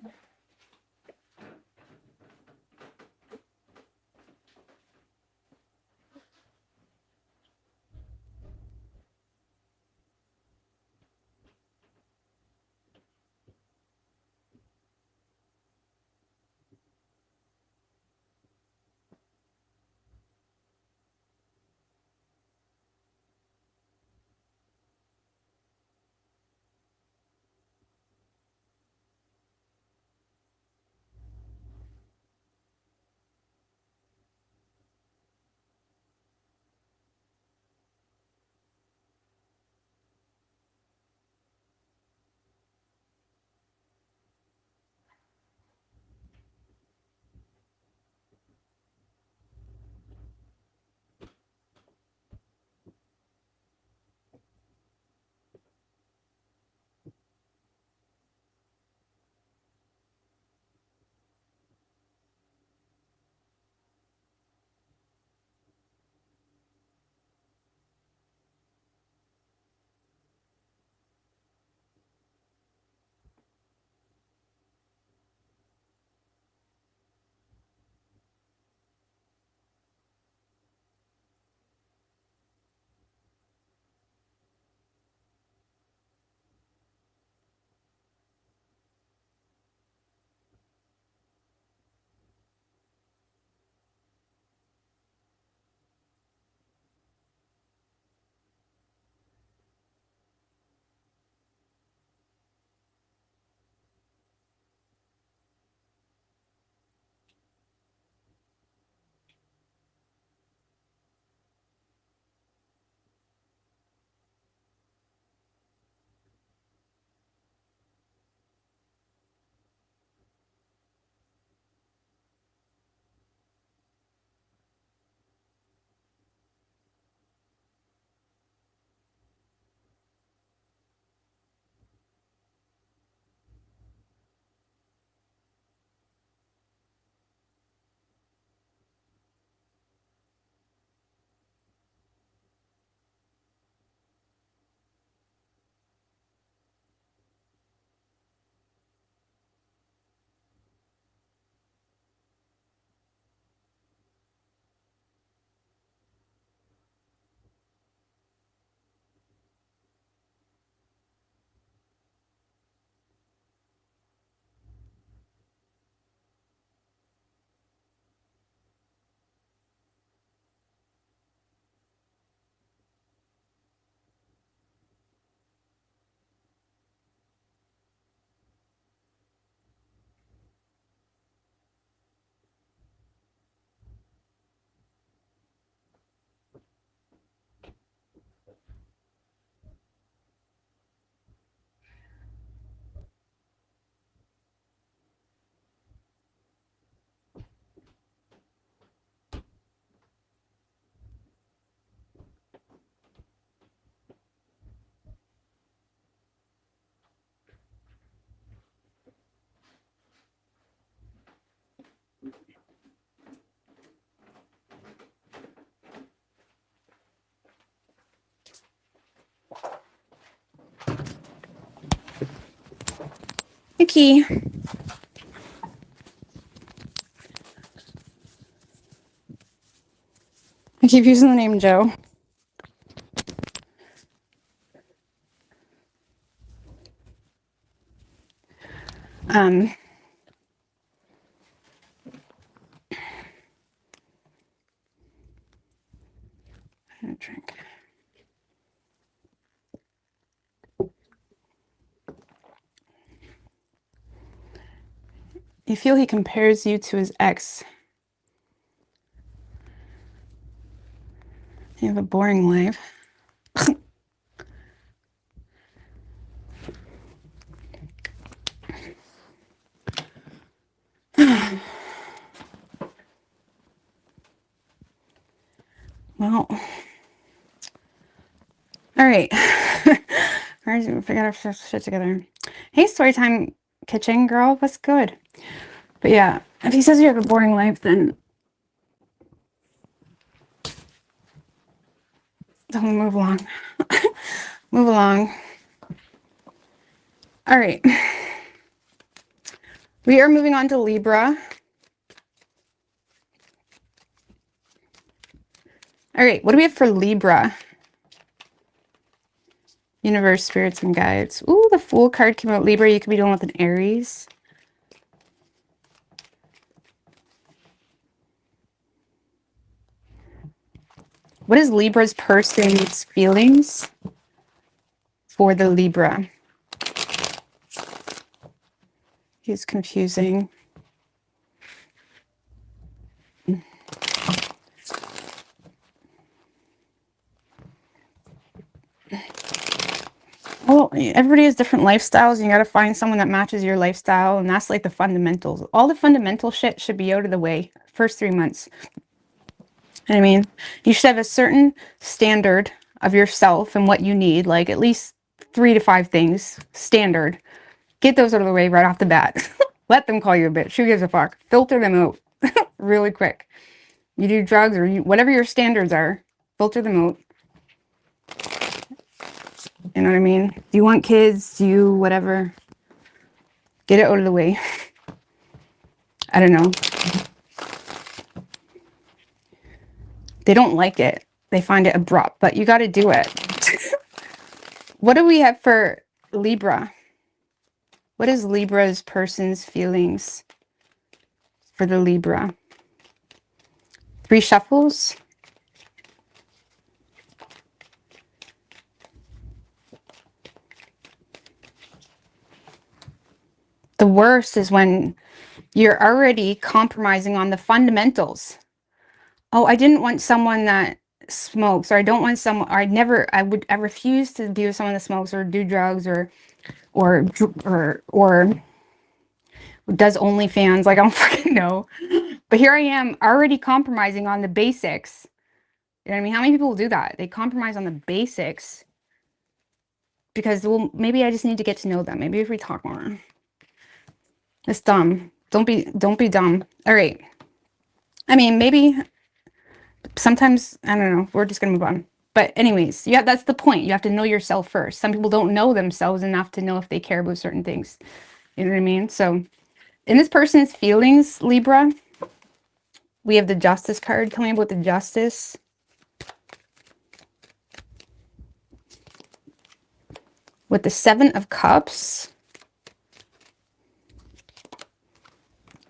Mickey. I keep using the name Joe. Drink. You feel he compares you to his ex. You have a boring life. Well, all right. We got our shit together. Hey, Storytime Kitchen girl, what's good? But yeah, if he says you have a boring life, then don't move along. Move along. All right. We are moving on to Libra. All right, what do we have for Libra? Universe, spirits, and guides. Ooh, the Fool card came out. Libra, you could be dealing with an Aries. What is Libra's person's feelings for the Libra? He's confusing. Well, everybody has different lifestyles. You got to find someone that matches your lifestyle, and that's like the fundamentals. All the fundamental shit should be out of the way first 3 months. I mean, you should have a certain standard of yourself and what you need, like at least 3 to 5 things, standard. Get those out of the way right off the bat. Let them call you a bitch. Who gives a fuck? Filter them out really quick. You do drugs or whatever your standards are, filter them out. You know what I mean? Do you want kids? Do you whatever? Get it out of the way. I don't know. They don't like it. They find it abrupt, but you got to do it. What do we have for Libra? What is Libra's person's feelings for the Libra? 3 shuffles. The worst is when you're already compromising on the fundamentals. Oh, I didn't want someone that smokes, or I don't want someone, or I refuse to be with someone that smokes or do drugs or does OnlyFans. Like, I don't freaking know. But here I am already compromising on the basics. You know what I mean? How many people will do that? They compromise on the basics because, well, maybe I just need to get to know them. Maybe if we talk more. It's dumb. Don't be dumb. All right. I mean, maybe sometimes, I don't know. We're just going to move on. But anyways, yeah, that's the point. You have to know yourself first. Some people don't know themselves enough to know if they care about certain things. You know what I mean? So in this person's feelings, Libra, we have the Justice card coming up with the Justice. With the 7 of Cups.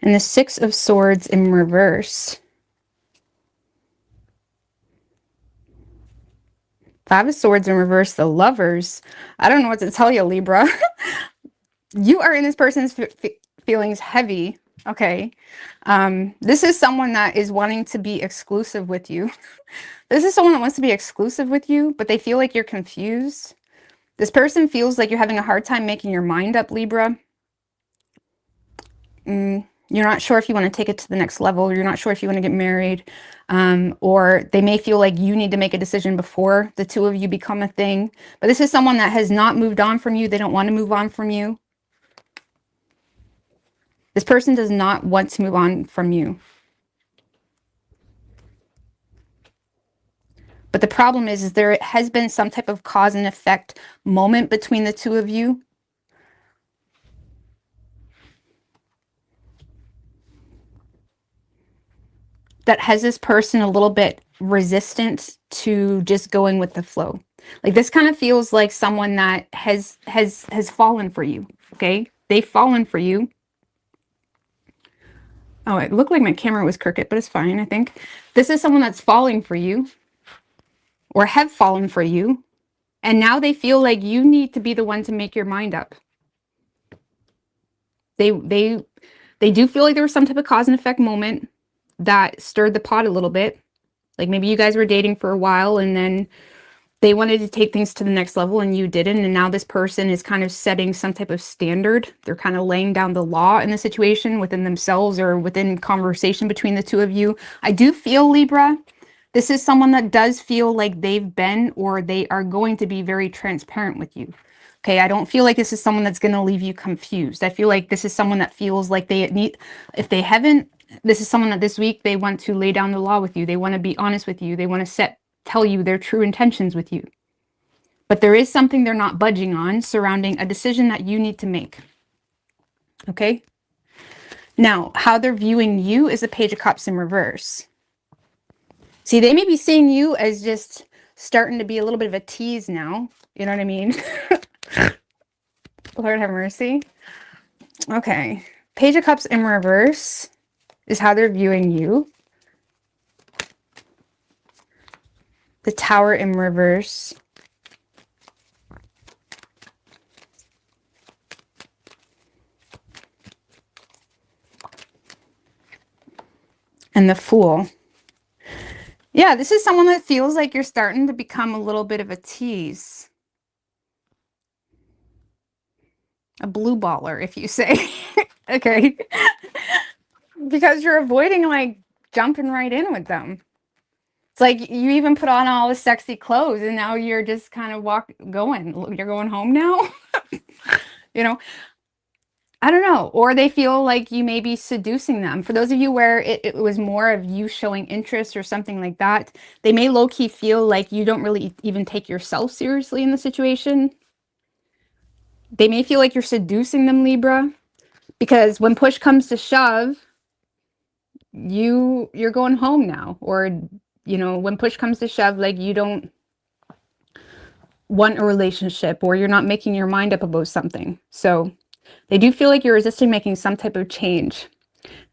And the 6 of Swords in reverse. 5 of Swords in reverse, the Lovers. I don't know what to tell you, Libra. You are in this person's feelings heavy, okay? This is someone that is wanting to be exclusive with you. This is someone that wants to be exclusive with you, but they feel like you're confused. This person feels like you're having a hard time making your mind up, Libra. You're not sure if you want to take it to the next level. You're not sure if you want to get married. Or they may feel like you need to make a decision before the two of you become a thing. But this is someone that has not moved on from you. They don't want to move on from you. This person does not want to move on from you. But the problem is there has been some type of cause and effect moment between the two of you. That has this person a little bit resistant to just going with the flow. Like this kind of feels like someone that has fallen for you. Okay, they've fallen for you. Oh, it looked like my camera was crooked, but it's fine. I think this is someone that's falling for you, or have fallen for you, and now they feel like you need to be the one to make your mind up. They do feel like there was some type of cause and effect moment that stirred the pot a little bit. Like maybe you guys were dating for a while and then they wanted to take things to the next level and you didn't. And now this person is kind of setting some type of standard. They're kind of laying down the law in the situation within themselves or within conversation between the two of you. I do feel, Libra, this is someone that does feel like they've been or they are going to be very transparent with you. Okay, I don't feel like this is someone that's going to leave you confused. I feel like this is someone that feels like they need, if they haven't, this is someone that this week they want to lay down the law with you. They want to be honest with you. They want to tell you their true intentions with you. But there is something they're not budging on surrounding a decision that you need to make. Okay? Now, how they're viewing you is the Page of Cups in reverse. See, they may be seeing you as just starting to be a little bit of a tease now. You know what I mean? Lord have mercy. Okay. Page of Cups in reverse is how they're viewing you. The Tower in reverse. And the Fool. Yeah, this is someone that feels like you're starting to become a little bit of a tease. A blue baller, if you say. Okay. Because you're avoiding like jumping right in with them. It's like you even put on all the sexy clothes and now you're just kind of you're going home now. You know, I don't know. Or they feel like you may be seducing them. For those of you where it was more of you showing interest or something like that, they may low-key feel like you don't really even take yourself seriously in the situation. They may feel like you're seducing them, Libra, because when push comes to shove, you're going home now. Or, you know, when push comes to shove, like you don't want a relationship or you're not making your mind up about something. So they do feel like you're resisting making some type of change.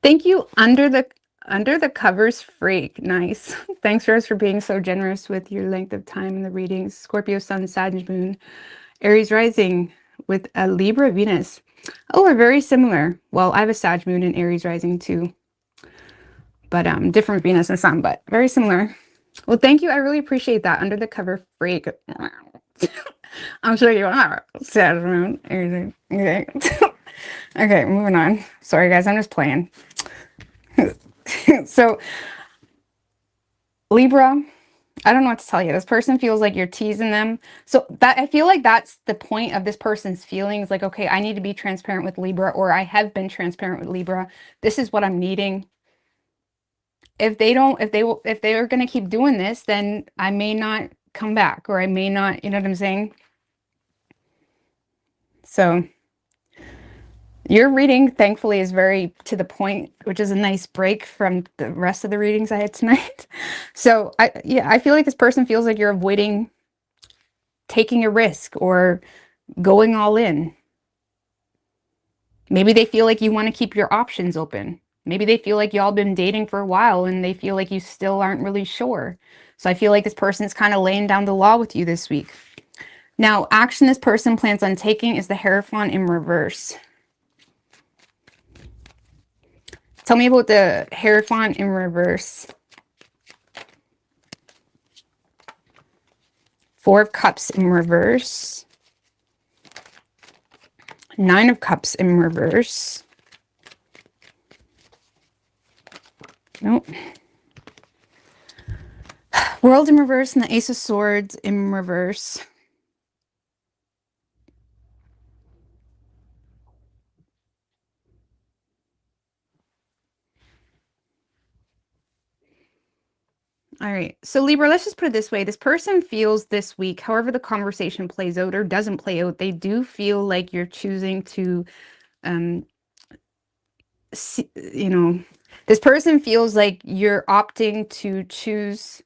Thank you, Under the Covers Freak. Nice. Thanks, Rose, for being so generous with your length of time in the readings. Scorpio Sun, Sag Moon, Aries Rising with a Libra Venus. Oh, we're very similar. Well, I have a Sag Moon and Aries Rising too. But different Venus and Sun, but very similar. Well, thank you. I really appreciate that. Under the Cover Freak. I'm sure you are. Sag Moon, Aries. Okay. Okay, moving on. Sorry, guys. I'm just playing. So, Libra, I don't know what to tell you. This person feels like you're teasing them. So that I feel like that's the point of this person's feelings. Like, okay, I need to be transparent with Libra, or I have been transparent with Libra. This is what I'm needing. If they are going to keep doing this, then I may not come back, or I may not, you know what I'm saying? So your reading, thankfully, is very to the point, which is a nice break from the rest of the readings I had tonight. So I feel like this person feels like you're avoiding taking a risk or going all in. Maybe they feel like you want to keep your options open. Maybe they feel like y'all been dating for a while and they feel like you still aren't really sure. So I feel like this person is kind of laying down the law with you this week. Now, action this person plans on taking is the Hierophant in reverse. Tell me about the Hierophant in reverse. Four of Cups in reverse. Nine of Cups in reverse. Nope. World in reverse and the Ace of Swords in reverse. All right. So Libra, let's just put it this way. This person feels this week, however the conversation plays out or doesn't play out, they do feel like you're choosing to, you know, this person feels like you're opting to choose,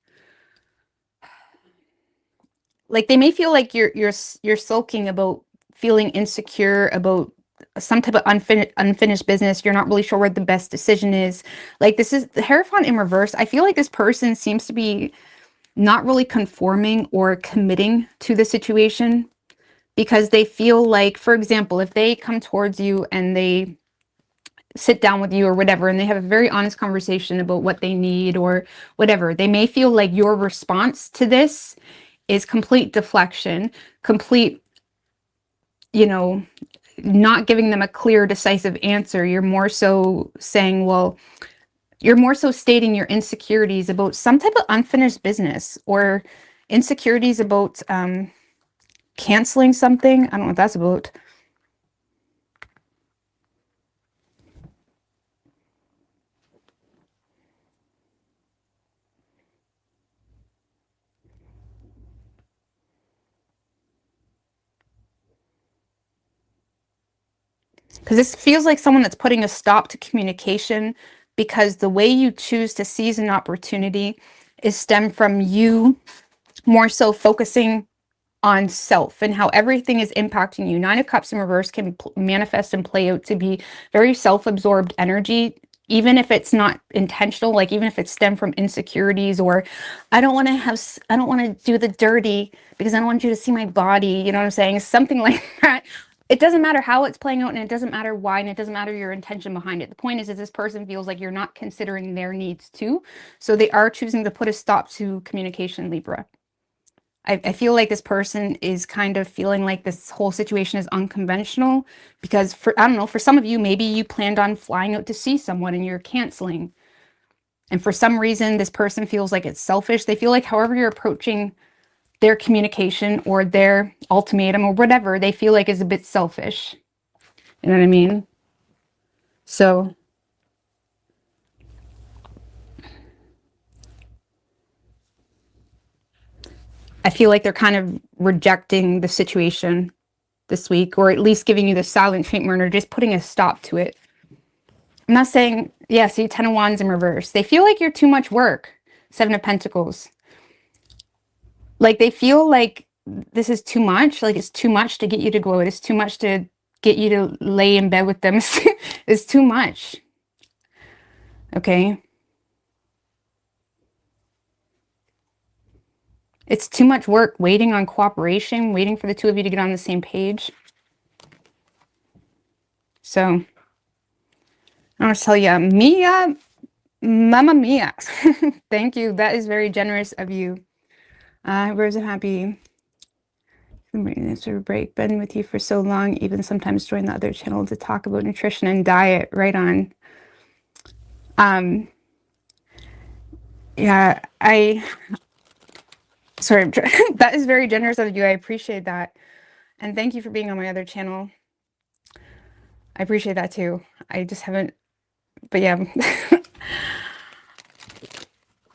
like they may feel like you're sulking about feeling insecure about some type of unfinished business. You're not really sure what the best decision is. Like this is the Hierophant in reverse. I feel like this person seems to be not really conforming or committing to the situation because they feel like, for example, if they come towards you and they sit down with you or whatever, and they have a very honest conversation about what they need or whatever, they may feel like your response to this is complete deflection, complete, you know, not giving them a clear, decisive answer. You're more so saying, well, you're more so stating your insecurities about some type of unfinished business or insecurities about canceling something. I don't know what that's about. Because this feels like someone that's putting a stop to communication because the way you choose to seize an opportunity is stemmed from you more so focusing on self and how everything is impacting you. Nine of Cups in reverse can manifest and play out to be very self-absorbed energy, even if it's not intentional, like even if it's stemmed from insecurities or I don't want to do the dirty because I don't want you to see my body, you know what I'm saying? Something like that. It doesn't matter how it's playing out and it doesn't matter why and it doesn't matter your intention behind it. The point is this person feels like you're not considering their needs too. So they are choosing to put a stop to communication, Libra. I feel like this person is kind of feeling like this whole situation is unconventional because I don't know, for some of you, maybe you planned on flying out to see someone and you're canceling. And for some reason, this person feels like it's selfish. They feel like however you're approaching their communication or their ultimatum or whatever, they feel like is a bit selfish. You know what I mean? So I feel like they're kind of rejecting the situation this week, or at least giving you the silent treatment or just putting a stop to it. I'm not saying, yeah, see, 10 of Wands in reverse. They feel like you're too much work. 7 of Pentacles. Like they feel like this is too much. Like it's too much to get you to go out. It's too much to get you to lay in bed with them. It's too much. Okay. It's too much work waiting on cooperation, waiting for the two of you to get on the same page. So I want to tell you, Mia, Mamma Mia. Thank you. That is very generous of you. Rose and Happy. This break. Been with you for so long, even sometimes join the other channel to talk about nutrition and diet. Right on. Yeah, sorry, that is very generous of you. I appreciate that. And thank you for being on my other channel. I appreciate that too. I just haven't, but yeah.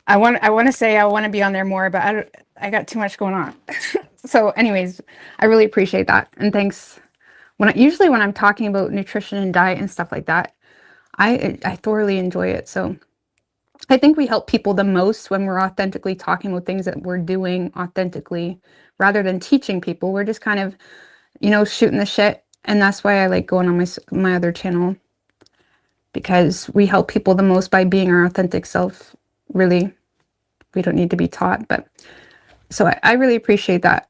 I want to say I want to be on there more, but I got too much going on. So anyways, I really appreciate that. And thanks. Usually when I'm talking about nutrition and diet and stuff like that, I thoroughly enjoy it. So I think we help people the most when we're authentically talking about things that we're doing authentically rather than teaching people. We're just kind of, you know, shooting the shit. And that's why I like going on my other channel, because we help people the most by being our authentic self. Really, we don't need to be taught. But so I really appreciate that.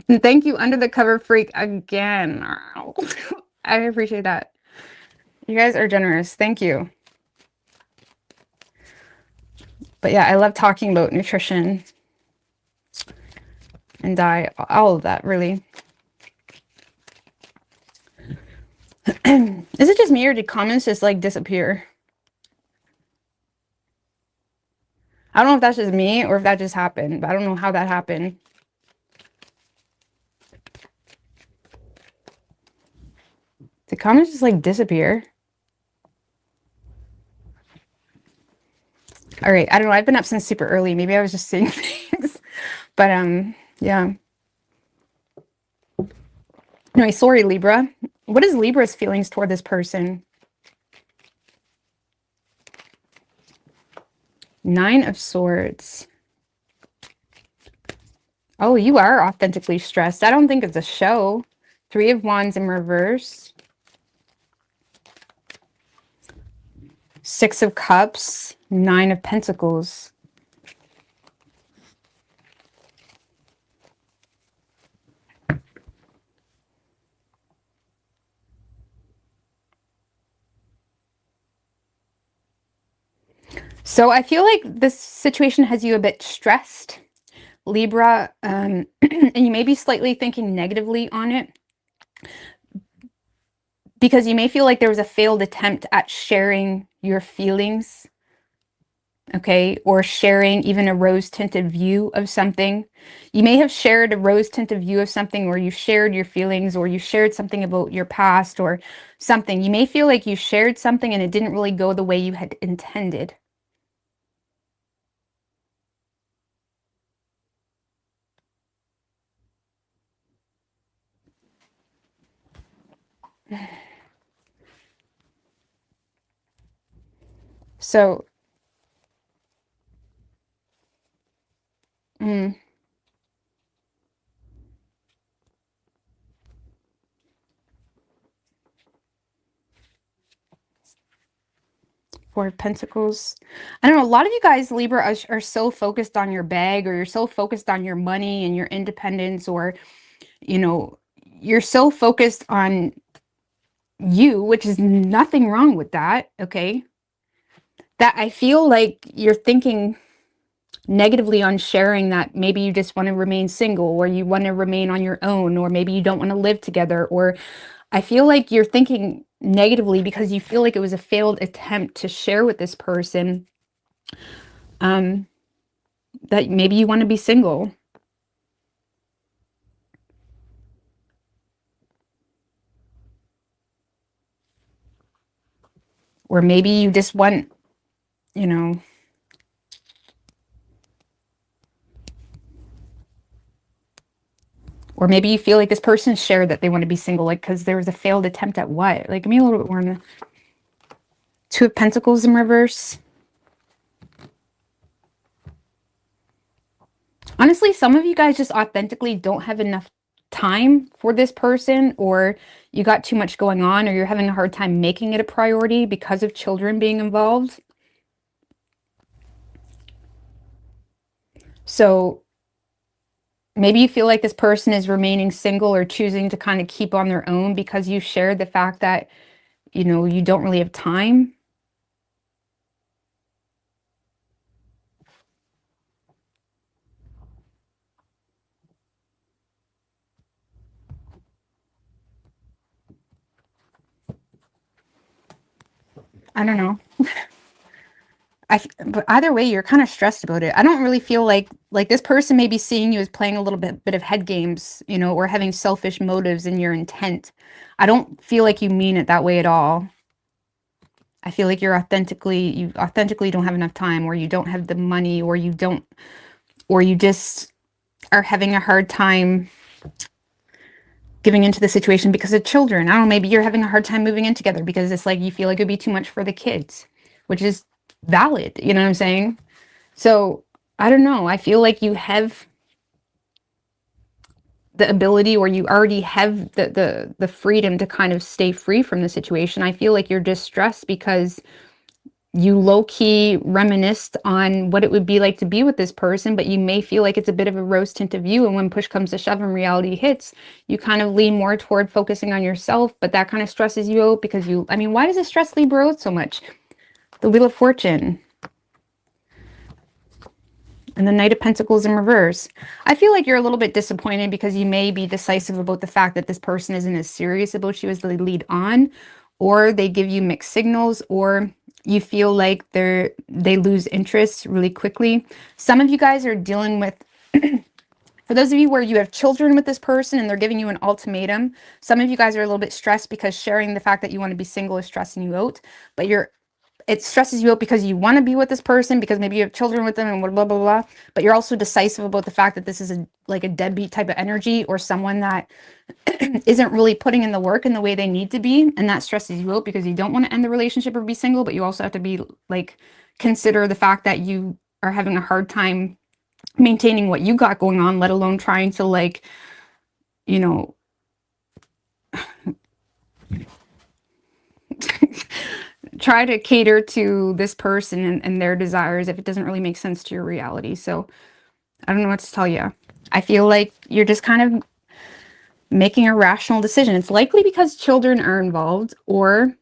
And thank you, Under the Cover Freak, again. I appreciate that. You guys are generous. Thank you. But yeah, I love talking about nutrition and diet, all of that, really. Is it just me or did comments just like disappear? I don't know if that's just me or if that just happened, but I don't know how that happened. The comments just like disappear. All right. I don't know. I've been up since super early. Maybe I was just seeing things. But yeah. Anyway, sorry, Libra. What is Libra's feelings toward this person? 9 of Swords. Oh, you are authentically stressed. I don't think it's a show. 3 of Wands in reverse. 6 of Cups. 9 of Pentacles. So I feel like this situation has you a bit stressed, Libra, and you may be slightly thinking negatively on it because you may feel like there was a failed attempt at sharing your feelings, okay, or sharing even a rose-tinted view of something. You may have shared a rose-tinted view of something, or you shared your feelings, or you shared something about your past or something. You may feel like you shared something and it didn't really go the way you had intended. So, mm, 4 of Pentacles. I don't know, a lot of you guys, Libra, are so focused on your bag, or you're so focused on your money and your independence, or, you know, you're so focused on you, which is nothing wrong with that, okay? That I feel like you're thinking negatively on sharing that maybe you just want to remain single, or you want to remain on your own, or maybe you don't want to live together, or I feel like you're thinking negatively because you feel like it was a failed attempt to share with this person that maybe you want to be single. Or maybe you just want, you know, or maybe you feel like this person shared that they want to be single, like, because there was a failed attempt at what? Like, give me a little bit more on the 2 of Pentacles in reverse. Honestly, some of you guys just authentically don't have enough time for this person, or you got too much going on, or you're having a hard time making it a priority because of children being involved. So maybe you feel like this person is remaining single or choosing to kind of keep on their own because you shared the fact that, you know, you don't really have time. I don't know. But either way, you're kind of stressed about it. I don't really feel like this person may be seeing you as playing a little bit of head games, you know, or having selfish motives in your intent. I don't feel like you mean it that way at all. I feel like you authentically don't have enough time, or you don't have the money, or you just are having a hard time giving into the situation because of children. I don't know, maybe you're having a hard time moving in together because it's like you feel like it'd be too much for the kids, which is valid, you know what I'm saying? So I don't know. I feel like you have the ability, or you already have the freedom to kind of stay free from the situation. I feel like you're just stressed because you low-key reminisced on what it would be like to be with this person, but you may feel like it's a bit of a rose-tinted view, and when push comes to shove and reality hits, you kind of lean more toward focusing on yourself, but that kind of stresses you out because I mean, why does it stress Libra out so much? The Wheel of Fortune. And the Knight of Pentacles in reverse. I feel like you're a little bit disappointed because you may be decisive about the fact that this person isn't as serious about you as they lead on, or they give you mixed signals, or you feel like they lose interest really quickly. Some of you guys are dealing with, for those of you where you have children with this person and they're giving you an ultimatum, some of you guys are a little bit stressed because sharing the fact that you want to be single is stressing you out, but you're it stresses you out because you want to be with this person, because maybe you have children with them and blah, blah, blah, blah. But you're also decisive about the fact that this is like a deadbeat type of energy, or someone that isn't really putting in the work in the way they need to be. And that stresses you out because you don't want to end the relationship or be single, but you also have to be like, consider the fact that you are having a hard time maintaining what you got going on, let alone trying to like, you know, try to cater to this person and their desires if it doesn't really make sense to your reality. So I don't know what to tell you. I feel like you're just kind of making a rational decision. It's likely because children are involved, or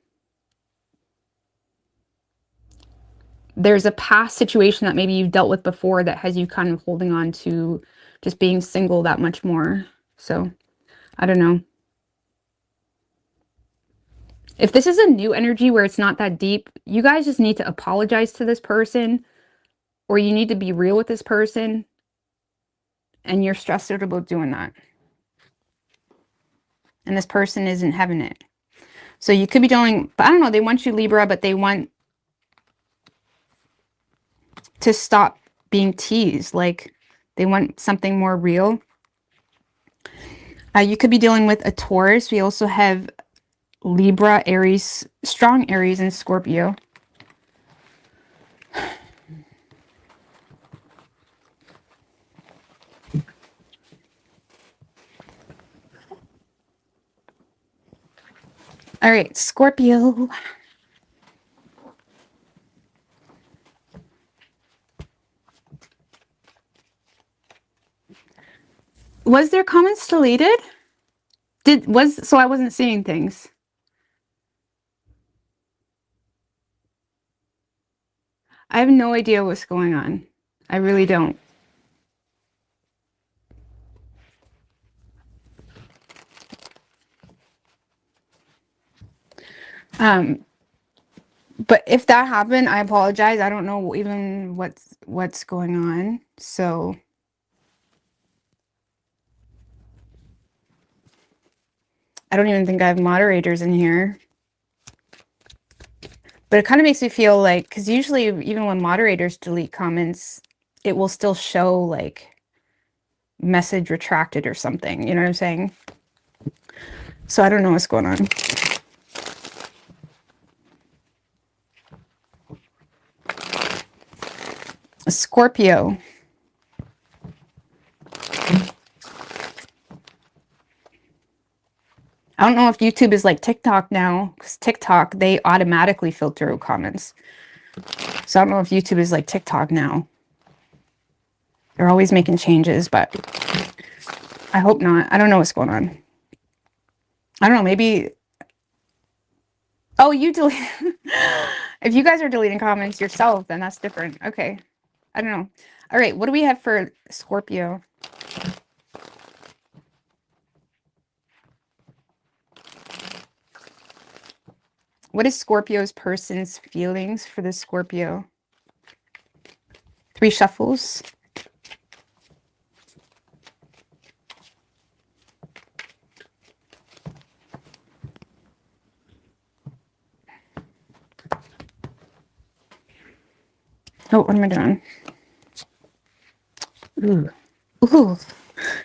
there's a past situation that maybe you've dealt with before that has you kind of holding on to just being single that much more. So I don't know. If this is a new energy where it's not that deep, you guys just need to apologize to this person, or you need to be real with this person, and you're stressed out about doing that. And this person isn't having it. So you could be dealing, but I don't know, they want you Libra, but they want to stop being teased. Like they want something more real. You could be dealing with a Taurus. We also have Libra, Aries, strong Aries, and Scorpio. All right, Scorpio. Was there comments deleted? So I wasn't seeing things. I have no idea what's going on. I really don't. But if that happened, I apologize. I don't know even what's going on. So I don't even think I have moderators in here. But it kind of makes me feel like, because usually even when moderators delete comments, it will still show like message retracted or something. You know what I'm saying? So I don't know what's going on. Scorpio. I don't know if YouTube is like TikTok now, because TikTok, they automatically filter out comments. So I don't know if YouTube is like TikTok now. They're always making changes, but I hope not. I don't know what's going on. I don't know, maybe... Oh, you delete... If you guys are deleting comments yourself, then that's different. Okay. I don't know. All right, what do we have for Scorpio? What is Scorpio's person's feelings for the Scorpio? 3 shuffles. Oh, what am I doing? Ooh. Ooh.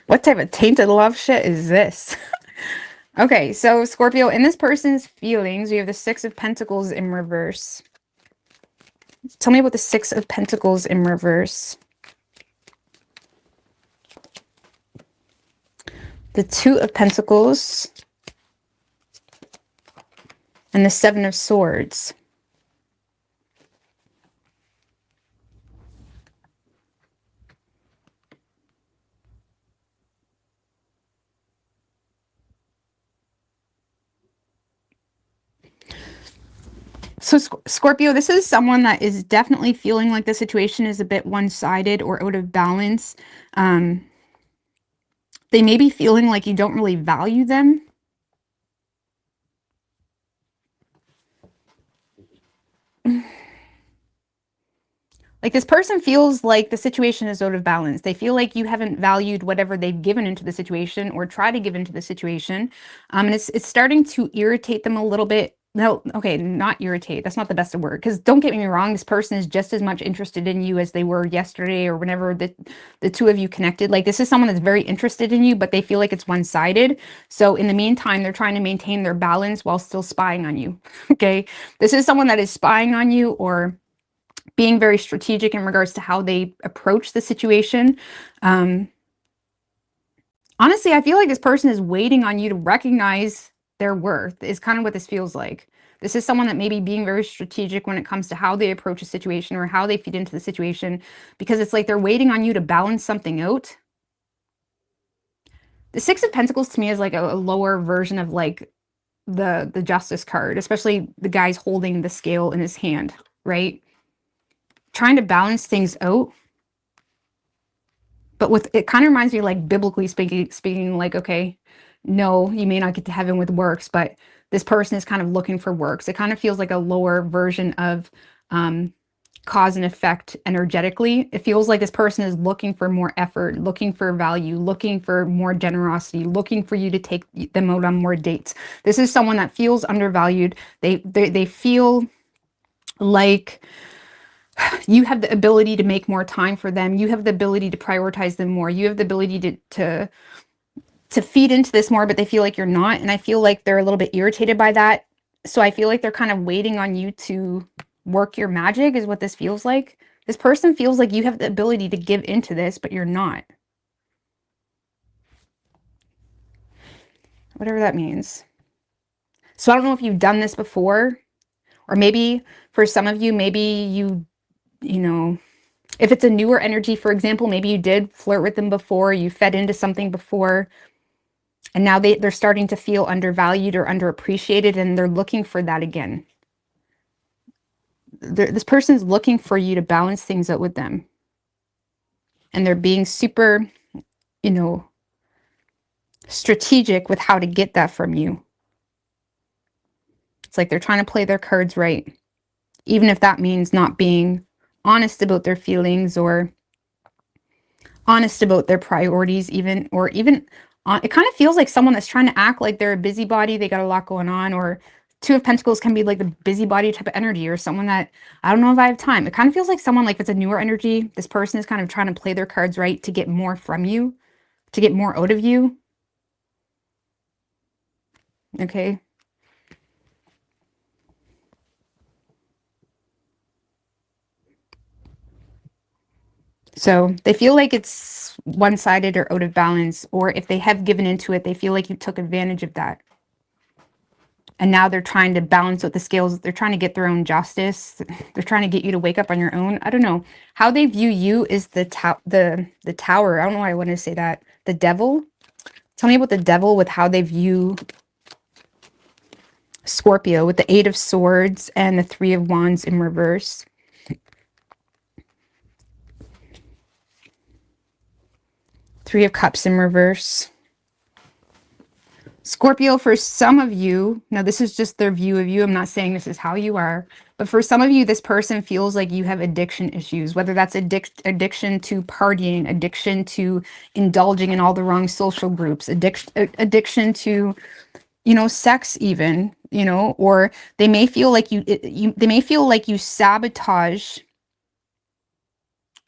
What type of tainted love shit is this? Okay, so Scorpio, in this person's feelings, we have the 6 of Pentacles in reverse. Tell me about the 6 of Pentacles in reverse. The 2 of Pentacles. And the 7 of Swords. So Scorpio, this is someone that is definitely feeling like the situation is a bit one-sided or out of balance. They may be feeling like you don't really value them. Like this person feels like the situation is out of balance. They feel like you haven't valued whatever they've given into the situation or try to give into the situation. And it's starting to irritate them a little bit no, okay, not irritate. That's not the best of word. Because don't get me wrong, this person is just as much interested in you as they were yesterday or whenever the two of you connected. Like this is someone that's very interested in you, but they feel like it's one-sided. So in the meantime, they're trying to maintain their balance while still spying on you. Okay. This is someone that is spying on you or being very strategic in regards to how they approach the situation. Honestly, I feel like this person is waiting on you to recognize their worth is kind of what this feels like. This is someone that may be being very strategic when it comes to how they approach a situation or how they feed into the situation, because it's like they're waiting on you to balance something out. The Six of Pentacles to me is like a lower version of like the Justice card, especially the guy's holding the scale in his hand, right? Trying to balance things out. But with it kind of reminds me, like biblically speaking, like, okay, no, you may not get to heaven with works, but this person is kind of looking for works. It kind of feels like a lower version of cause and effect energetically. It feels like this person is looking for more effort, looking for value, looking for more generosity, looking for you to take them out on more dates. This is someone that feels undervalued. They feel like you have the ability to make more time for them. You have the ability to prioritize them more. You have the ability to feed into this more, but they feel like you're not. And I feel like they're a little bit irritated by that. So I feel like they're kind of waiting on you to work your magic is what this feels like. This person feels like you have the ability to give into this, but you're not. Whatever that means. So I don't know if you've done this before, or maybe for some of you, maybe you know, if it's a newer energy, for example, maybe you did flirt with them before, you fed into something before, and now they're starting to feel undervalued or underappreciated, and they're looking for that again. This person's looking for you to balance things out with them. And they're being super, strategic with how to get that from you. It's like they're trying to play their cards right. Even if that means not being honest about their feelings or honest about their priorities, it kind of feels like someone that's trying to act like they're a busybody, they got a lot going on, or Two of Pentacles can be like the busybody type of energy, or someone that, I don't know if I have time. It kind of feels like someone, like if it's a newer energy, this person is kind of trying to play their cards right to get more from you, to get more out of you. Okay. So they feel like it's one-sided or out of balance, or if they have given into it, they feel like you took advantage of that. And now they're trying to balance out the scales. They're trying to get their own justice. They're trying to get you to wake up on your own. I don't know. How they view you is the tower. I don't know why I want to say that. The devil. Tell me about the devil with how they view Scorpio with the Eight of Swords and the Three of Wands in reverse. Three of Cups in reverse. Scorpio, for some of you, now this is just their view of you. I'm not saying this is how you are, but for some of you, this person feels like you have addiction issues, whether that's addiction to partying, addiction to indulging in all the wrong social groups, addiction to, sex even, or they may feel like they may feel like you sabotage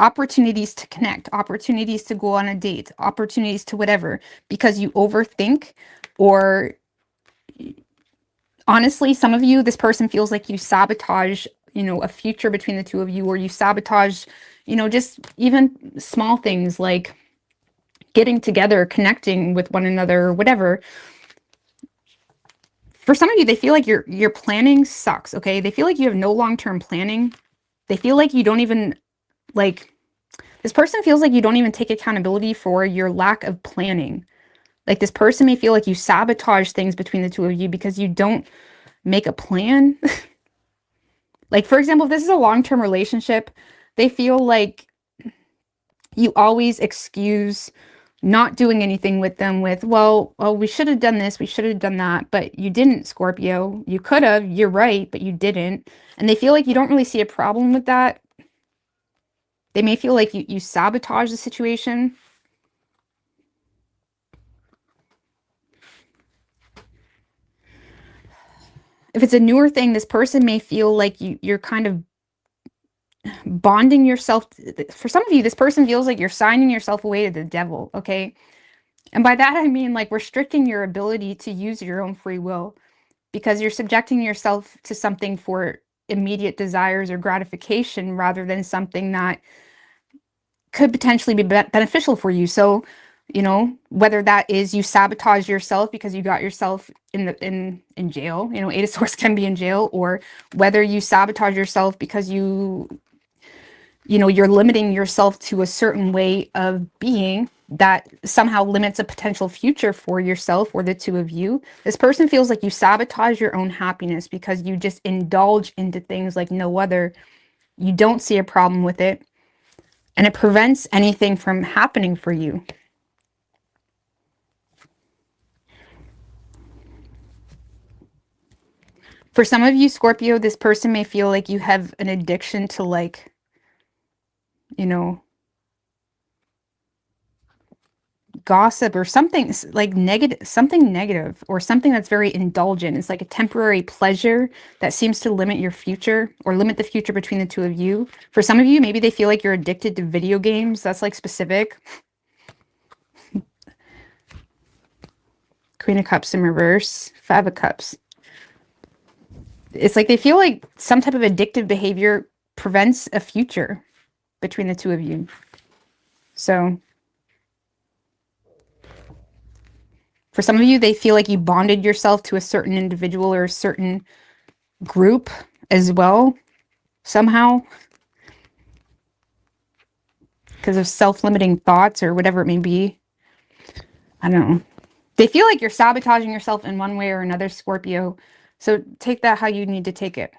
opportunities to connect, opportunities to go on a date, opportunities to whatever, because you overthink. Or honestly, some of you, this person feels like you sabotage, a future between the two of you, or you sabotage, just even small things like getting together, connecting with one another, whatever. For some of you, they feel like your planning sucks, okay? They feel like you have no long-term planning. They feel like you don't even, this person feels like you don't even take accountability for your lack of planning. Like this person may feel like you sabotage things between the two of you because you don't make a plan. Like, for example, if this is a long-term relationship, they feel like you always excuse not doing anything with them with, well, we should have done this, we should have done that, but you didn't, Scorpio. You could have, you're right, but you didn't. And they feel like you don't really see a problem with that. They may feel like you sabotage the situation. if it's a newer thing, this person may feel like you're kind of bonding yourself. For some of you, this person feels like you're signing yourself away to the devil, okay? And by that, I mean like restricting your ability to use your own free will because you're subjecting yourself to something for immediate desires or gratification rather than something that could potentially be beneficial for you. So, you know, whether that is you sabotage yourself because you got yourself in jail, you know, Eight of Swords can be in jail, or whether you sabotage yourself because you know, you're limiting yourself to a certain way of being that somehow limits a potential future for yourself or the two of you. This person feels like you sabotage your own happiness because you just indulge into things like no other. You don't see a problem with it, and it prevents anything from happening for you. For some of you, Scorpio, this person may feel like you have an addiction to, like, you know, gossip or something like negative or something that's very indulgent. It's like a temporary pleasure that seems to limit your future or limit the future between the two of you. For some of you, maybe they feel like you're addicted to video games. That's like specific. Queen of Cups in reverse, Five of Cups. It's like they feel like some type of addictive behavior prevents a future between the two of you. So for some of you, they feel like you bonded yourself to a certain individual or a certain group as well, somehow, because of self-limiting thoughts or whatever it may be. I don't know. They feel like you're sabotaging yourself in one way or another, Scorpio. So take that how you need to take it.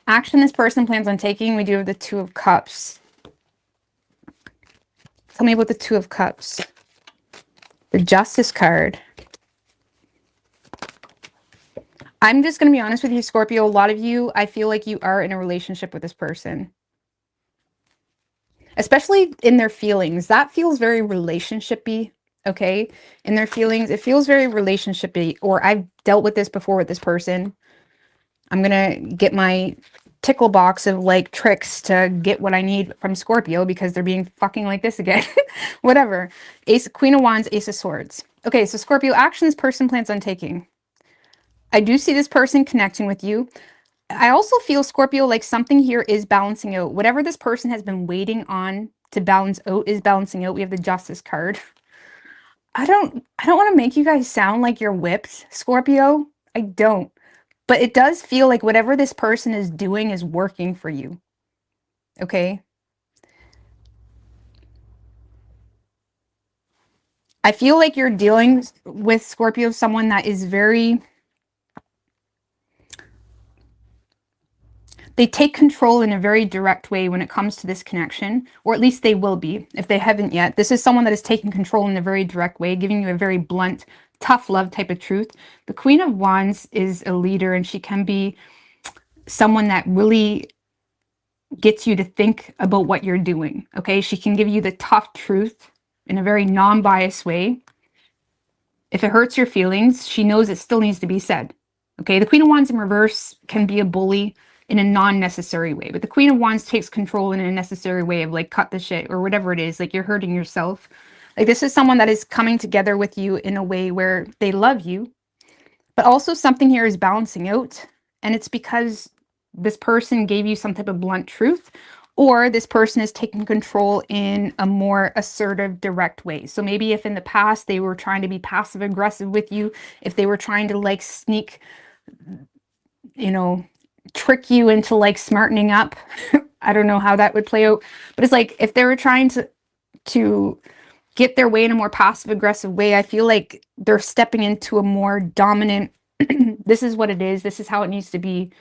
Action this person plans on taking. We do have the Two of Cups. Tell me about the Two of Cups. The Justice card. I'm just going to be honest with you, Scorpio. A lot of you, I feel like you are in a relationship with this person. Especially in their feelings. That feels very relationship-y, okay? In their feelings, it feels very relationship-y. Or I've dealt with this before with this person. I'm going to get my tickle box of like tricks to get what I need from Scorpio because they're being fucking like this again. Whatever. Queen of Wands, Ace of Swords. Okay, so Scorpio, action this person plans on taking. I do see this person connecting with you. I also feel, Scorpio, like something here is balancing out. Whatever this person has been waiting on to balance out is balancing out. We have the Justice card. I don't want to make you guys sound like you're whipped, Scorpio. I don't. But it does feel like whatever this person is doing is working for you. Okay? I feel like you're dealing with, Scorpio, someone that is very... They take control in a very direct way when it comes to this connection, or at least they will be if they haven't yet. This is someone that is taking control in a very direct way, giving you a very blunt, tough love type of truth. The Queen of Wands is a leader, and she can be someone that really gets you to think about what you're doing, okay? She can give you the tough truth in a very non-biased way. If it hurts your feelings, she knows it still needs to be said, okay? The Queen of Wands in reverse can be a bully in a non-necessary way, but the Queen of Wands takes control in a necessary way of like cut the shit or whatever it is, like you're hurting yourself. Like this is someone that is coming together with you in a way where they love you, but also something here is balancing out, and it's because this person gave you some type of blunt truth, or this person is taking control in a more assertive, direct way. So maybe if in the past they were trying to be passive aggressive with you, if they were trying to like sneak, you know, trick you into like smartening up. I don't know how that would play out, but it's like if they were trying to get their way in a more passive aggressive way, I feel like they're stepping into a more dominant, this is what it is, this is how it needs to be.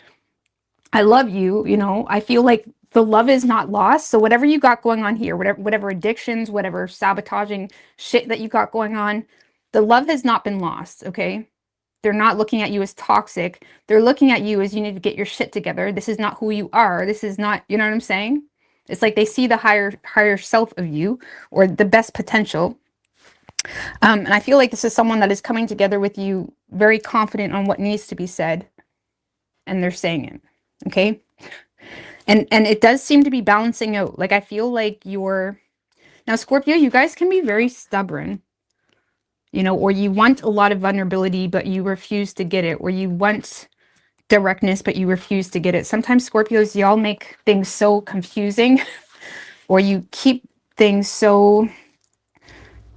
I love you, you know. I feel like the love is not lost. So whatever you got going on here, whatever addictions, whatever sabotaging shit that you got going on, the love has not been lost, okay? They're not looking at you as toxic. They're looking at you as you need to get your shit together. This is not who you are. This is not, you know what I'm saying? It's like they see the higher self of you, or the best potential. And I feel like this is someone that is coming together with you very confident on what needs to be said, and they're saying it. Okay. And it does seem to be balancing out. Like, I feel like now, Scorpio, you guys can be very stubborn, you know, or you want a lot of vulnerability, but you refuse to get it, or you want directness, but you refuse to get it. Sometimes Scorpios, y'all make things so confusing, or you keep things so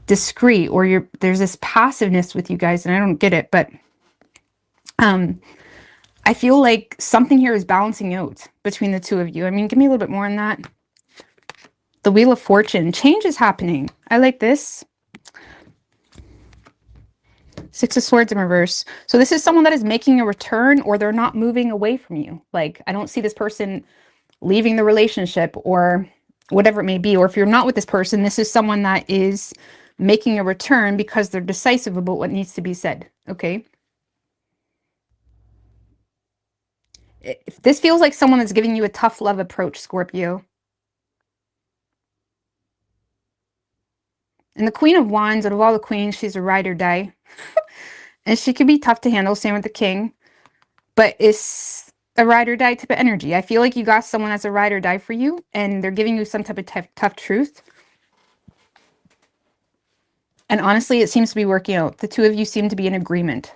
discreet, or there's this passiveness with you guys, and I don't get it. But I feel like something here is balancing out between the two of you. I mean, give me a little bit more on that. The Wheel of Fortune. Change is happening. I like this. Six of Swords in reverse. So this is someone that is making a return, or they're not moving away from you. Like, I don't see this person leaving the relationship or whatever it may be. Or if you're not with this person, this is someone that is making a return because they're decisive about what needs to be said. Okay. If this feels like someone that's giving you a tough love approach, Scorpio. And the Queen of Wands, out of all the queens, she's a ride or die. And she can be tough to handle, same with the King. But it's a ride or die type of energy. I feel like you got someone that's a ride or die for you, and they're giving you some type of tough truth. And honestly, it seems to be working out. The two of you seem to be in agreement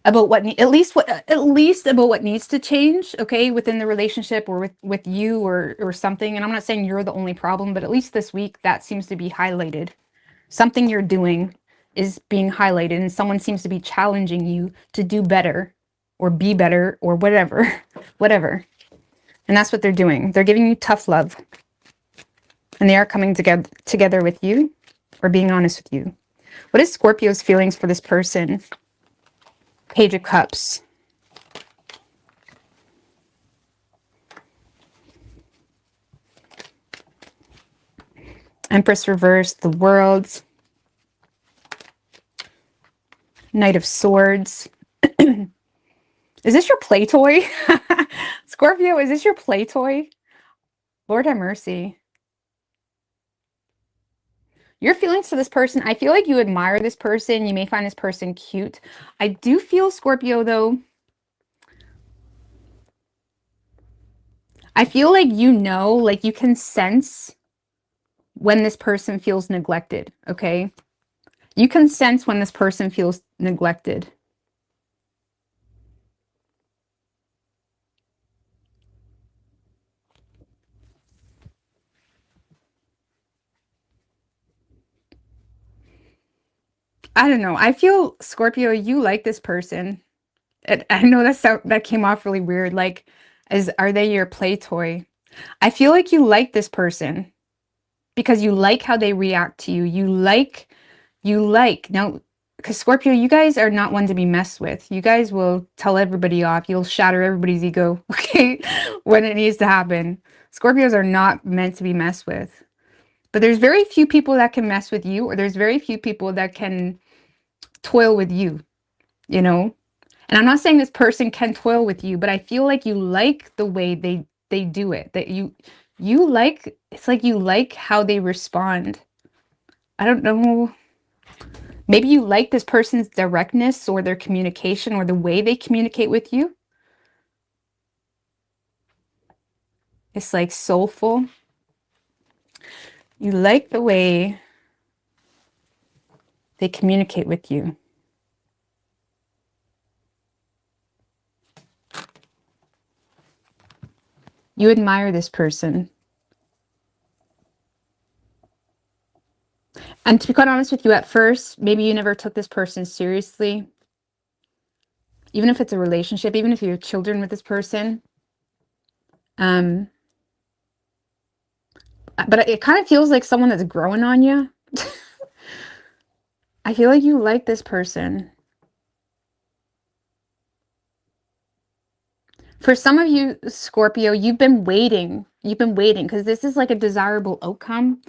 about at least about what needs to change, okay, within the relationship, or with you, or something. And I'm not saying you're the only problem, but at least this week that seems to be highlighted. Something you're doing is being highlighted, and someone seems to be challenging you to do better, or be better, or whatever. Whatever. And that's what they're doing. They're giving you tough love, and they are coming together with you, or being honest with you. What is Scorpio's feelings for this person? Page of Cups. Empress reverse, the World. Knight of Swords. Is this your play toy? Scorpio, is this your play toy? Lord have mercy. Your feelings to this person, I feel like you admire this person. You may find this person cute. I do feel, Scorpio, though, I feel like like you can sense when this person feels neglected, okay? You can sense when this person feels neglected. I don't know. I feel, Scorpio, you like this person. I know that came off really weird. Like, are they your play toy? I feel like you like this person because you like how they react to you. Now, because Scorpio, you guys are not one to be messed with. You guys will tell everybody off. You'll shatter everybody's ego, okay, when it needs to happen. Scorpios are not meant to be messed with. But there's very few people that can mess with you, or there's very few people that can toil with you, you know? And I'm not saying this person can toil with you, but I feel like you like the way they do it. That you like, it's like you like how they respond. I don't know. Maybe you like this person's directness, or their communication, or the way they communicate with you. It's like soulful. You like the way they communicate with you. You admire this person. And to be quite honest with you, at first, maybe you never took this person seriously. Even if it's a relationship, even if you have children with this person. But it kind of feels like someone that's growing on you. I feel like you like this person. For some of you, Scorpio, you've been waiting. You've been waiting because this is like a desirable outcome.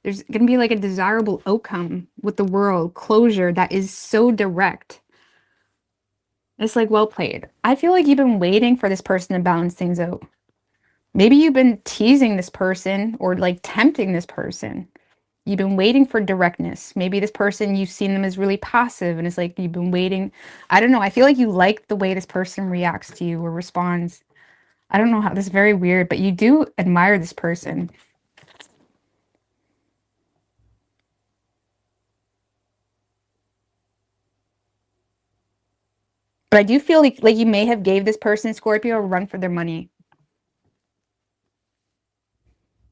There's going to be like a desirable outcome with the World. Closure that is so direct. It's like, well played. I feel like you've been waiting for this person to balance things out. Maybe you've been teasing this person, or like tempting this person. You've been waiting for directness. Maybe this person, you've seen them as really passive and it's like you've been waiting. I don't know. I feel like you like the way this person reacts to you or responds. I don't know how, this is very weird, but you do admire this person. But I do feel like you may have gave this person, Scorpio, a run for their money.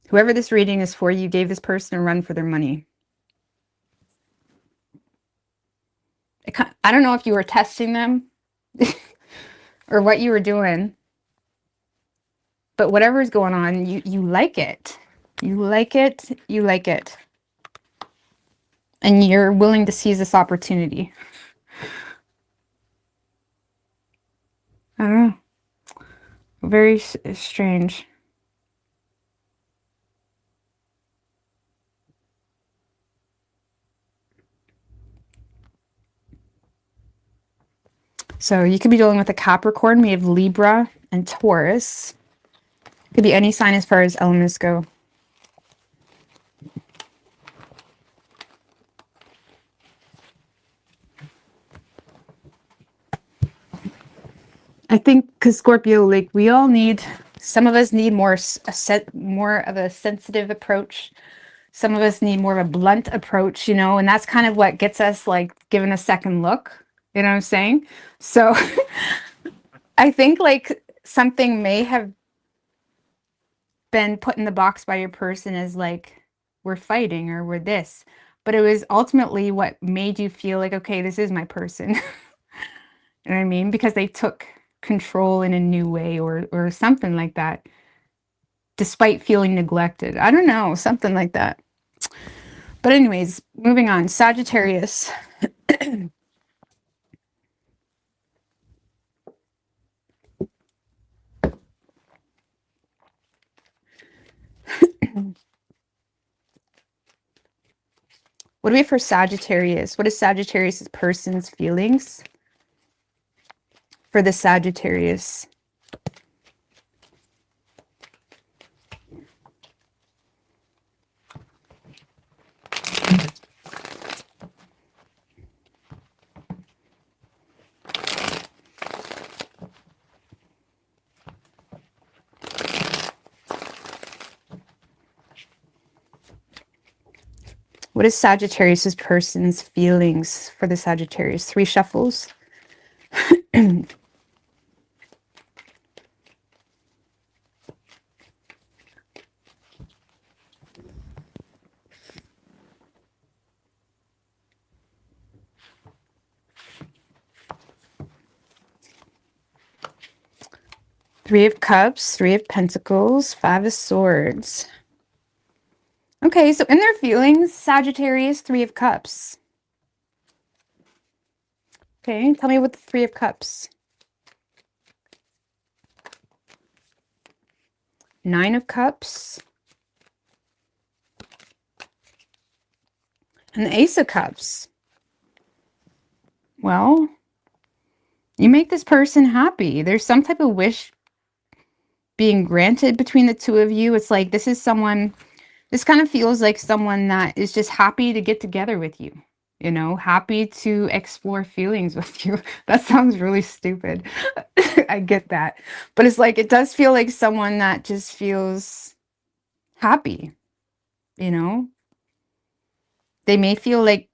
Whoever this reading is for, you gave this person a run for their money. I don't know if you were testing them or what you were doing, but whatever's going on, you like it. You like it. You like it. And you're willing to seize this opportunity. I don't know. Very strange. So you could be dealing with a Capricorn. We have Libra and Taurus. Could be any sign as far as elements go. I think because Scorpio, like we all need, some of us need more of a sensitive approach. Some of us need more of a blunt approach, you know, and that's kind of what gets us like given a second look. You know what I'm saying? So I think like something may have been put in the box by your person as like, we're fighting or we're this, but it was ultimately what made you feel like, okay, this is my person. You know what I mean? Because they took control in a new way or something like that, despite feeling neglected. I don't know, something like that. But anyways, moving on. Sagittarius. What do we have for Sagittarius? What is Sagittarius' person's feelings for the Sagittarius? What is Sagittarius' person's feelings for the Sagittarius? 3 shuffles. Three of Cups, 3 of Pentacles, 5 of Swords. Okay, so in their feelings, Sagittarius, 3 of Cups. Okay, tell me what the 3 of Cups. 9 of Cups. And the Ace of Cups. Well, you make this person happy. There's some type of wish being granted between the two of you. It's like this is someone, this kind of feels like someone that is just happy to get together with you. You know, happy to explore feelings with you. That sounds really stupid. I get that. But it's like, it does feel like someone that just feels happy, you know? They may feel like,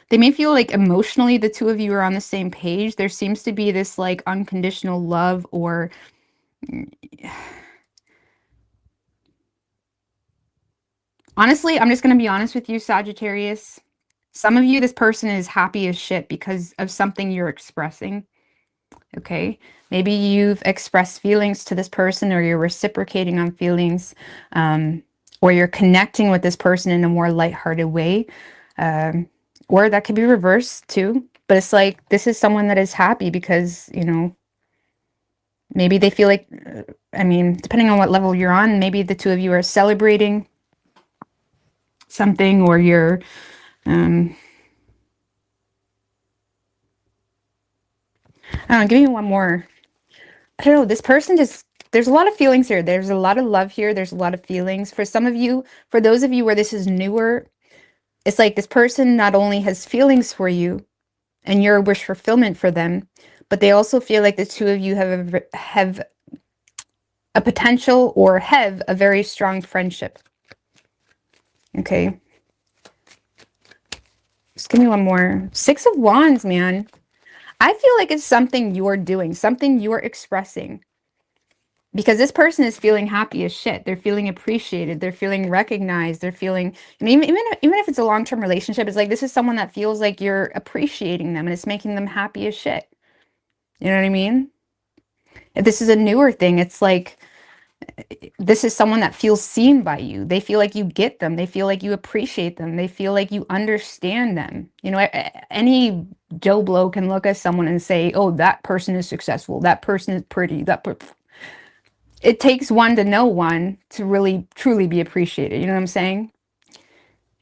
they may feel like emotionally the two of you are on the same page. There seems to be this like unconditional love or honestly, I'm just going to be honest with you, Sagittarius. Some of you, this person is happy as shit because of something you're expressing. Okay. Maybe you've expressed feelings to this person or you're reciprocating on feelings, or you're connecting with this person in a more lighthearted way. Or that could be reversed too. But it's like, this is someone that is happy because, you know, maybe they feel like, I mean, depending on what level you're on, maybe the two of you are celebrating something or you're, I don't know, give me one more. I don't know, this person just, there's a lot of feelings here. There's a lot of love here. There's a lot of feelings. For some of you, for those of you where this is newer, it's like this person not only has feelings for you and you're a wish fulfillment for them, but they also feel like the two of you have a potential or have a very strong friendship. Okay. Just give me one more. 6 of Wands, man. I feel like it's something you're doing, something you're expressing. Because this person is feeling happy as shit. They're feeling appreciated. They're feeling recognized. They're feeling, and even if it's a long-term relationship, it's like this is someone that feels like you're appreciating them and it's making them happy as shit. You know what I mean? If this is a newer thing, it's like this is someone that feels seen by you. They feel like you get them. They feel like you appreciate them. They feel like you understand them. You know, any Joe Blow can look at someone and say, oh, that person is successful. That person is pretty. It takes one to know one to really, truly be appreciated. You know what I'm saying?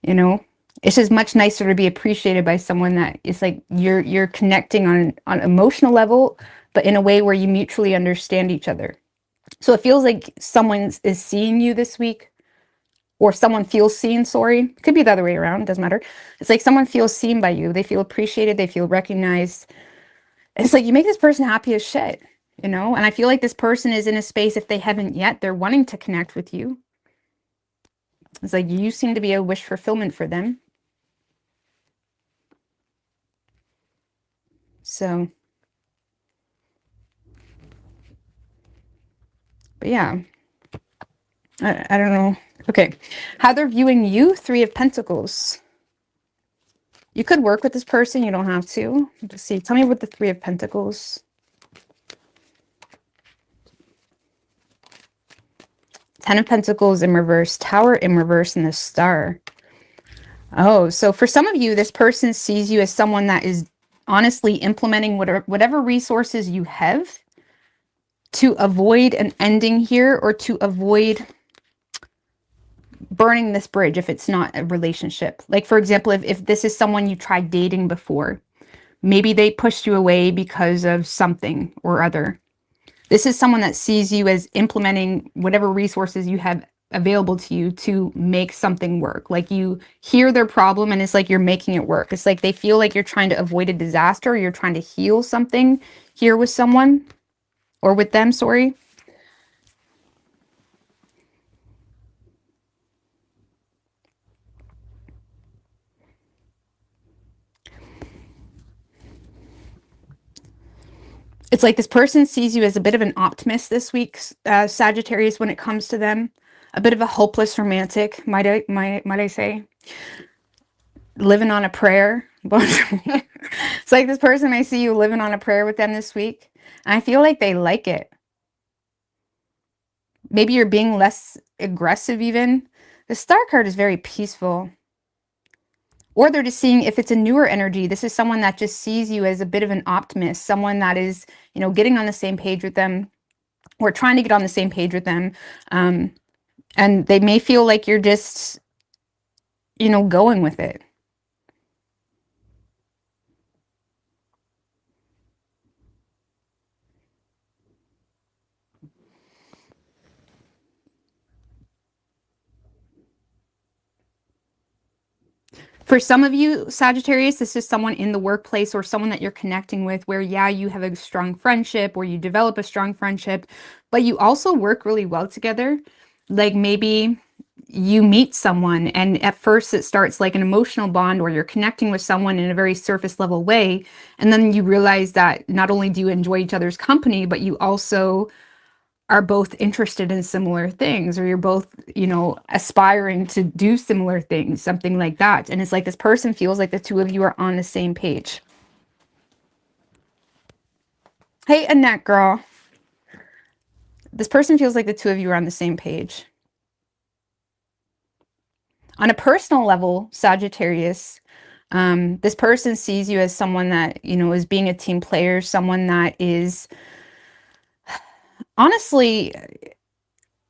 You know, it's just much nicer to be appreciated by someone that is like you're connecting on emotional level, but in a way where you mutually understand each other. So it feels like someone is seeing you this week, or someone feels seen, sorry. It could be the other way around, doesn't matter. It's like someone feels seen by you. They feel appreciated. They feel recognized. It's like you make this person happy as shit, you know? And I feel like this person is in a space, if they haven't yet, they're wanting to connect with you. It's like you seem to be a wish fulfillment for them. So, but yeah, I don't know. Okay, how they're viewing you, 3 of Pentacles. You could work with this person. You don't have to. Let's see. Tell me what the 3 of Pentacles. 10 of Pentacles in reverse, Tower in reverse, and the Star. Oh, so for some of you, this person sees you as someone that is honestly implementing whatever resources you have to avoid an ending here, or to avoid burning this bridge if it's not a relationship. Like, for example, if this is someone you tried dating before, maybe they pushed you away because of something or other. This is someone that sees you as implementing whatever resources you have available to you to make something work. Like, you hear their problem and it's like you're making it work. It's like they feel like you're trying to avoid a disaster, or you're trying to heal something here with someone, or with them, sorry. It's like this person sees you as a bit of an optimist this week, Sagittarius, when it comes to them. A bit of a hopeless romantic, might I say. Living on a prayer. It's like this person, I see you living on a prayer with them this week. And I feel like they like it. Maybe you're being less aggressive even. The Star card is very peaceful. Or they're just seeing, if it's a newer energy, this is someone that just sees you as a bit of an optimist, someone that is, you know, getting on the same page with them, or trying to get on the same page with them. And they may feel like you're just, you know, going with it. For some of you, Sagittarius, this is someone in the workplace, or someone that you're connecting with where, yeah, you have a strong friendship, or you develop a strong friendship, but you also work really well together. Like, maybe you meet someone and at first it starts like an emotional bond, or you're connecting with someone in a very surface level way. And then you realize that not only do you enjoy each other's company, but you also are both interested in similar things, or you're both, you know, aspiring to do similar things, something like that. And it's like this person feels like the two of you are on the same page. Hey, Annette girl. This person feels like the two of you are on the same page. On a personal level, Sagittarius, this person sees you as someone that, you know, is being a team player, someone that is honestly,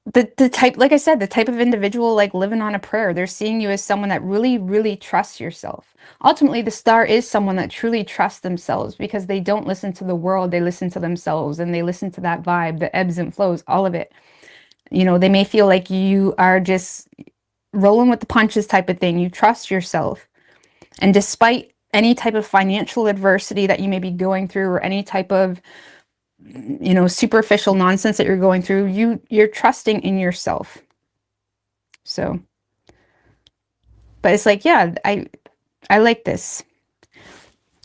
the type, like I said, the type of individual like living on a prayer. They're seeing you as someone that really, really trusts yourself. Ultimately, the star is someone that truly trusts themselves because they don't listen to the world, they listen to themselves, and they listen to that vibe, the ebbs and flows, all of it. You know, they may feel like you are just rolling with the punches type of thing. You trust yourself. And despite any type of financial adversity that you may be going through, or any type of, you know, superficial nonsense that you're going through, you're trusting in yourself. So, but it's like, yeah, I like this.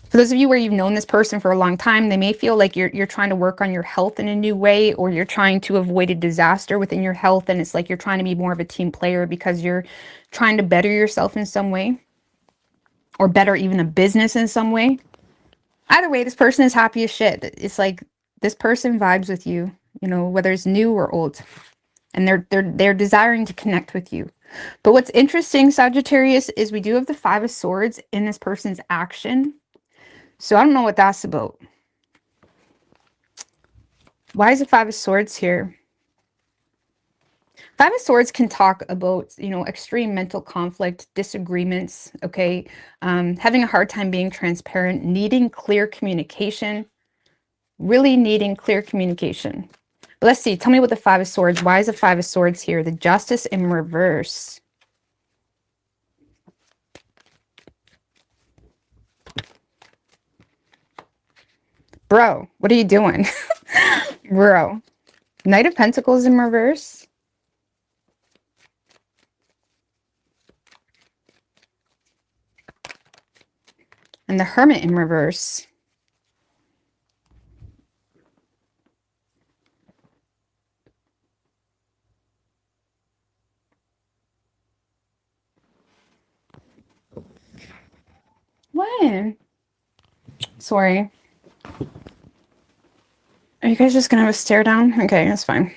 For those of you where you've known this person for a long time, they may feel like you're trying to work on your health in a new way, or you're trying to avoid a disaster within your health, and it's like you're trying to be more of a team player because you're trying to better yourself in some way, or better even a business in some way. Either way, this person is happy as shit. It's like this person vibes with you, you know, whether it's new or old, and they're desiring to connect with you. But what's interesting, Sagittarius, is we do have the Five of Swords in this person's action. So I don't know what that's about. Why is the Five of Swords here? Five of Swords can talk about, you know, extreme mental conflict, disagreements, okay? Having a hard time being transparent, needing clear communication, really needing clear communication. But let's see, tell me about the Five of Swords. Why is the Five of Swords here? The Justice in reverse. Bro, what are you doing? Bro. Knight of Pentacles in reverse. And the Hermit in reverse. What? Sorry. Are you guys just gonna have a stare down? Okay, that's fine.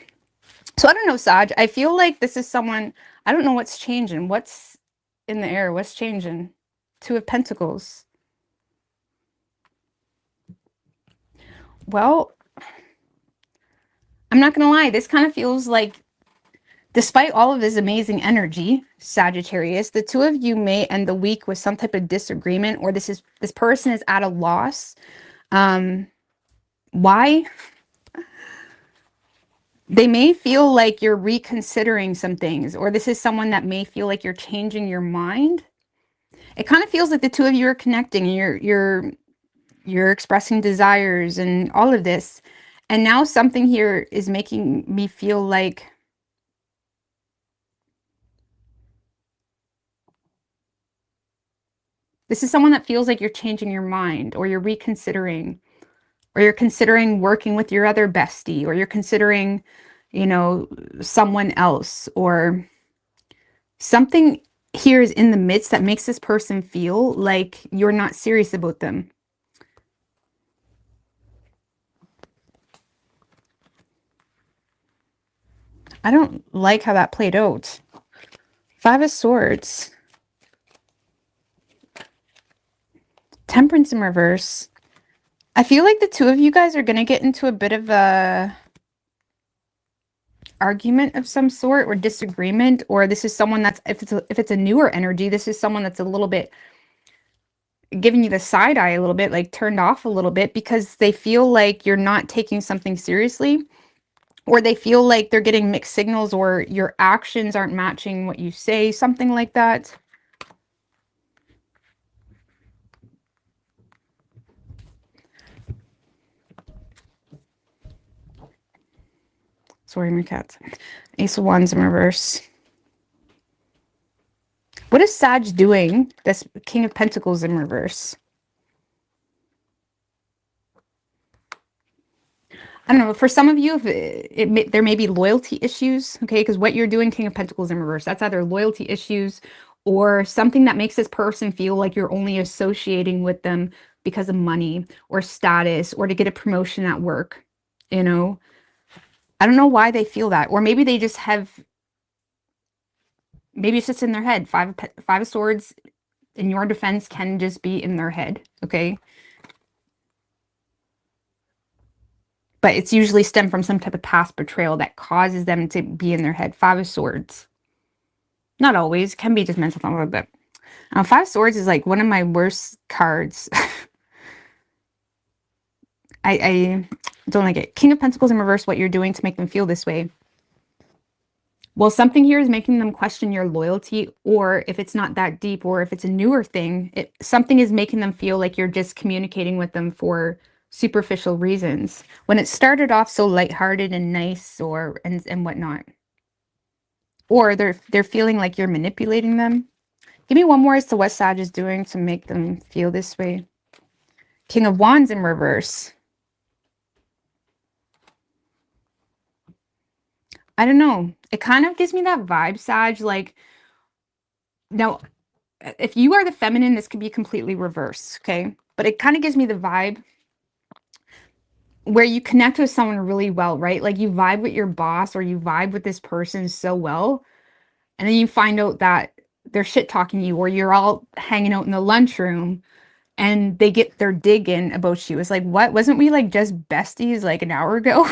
So I don't know, Sag. I feel like this is someone, I don't know what's changing. What's in the air? What's changing? Two of Pentacles. Well, I'm not gonna lie. This kind of feels like, despite all of this amazing energy, Sagittarius, the two of you may end the week with some type of disagreement, or this person is at a loss. Why? They may feel like you're reconsidering some things, or this is someone that may feel like you're changing your mind. It kind of feels like the two of you are connecting, and you're expressing desires and all of this. And now something here is making me feel like this is someone that feels like you're changing your mind, or you're reconsidering, or you're considering working with your other bestie, or you're considering, you know, someone else, or something here is in the midst that makes this person feel like you're not serious about them. I don't like how that played out. Five of Swords. Temperance in reverse. I feel like the two of you guys are going to get into a bit of a argument of some sort, or disagreement, or this is someone that's, if it's a newer energy, this is someone that's a little bit giving you the side eye, a little bit like turned off a little bit, because they feel like you're not taking something seriously, or they feel like they're getting mixed signals, or your actions aren't matching what you say, something like that. Sorry, my cats. Ace of Wands in reverse. What is Sag doing? This King of Pentacles in reverse. I don't know. For some of you, there may be loyalty issues, okay? Because what you're doing, King of Pentacles in reverse, that's either loyalty issues or something that makes this person feel like you're only associating with them because of money or status, or to get a promotion at work, you know? I don't know why they feel that. Or maybe they just have, maybe it's just in their head. Five of Swords in your defense can just be in their head, okay? but it's usually stemmed from some type of past betrayal that causes them to be in their head. Five of Swords. Not always. Can be just mental trauma, but Five of Swords is like one of my worst cards. I don't like it. King of Pentacles in reverse, what you're doing to make them feel this way. Well, something here is making them question your loyalty, or if it's not that deep, or if it's a newer thing, something is making them feel like you're just communicating with them for superficial reasons. When it started off so lighthearted and nice, and whatnot. Or they're feeling like you're manipulating them. Give me one more as to what Sag is doing to make them feel this way. King of Wands in reverse. I don't know. It kind of gives me that vibe, Sag. Like, now, if you are the feminine, this could be completely reverse, okay? But it kind of gives me the vibe where you connect with someone really well, right? Like you vibe with your boss or you vibe with this person so well, and then you find out that they're shit talking you, or you're all hanging out in the lunchroom and they get their dig in about you. It's like, what? Wasn't we like just besties like an hour ago?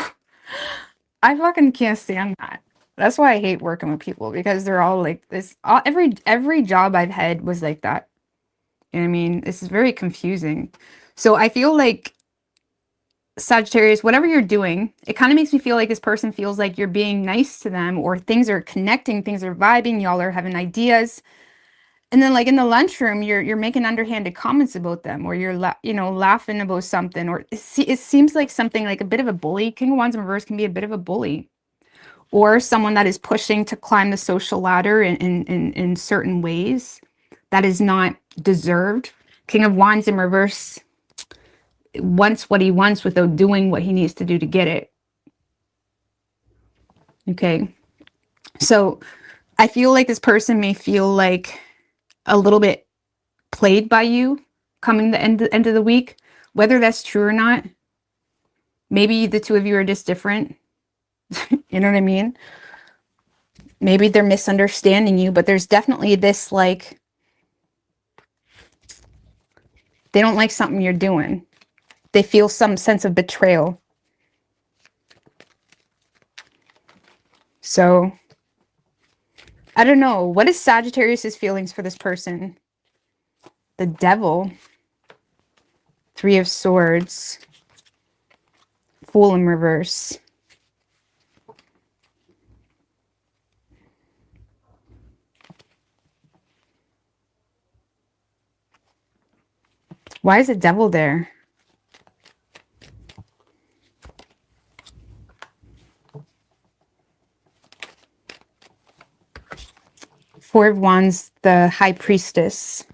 I fucking can't stand that. That's why I hate working with people, because they're all like this. Every job I've had was like that. You know what I mean? This is very confusing. So I feel like Sagittarius, whatever you're doing, it kind of makes me feel like this person feels like you're being nice to them, or things are connecting, things are vibing, y'all are having ideas. And then like in the lunchroom, you're making underhanded comments about them, or you're laughing about something, or it seems like something like a bit of a bully. King of Wands in reverse can be a bit of a bully, or someone that is pushing to climb the social ladder in certain ways that is not deserved. King of Wands in reverse wants what he wants without doing what he needs to do to get it. Okay. So I feel like this person may feel like a little bit played by you coming the end of the week. Whether that's true or not, maybe the two of you are just different. You know what I mean? Maybe they're misunderstanding you, but there's definitely this, like, they don't like something you're doing. They feel some sense of betrayal. So, I don't know. What is Sagittarius's feelings for this person? The Devil. Three of Swords. Fool in reverse. Why is the Devil there? Four of Wands, the High Priestess.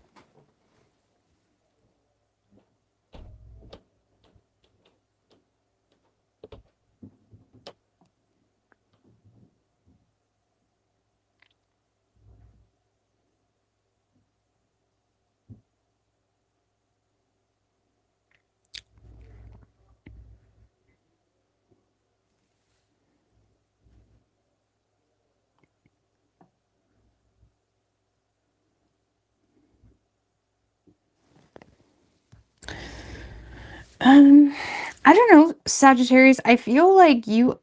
I don't know, Sagittarius. I feel like you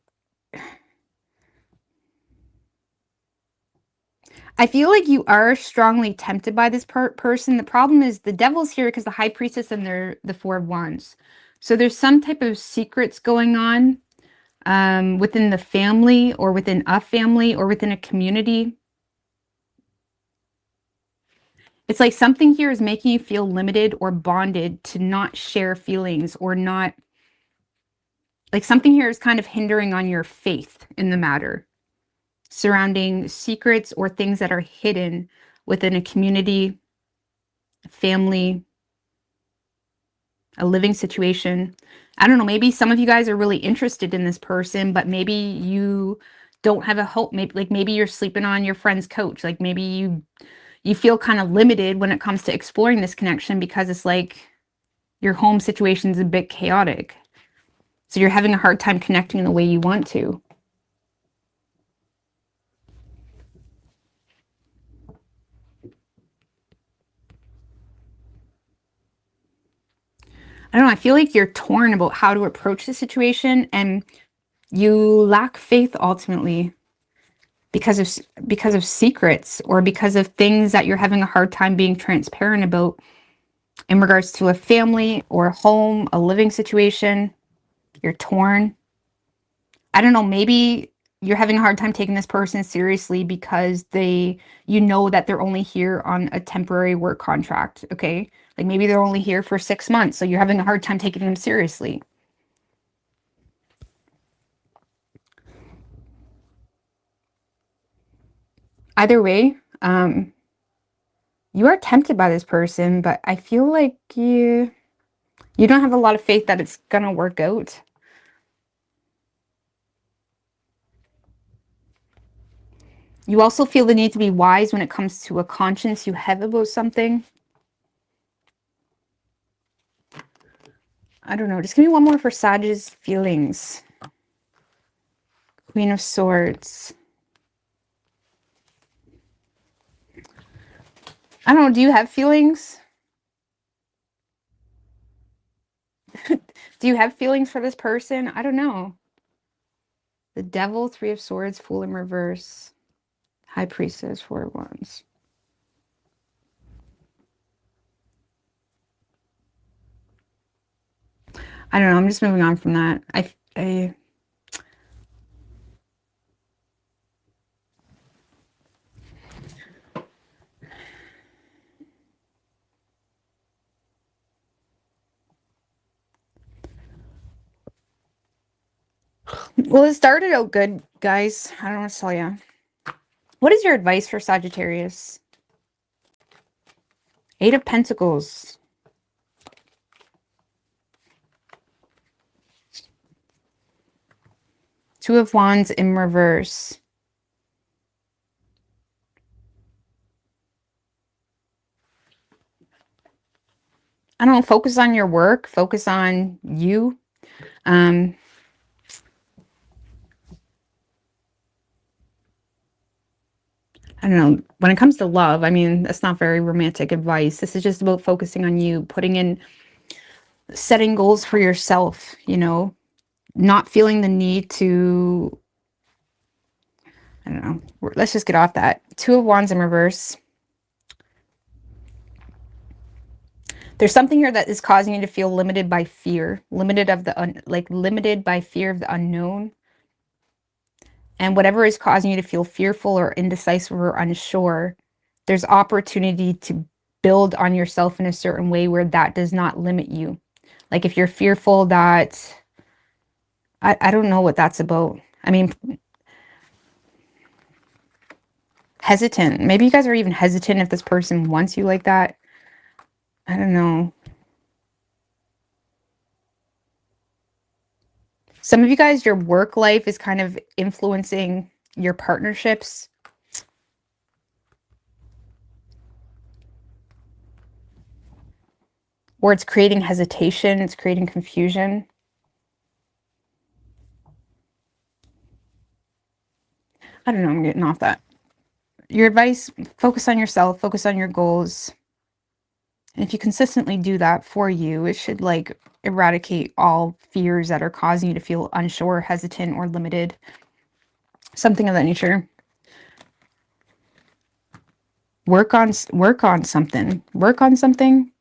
are strongly tempted by this person. The problem is the Devil's here because the High Priestess and they're the Four of Wands. So there's some type of secrets going on within the family, or within a family, or within a community. It's like something here is making you feel limited or bonded to not share feelings, or not, like something here is kind of hindering on your faith in the matter surrounding secrets or things that are hidden within a community, a family, a living situation. I don't know, maybe some of you guys are really interested in this person, but maybe you don't have a hope. Maybe you're sleeping on your friend's couch. Like maybe you feel kind of limited when it comes to exploring this connection, because it's like your home situation is a bit chaotic. So you're having a hard time connecting in the way you want to. I don't know, I feel like you're torn about how to approach the situation, and you lack faith ultimately because of secrets, or because of things that you're having a hard time being transparent about in regards to a family or a home, a living situation. You're torn. I don't know, maybe you're having a hard time taking this person seriously because you know that they're only here on a temporary work contract, okay? Like maybe they're only here for 6 months, so you're having a hard time taking them seriously. Either way, you are tempted by this person, but I feel like you don't have a lot of faith that it's gonna work out. You also feel the need to be wise when it comes to a conscience you have about something. I don't know. Just give me one more for Sag's feelings. Queen of Swords. I don't know. Do you have feelings? Do you have feelings for this person? I don't know. The Devil, Three of Swords, Fool in reverse. High Priestess, Four of Wands. I don't know. I'm just moving on from that. Well, it started out good, guys. I don't know what to tell you. What is your advice for Sagittarius? Eight of Pentacles. Two of Wands in reverse. I don't know, focus on your work, focus on you. I don't know, when it comes to love, I mean, that's not very romantic advice. This is just about focusing on you, setting goals for yourself, you know, not feeling the need to, I don't know, let's just get off that. Two of Wands in reverse. There's something here that is causing you to feel limited by fear, limited by fear of the unknown. And whatever is causing you to feel fearful or indecisive or unsure, there's opportunity to build on yourself in a certain way where that does not limit you. Like if you're fearful that, I don't know what that's about. I mean, hesitant. Maybe you guys are even hesitant if this person wants you like that. I don't know. Some of you guys, your work life is kind of influencing your partnerships. Or it's creating hesitation, it's creating confusion. I don't know, I'm getting off that. Your advice, focus on yourself, focus on your goals. And if you consistently do that for you, it should like eradicate all fears that are causing you to feel unsure, hesitant, or limited. Something of that nature. Work on something. Work on something.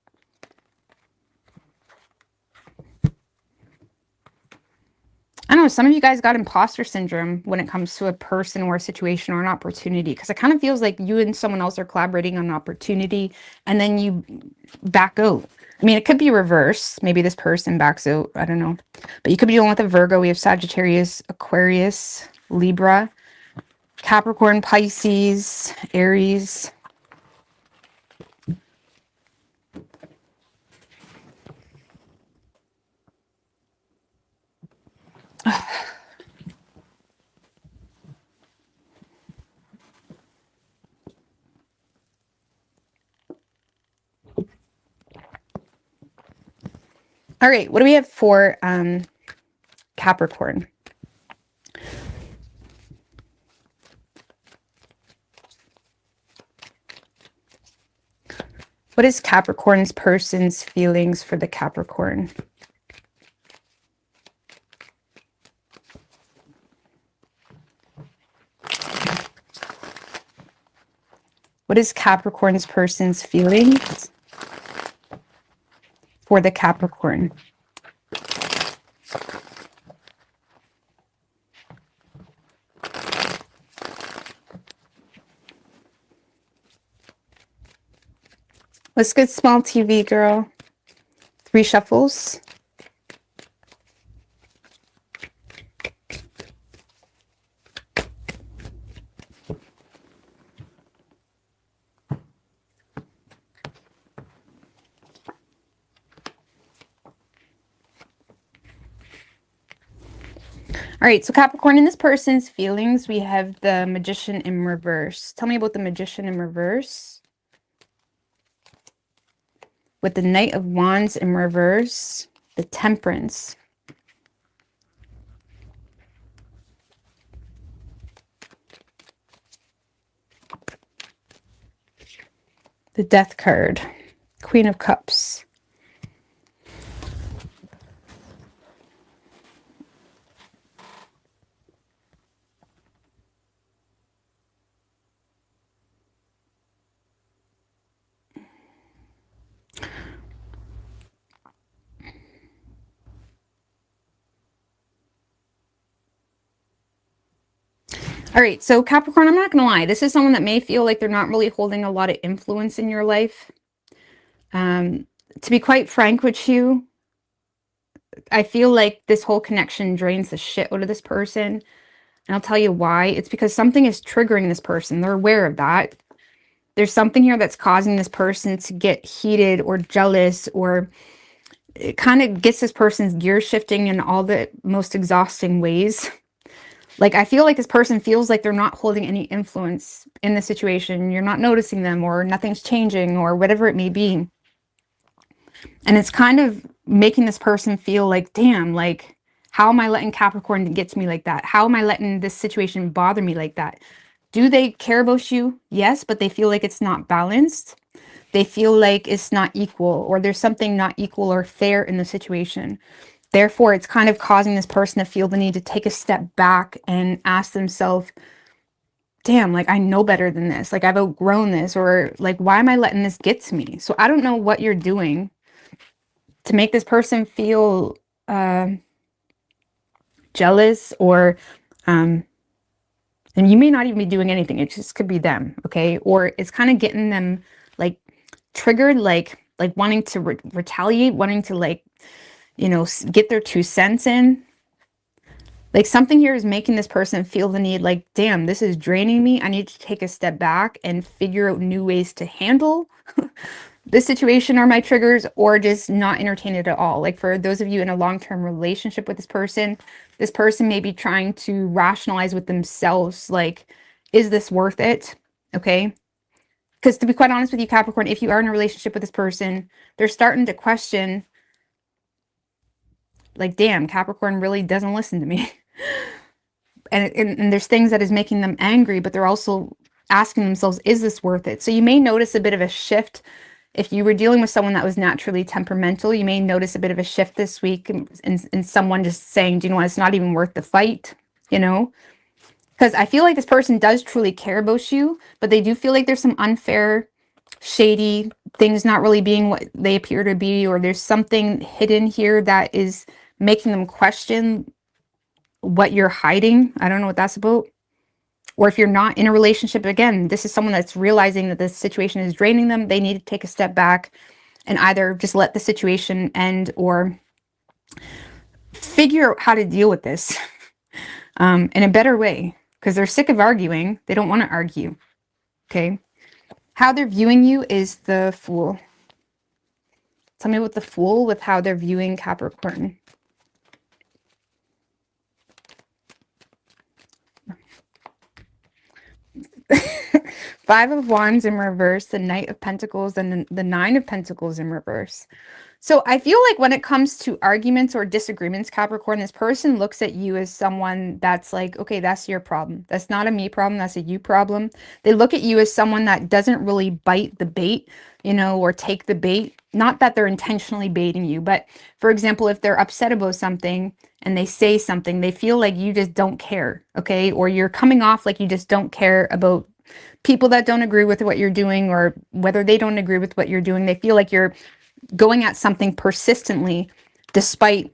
I don't know, some of you guys got imposter syndrome when it comes to a person or a situation or an opportunity, because it kind of feels like you and someone else are collaborating on an opportunity and then you back out. I mean, it could be reverse. Maybe this person backs out. I don't know. But you could be dealing with a Virgo. We have Sagittarius, Aquarius, Libra, Capricorn, Pisces, Aries. All right, what do we have for Capricorn? What is Capricorn's person's feelings for the Capricorn? What is Capricorn's person's feelings for the Capricorn? Let's get small TV, girl. 3 shuffles. All right, so Capricorn, in this person's feelings, we have the Magician in reverse. Tell me about the Magician in reverse. With the Knight of Wands in reverse, the Temperance. The Death card, Queen of Cups. All right, so Capricorn, I'm not going to lie. This is someone that may feel like they're not really holding a lot of influence in your life. To be quite frank with you, I feel like this whole connection drains the shit out of this person. And I'll tell you why. It's because something is triggering this person. They're aware of that. There's something here that's causing this person to get heated or jealous, or it kind of gets this person's gear shifting in all the most exhausting ways. Like, I feel like this person feels like they're not holding any influence in the situation. You're not noticing them, or nothing's changing, or whatever it may be. And it's kind of making this person feel like, damn, like, how am I letting Capricorn get to me like that? How am I letting this situation bother me like that? Do they care about you? Yes, but they feel like it's not balanced. They feel like it's not equal, or there's something not equal or fair in the situation. Therefore, it's kind of causing this person to feel the need to take a step back and ask themselves, damn, like, I know better than this. Like, I've outgrown this, or like, why am I letting this get to me? So I don't know what you're doing to make this person feel jealous, or and you may not even be doing anything. It just could be them, okay? Or it's kind of getting them like triggered, like wanting to retaliate, wanting to, like, you know, get their 2 cents in. Like, something here is making this person feel the need, like, damn, this is draining me. I need to take a step back and figure out new ways to handle this situation, or my triggers, or just not entertain it at all. Like, for those of you in a long-term relationship with this person may be trying to rationalize with themselves, like, is this worth it? Okay. Because to be quite honest with you, Capricorn, if you are in a relationship with this person, they're starting to question, like, damn, Capricorn really doesn't listen to me. And there's things that is making them angry, but they're also asking themselves, is this worth it? So you may notice a bit of a shift. If you were dealing with someone that was naturally temperamental, you may notice a bit of a shift this week in someone just saying, do you know what, it's not even worth the fight, you know? Because I feel like this person does truly care about you, but they do feel like there's some unfair, shady things not really being what they appear to be, or there's something hidden here that is making them question what you're hiding. I don't know what that's about. Or if you're not in a relationship, again, this is someone that's realizing that this situation is draining them. They need to take a step back and either just let the situation end, or figure out how to deal with this in a better way, because they're sick of arguing. They don't want to argue. Okay. How they're viewing you is the Fool. Tell me about the Fool with how they're viewing Capricorn. Five of Wands in reverse, the Knight of Pentacles, and the Nine of Pentacles in reverse. So I feel like when it comes to arguments or disagreements, Capricorn, this person looks at you as someone that's like, okay, that's your problem. That's not a me problem. That's a you problem. They look at you as someone that doesn't really bite the bait, you know, or take the bait. Not that they're intentionally baiting you, but for example, if they're upset about something and they say something, they feel like you just don't care, okay? Or you're coming off like you just don't care about people that don't agree with what you're doing, or whether they don't agree with what you're doing. They feel like you're going at something persistently despite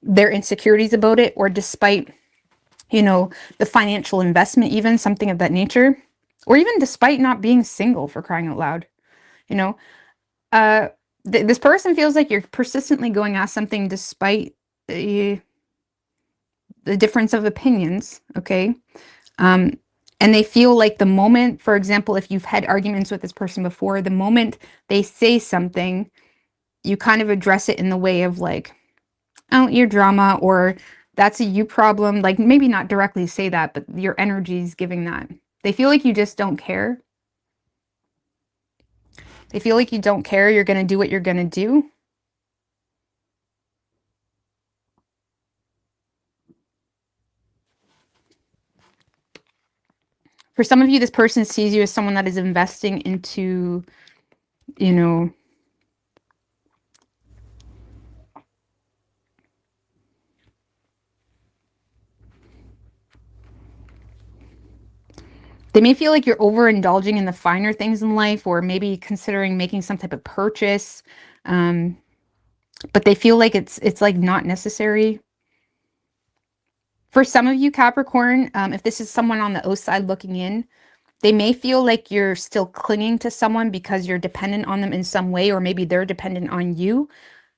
their insecurities about it, or despite, you know, the financial investment, even something of that nature, or even despite not being single, for crying out loud, you know. uh this person feels like you're persistently going at something despite uh, the difference of opinions, okay. um and they feel like the moment, for example, if you've had arguments with this person before, the moment they say something, you kind of address it in the way of like, oh, your drama, or that's a you problem. Like, maybe not directly say that, but your energy is giving that. They feel like you just don't care. They feel like you don't care. You're going to do what you're going to do. For some of you, this person sees you as someone that is investing into, you know, they may feel like you're overindulging in the finer things in life, or maybe considering making some type of purchase. Um, but they feel like it's like not necessary. For some of you, Capricorn, if this is someone on the outside looking in, they may feel like you're still clinging to someone because you're dependent on them in some way, or maybe they're dependent on you,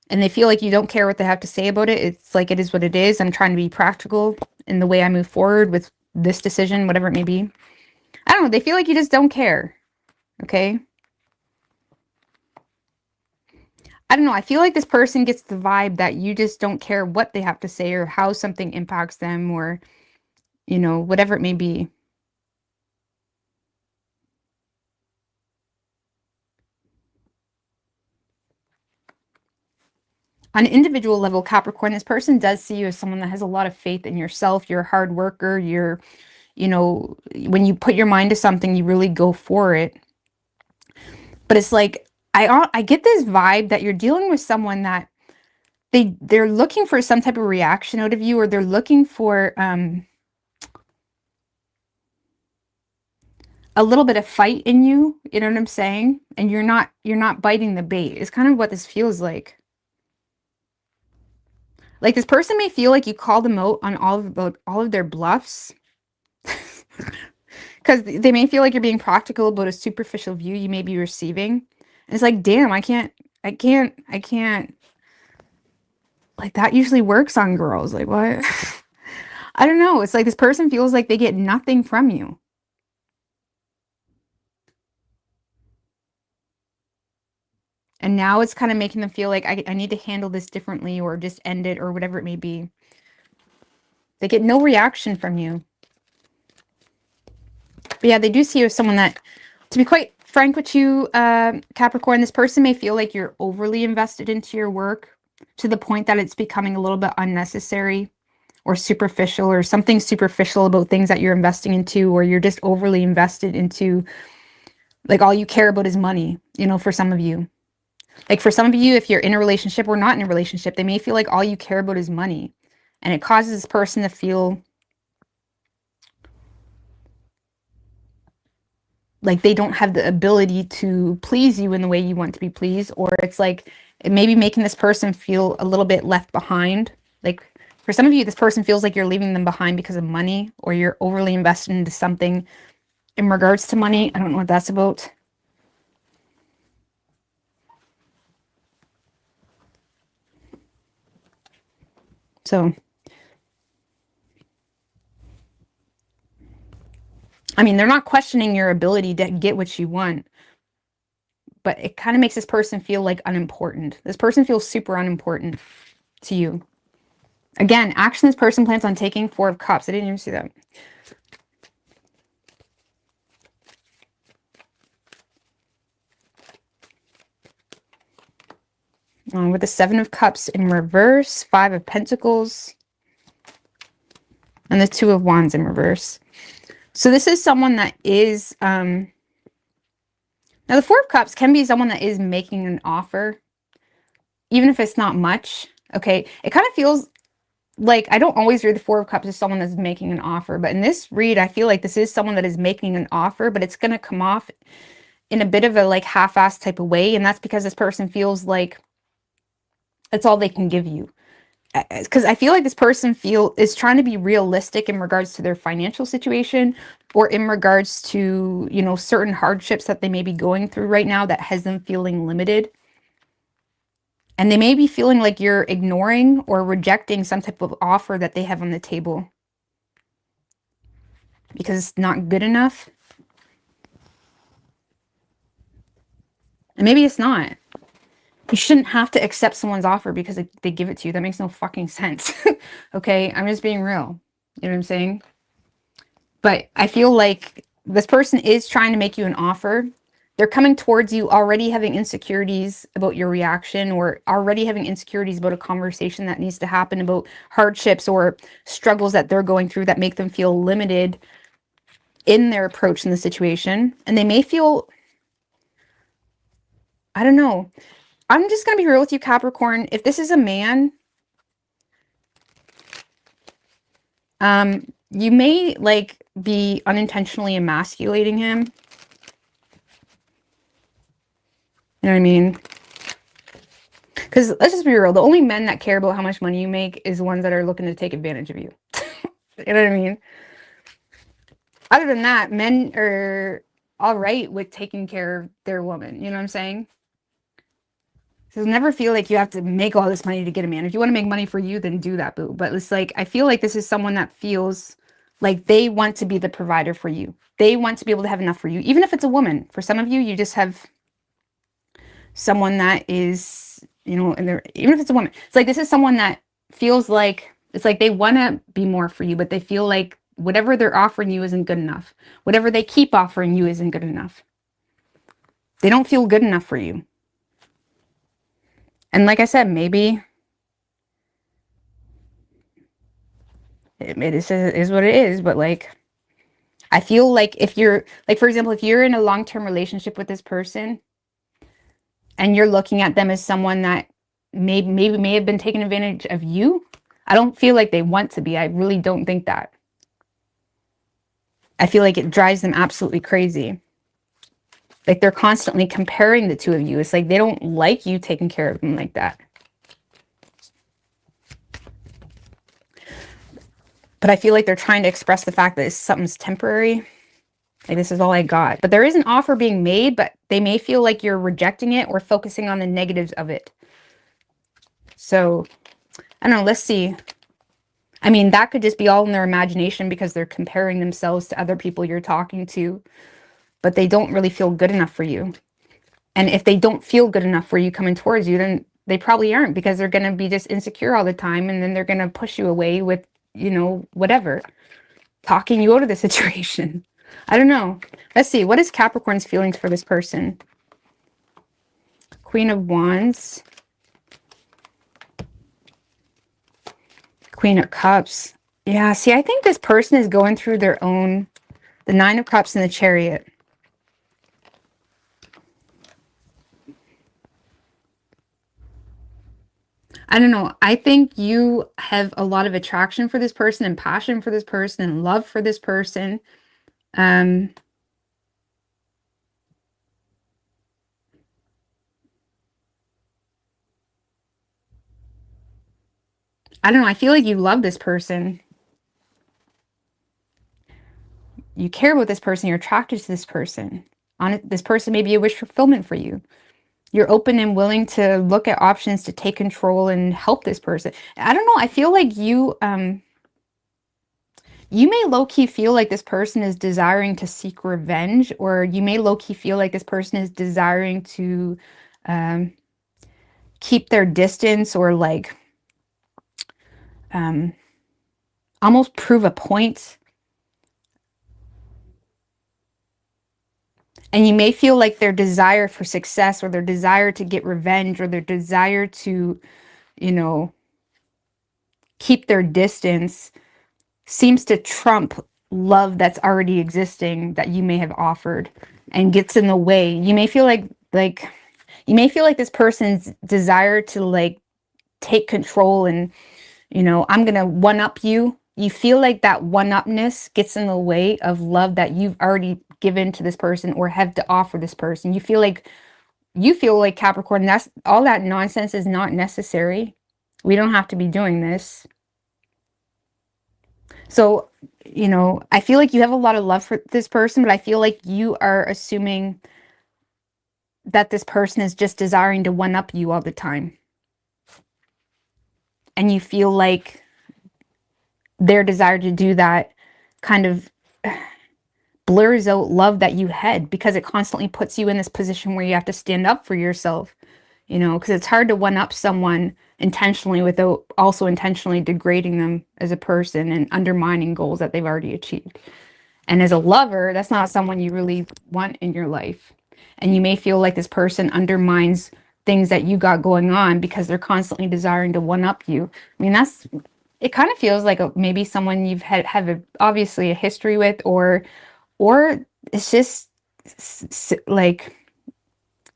and they feel like you don't care what they have to say about it. It's like, it is what it is. I'm trying to be practical in the way I move forward with this decision, whatever it may be. I don't know. They feel like you just don't care. Okay. I don't know. I feel like this person gets the vibe that you just don't care what they have to say or how something impacts them, or, you know, whatever it may be. On an individual level, Capricorn, this person does see you as someone that has a lot of faith in yourself. You're a hard worker. You're, you know, when you put your mind to something, you really go for it. But it's like, I get this vibe that you're dealing with someone that they're looking for some type of reaction out of you, or they're looking for a little bit of fight in you. You know what I'm saying? And you're not biting the bait. It's kind of what this feels like. Like, this person may feel like you call them out on all of their bluffs, because they may feel like you're being practical about a superficial view you may be receiving. And it's like, damn, I can't. Like, that usually works on girls. Like, what? I don't know. It's like this person feels like they get nothing from you. And now it's kind of making them feel like I need to handle this differently, or just end it, or whatever it may be. They get no reaction from you. But yeah, they do see you as someone that, to be quite frank with you, Capricorn, this person may feel like you're overly invested into your work to the point that it's becoming a little bit unnecessary or superficial, or something superficial about things that you're investing into, or you're just overly invested into, like, all you care about is money, you know, for some of you. Like, for some of you, if you're in a relationship or not in a relationship, they may feel like all you care about is money. And it causes this person to feel like they don't have the ability to please you in the way you want to be pleased. Or it's like, it may be making this person feel a little bit left behind. Like, for some of you, this person feels like you're leaving them behind because of money, or you're overly invested into something in regards to money. I don't know what that's about. So, I mean, they're not questioning your ability to get what you want, but it kind of makes this person feel like unimportant. This person feels super unimportant to you. Again, action this person plans on taking, Four of Cups. I didn't even see that. with the Seven of Cups in reverse, Five of Pentacles, and the Two of Wands in reverse. So this is someone that is, now the Four of Cups can be someone that is making an offer, even if it's not much, okay? It kind of feels like, I don't always read the Four of Cups as someone that's making an offer, but in this read, I feel like this is someone that is making an offer, but it's going to come off in a bit of a like half-assed type of way, and that's because this person feels like that's all they can give you. Because I feel like this person is trying to be realistic in regards to their financial situation, or in regards to, you know, certain hardships that they may be going through right now that has them feeling limited. And they may be feeling like you're ignoring or rejecting some type of offer that they have on the table because it's not good enough. And maybe it's not. You shouldn't have to accept someone's offer because they give it to you. That makes no fucking sense. Okay, I'm just being real. You know what I'm saying? But I feel like this person is trying to make you an offer. They're coming towards you already having insecurities about your reaction, or already having insecurities about a conversation that needs to happen, about hardships or struggles that they're going through that make them feel limited in their approach in the situation. And they may feel, I don't know. I'm just going to be real with you, Capricorn. If this is a man, you may like be unintentionally emasculating him. You know what I mean? Because let's just be real. The only men that care about how much money you make is the ones that are looking to take advantage of you. You know what I mean? Other than that, men are all right with taking care of their woman. You know what I'm saying? So never feel like you have to make all this money to get a man. If you want to make money for you, then do that, boo. But it's like, I feel like this is someone that feels like they want to be the provider for you. They want to be able to have enough for you. Even if it's a woman. For some of you, you just have someone that is, you know, and they're, even if it's a woman, it's like, this is someone that feels like, it's like they want to be more for you, but they feel like whatever they're offering you isn't good enough. Whatever they keep offering you isn't good enough. They don't feel good enough for you. And like I said, maybe it is what it is, but like, I feel like if you're, like, for example, if you're in a long-term relationship with this person and you're looking at them as someone that maybe may have been taking advantage of you, I don't feel like they want to be. I really don't think that. I feel like it drives them absolutely crazy. Like they're constantly comparing the two of you. It's like they don't like you taking care of them like that. But I feel like they're trying to express the fact that something's temporary. Like, this is all I got. But there is an offer being made, but they may feel like you're rejecting it or focusing on the negatives of it. So, I don't know. Let's see. I mean, that could just be all in their imagination because they're comparing themselves to other people you're talking to, but they don't really feel good enough for you. And if they don't feel good enough for you coming towards you, then they probably aren't, because they're going to be just insecure all the time. And then they're going to push you away with, you know, whatever, talking you out of the situation. I don't know. Let's see. What is Capricorn's feelings for this person? Queen of Wands. Queen of Cups. Yeah, see, I think this person is going through their own, the Nine of Cups and the Chariot. I don't know. I think you have a lot of attraction for this person and passion for this person and love for this person. I don't know. I feel like you love this person. You care about this person. You're attracted to this person. This person may be a wish fulfillment for you. You're open and willing to look at options to take control and help this person. I don't know. I feel like you may low-key feel like this person is desiring to seek revenge, or you may low-key feel like this person is desiring to keep their distance, or like almost prove a point. And you may feel like their desire for success, or their desire to get revenge, or their desire to, you know, keep their distance seems to trump love that's already existing that you may have offered, and gets in the way. You may feel like this person's desire to like take control and, you know, I'm gonna one up you. You feel like that one upness gets in the way of love that you've already given to this person or have to offer this person. You feel like Capricorn, that's all, that nonsense is not necessary. We don't have to be doing this. So, you know, I feel like you have a lot of love for this person, but I feel like you are assuming that this person is just desiring to one up you all the time. And you feel like their desire to do that kind of blurs out love that you had, because it constantly puts you in this position where you have to stand up for yourself, you know, because it's hard to one up someone intentionally without also intentionally degrading them as a person and undermining goals that they've already achieved. And as a lover, that's not someone you really want in your life. And you may feel like this person undermines things that you got going on because they're constantly desiring to one up you. I mean, it kind of feels like maybe someone you've obviously a history with, or it's just like,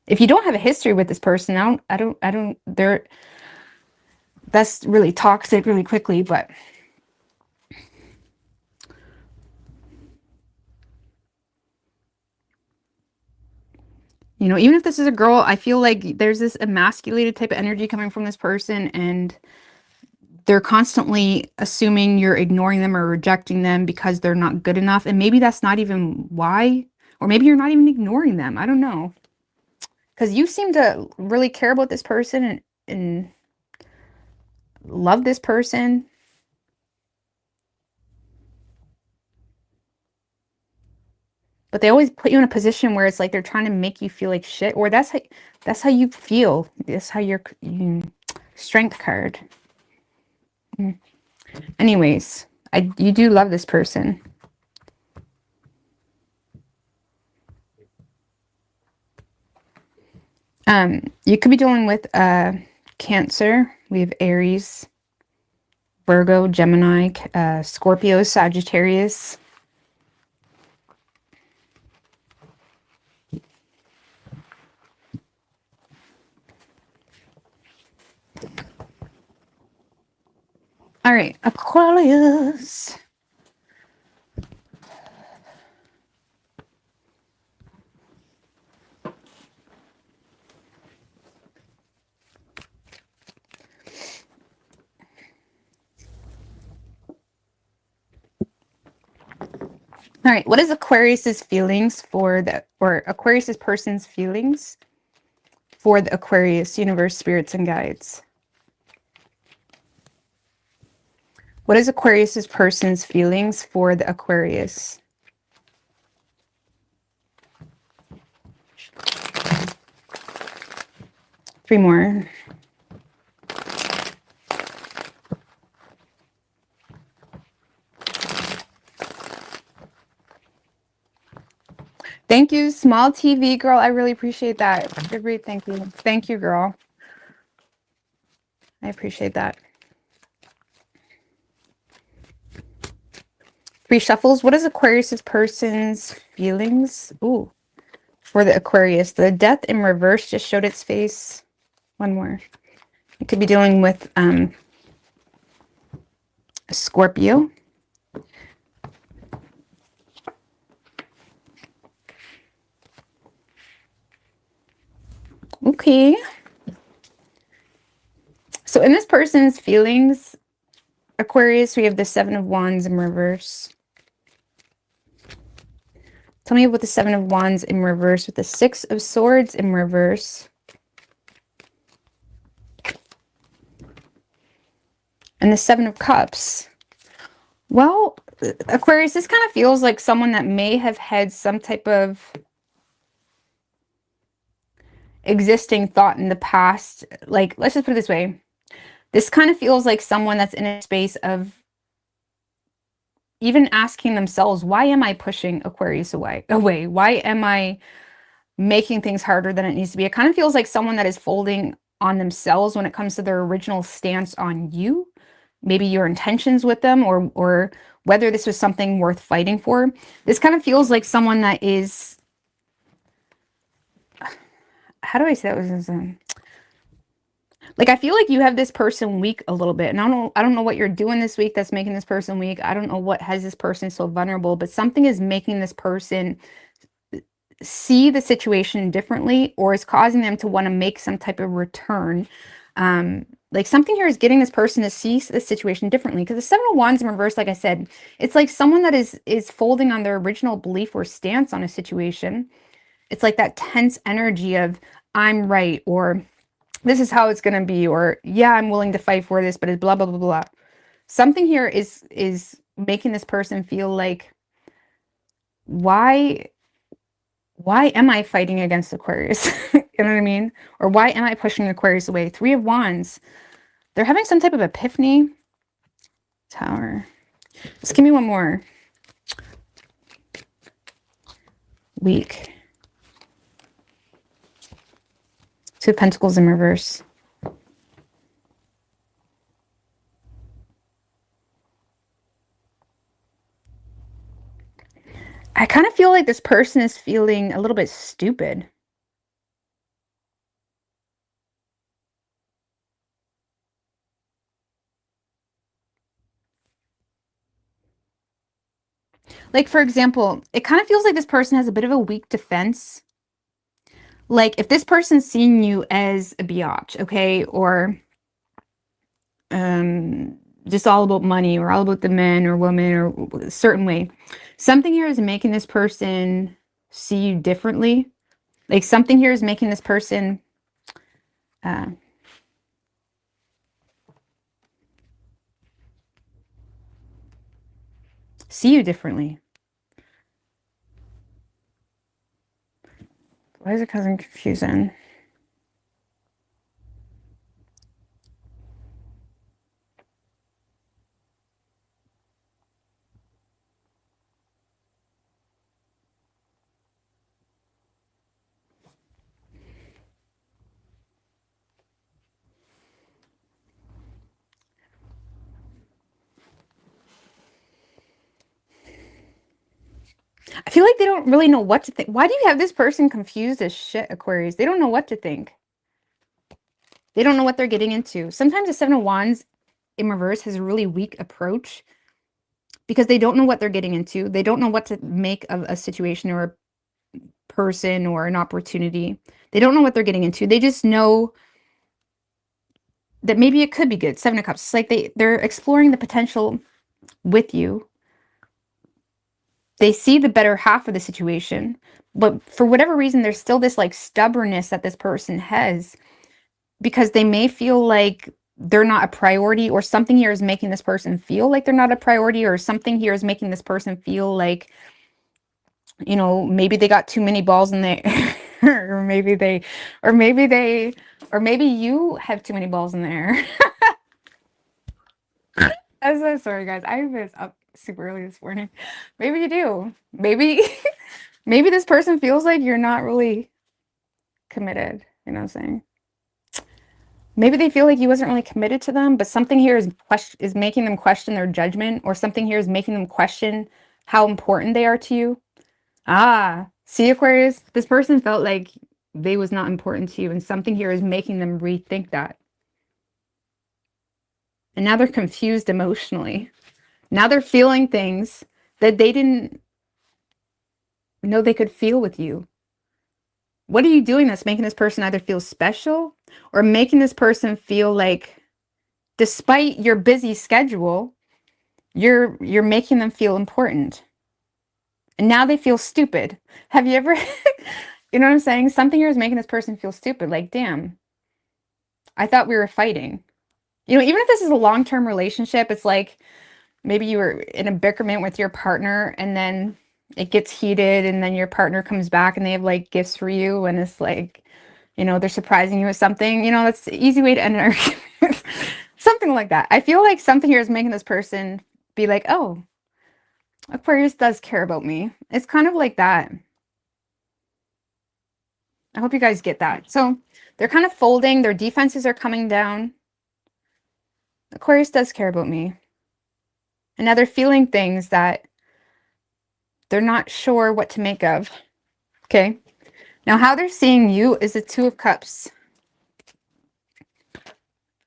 if you don't have a history with this person, that's really toxic really quickly. But you know, even if this is a girl, I feel like there's this emasculated type of energy coming from this person, and they're constantly assuming you're ignoring them or rejecting them because they're not good enough. And maybe that's not even why, or maybe you're not even ignoring them. I don't know. Because you seem to really care about this person and love this person. But they always put you in a position where it's like they're trying to make you feel like shit, or that's how you feel. That's how your strength card. Anyways, you do love this person. You could be dealing with Cancer. We have Aries, Virgo, Gemini, Scorpio, Sagittarius. All right, Aquarius. All right, what is Aquarius's feelings or Aquarius's person's feelings for the Aquarius, universe, spirits, and guides? What is Aquarius's person's feelings for the Aquarius? Three more. Thank you, small TV girl. I really appreciate that. Thank you. Thank you, girl. I appreciate that. Three shuffles. What is Aquarius's person's feelings? Ooh, for the Aquarius. The Death in reverse just showed its face. One more. You could be dealing with a Scorpio. Okay. So in this person's feelings, Aquarius, we have the Seven of Wands in reverse. Tell me about the Seven of Wands in reverse with the Six of Swords in reverse. And the Seven of Cups. Well, Aquarius, this kind of feels like someone that may have had some type of existing thought in the past. Like, let's just put it this way. This kind of feels like someone that's in a space of even asking themselves, why am I pushing Aquarius away? Why am I making things harder than it needs to be. It kind of feels like someone that is folding on themselves when it comes to their original stance on you, maybe your intentions with them, or whether this was something worth fighting for. This kind of feels like someone that is, how do I say that was like, I feel like you have this person weak a little bit, and I don't know what you're doing this week that's making this person weak. I don't know what has this person so vulnerable, but something is making this person see the situation differently, or is causing them to want to make some type of return. Like something here is getting this person to see the situation differently, because the Seven of Wands in reverse, like I said, it's like someone that is folding on their original belief or stance on a situation. It's like that tense energy of I'm right, or this is how it's going to be, or yeah, I'm willing to fight for this, but it's blah blah blah blah. Something here is making this person feel like, why am I fighting against Aquarius? You know what I mean? Or why am I pushing Aquarius away? Three of Wands. They're having some type of epiphany. Tower. Just give me one more. Week. Two of Pentacles in reverse. I kind of feel like this person is feeling a little bit stupid. Like, for example, it kind of feels like this person has a bit of a weak defense. Like, if this person's seeing you as a biatch, okay, or just all about money, or all about the men or woman, or a certain way, something here is making this person see you differently. Like, something here is making this person see you differently. Why is it causing confusion? I feel like they don't really know what to think. Why do you have this person confused as shit, Aquarius? They don't know what to think. They don't know what they're getting into. Sometimes the Seven of Wands in reverse has a really weak approach because they don't know what they're getting into. They don't know what to make of a situation or a person or an opportunity. They don't know what they're getting into. They just know that maybe it could be good. Seven of Cups. It's like they're exploring the potential with you. They see the better half of the situation, but for whatever reason, there's still this like stubbornness that this person has, because they may feel like they're not a priority, or something here is making this person feel like they're not a priority, or something here is making this person feel like, you know, maybe they got too many balls in the air, or maybe you have too many balls in the air. I'm so sorry, guys. I was up super early this morning. Maybe you do. Maybe maybe this person feels like you're not really committed. You know what I'm saying? Maybe they feel like you wasn't really committed to them, but something here is making them question their judgment, or something here is making them question how important they are to you. Ah, see, Aquarius, this person felt like they was not important to you, and something here is making them rethink that. And now they're confused emotionally. Now they're feeling things that they didn't know they could feel with you. What are you doing that's making this person either feel special, or making this person feel like, despite your busy schedule, you're making them feel important? And now they feel stupid. Have you ever, you know what I'm saying? Something here is making this person feel stupid. Like, damn, I thought we were fighting. You know, even if this is a long-term relationship, it's like maybe you were in a bickerment with your partner, and then it gets heated, and then your partner comes back and they have like gifts for you, and it's like, you know, they're surprising you with something. You know, that's an easy way to end an argument. Something like that. I feel like something here is making this person be like, oh, Aquarius does care about me. It's kind of like that. I hope you guys get that. So they're kind of folding. Their defenses are coming down. Aquarius does care about me. And now they're feeling things that they're not sure what to make of. Okay. Now how they're seeing you is the Two of Cups.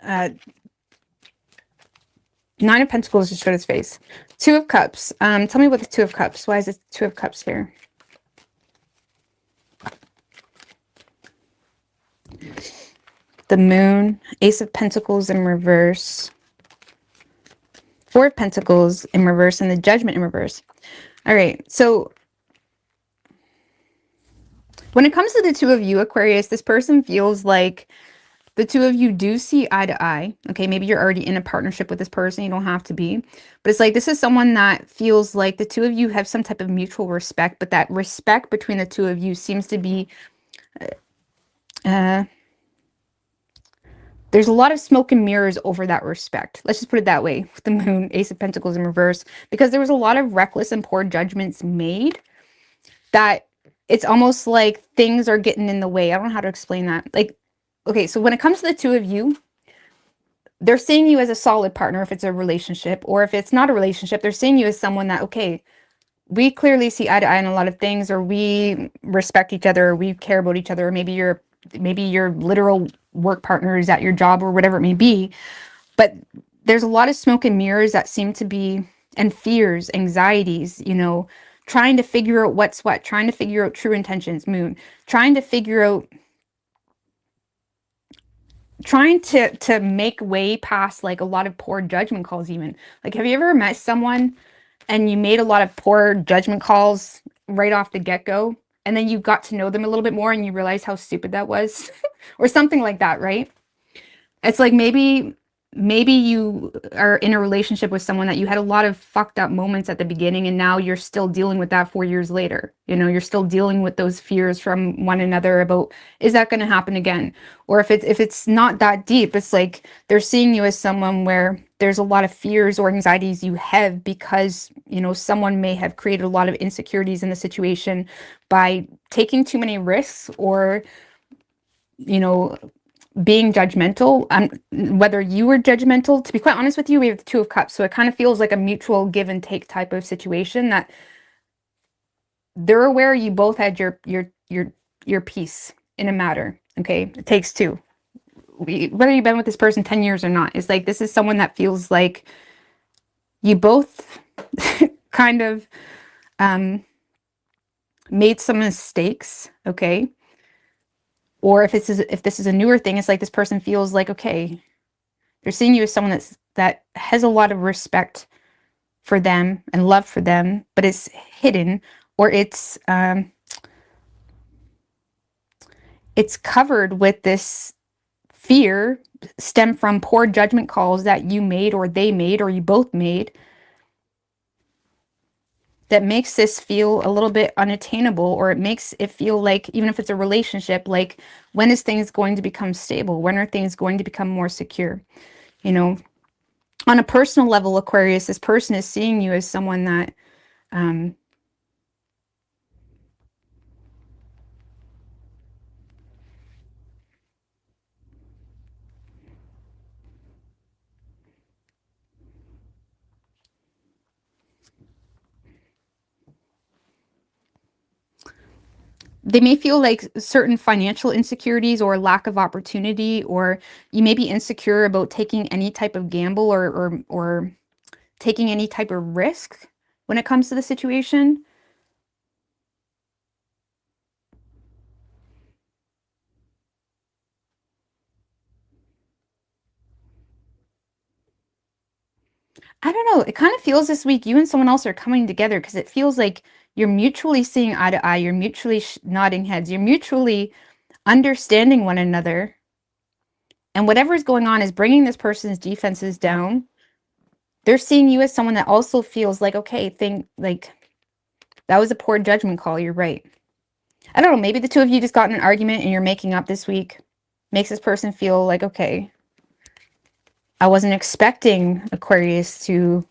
Nine of Pentacles just showed his face. Two of Cups. Tell me what the Two of Cups. Why is it Two of Cups here? The Moon, Ace of Pentacles in reverse, Four of Pentacles in reverse, and the Judgment in reverse. All right, so when it comes to the two of you, Aquarius, this person feels like the two of you do see eye to eye. Okay, maybe you're already in a partnership with this person. You don't have to be. But it's like this is someone that feels like the two of you have some type of mutual respect, but that respect between the two of you seems to be... there's a lot of smoke and mirrors over that respect. Let's just put it that way. With the Moon, Ace of Pentacles in reverse. Because there was a lot of reckless and poor judgments made that it's almost like things are getting in the way. I don't know how to explain that. Like, okay, so when it comes to the two of you, they're seeing you as a solid partner if it's a relationship. Or if it's not a relationship, they're seeing you as someone that, okay, we clearly see eye to eye on a lot of things, or we respect each other, or we care about each other, or maybe your literal work partners at your job or whatever it may be. But there's a lot of smoke and mirrors that seem to be, and fears, anxieties, you know, trying to figure out what's what, trying to figure out true intentions, Moon, trying to figure out, trying to make way past like a lot of poor judgment calls even. Like, have you ever met someone and you made a lot of poor judgment calls right off the get-go, and then you got to know them a little bit more and you realize how stupid that was? Or something like that, right? It's like maybe you are in a relationship with someone that you had a lot of fucked up moments at the beginning, and now you're still dealing with that 4 years later. You know, you're still dealing with those fears from one another about, is that going to happen again? Or if it's not that deep, it's like they're seeing you as someone where there's a lot of fears or anxieties you have because, you know, someone may have created a lot of insecurities in the situation by taking too many risks, or, you know, being judgmental. Whether you were judgmental, to be quite honest with you, we have the Two of Cups, so it kind of feels like a mutual give and take type of situation, that they're aware you both had your piece in a matter. Okay, it takes two. Whether you've been with this person 10 years or not, it's like this is someone that feels like you both kind of made some mistakes. Okay, or if this is a newer thing, it's like this person feels like, okay, they're seeing you as someone that has a lot of respect for them and love for them, but it's hidden, or it's covered with this fear stem from poor judgment calls that you made, or they made, or you both made, that makes this feel a little bit unattainable, or it makes it feel like, even if it's a relationship, like, when is things going to become stable? When are things going to become more secure? You know, on a personal level, Aquarius, this person is seeing you as someone that they may feel like certain financial insecurities or lack of opportunity, or you may be insecure about taking any type of gamble, or taking any type of risk when it comes to the situation. I don't know. It kind of feels this week you and someone else are coming together, because it feels like you're mutually seeing eye to eye. You're mutually nodding heads. You're mutually understanding one another. And whatever is going on is bringing this person's defenses down. They're seeing you as someone that also feels like, okay, like, that was a poor judgment call. You're right. I don't know. Maybe the two of you just got in an argument and you're making up this week. Makes this person feel like, okay, I wasn't expecting Aquarius to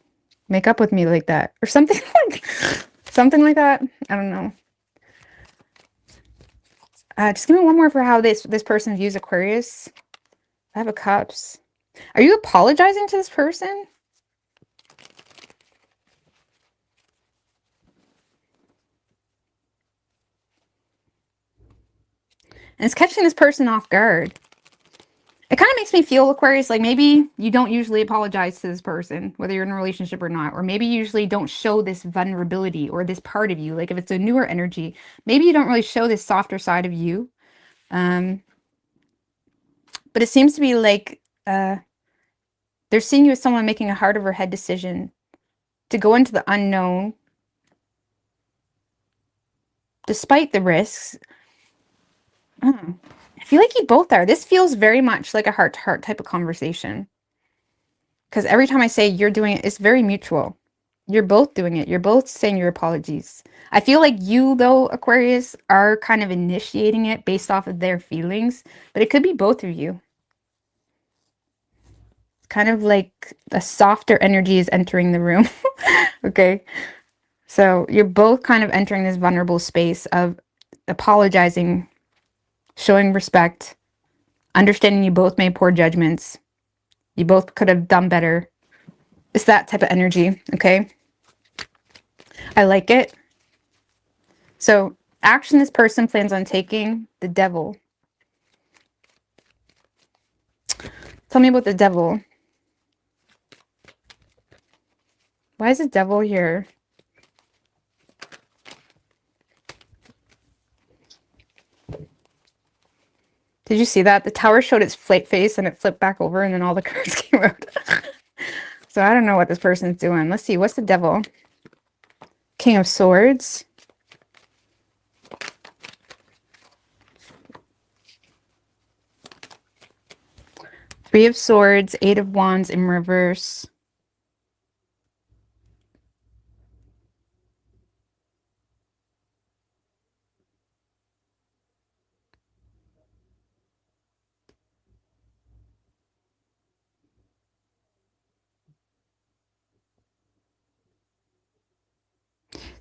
make up with me like that, or something like that. I don't know. Just give me one more for how this person views Aquarius. I have a Cups. Are you apologizing to this person? And it's catching this person off guard. It kind of makes me feel, Aquarius, like maybe you don't usually apologize to this person, whether you're in a relationship or not. Or maybe you usually don't show this vulnerability or this part of you. Like if it's a newer energy, maybe you don't really show this softer side of you. But it seems to be like they're seeing you as someone making a heart over head decision to go into the unknown despite the risks. I feel like you both are. This feels very much like a heart-to-heart type of conversation. Because every time I say you're doing it, it's very mutual. You're both doing it. You're both saying your apologies. I feel like you, though, Aquarius, are kind of initiating it based off of their feelings. But it could be both of you. Kind of like a softer energy is entering the room. Okay. So you're both kind of entering this vulnerable space of apologizing, showing respect, understanding you both made poor judgments. You both could have done better. It's that type of energy, okay? I like it. So, action this person plans on taking, the Devil. Tell me about the Devil. Why is the Devil here? Did you see that? The Tower showed its face and it flipped back over and then all the cards came out. So I don't know what this person's doing. Let's see. What's the Devil? King of Swords. Three of Swords, Eight of Wands in reverse.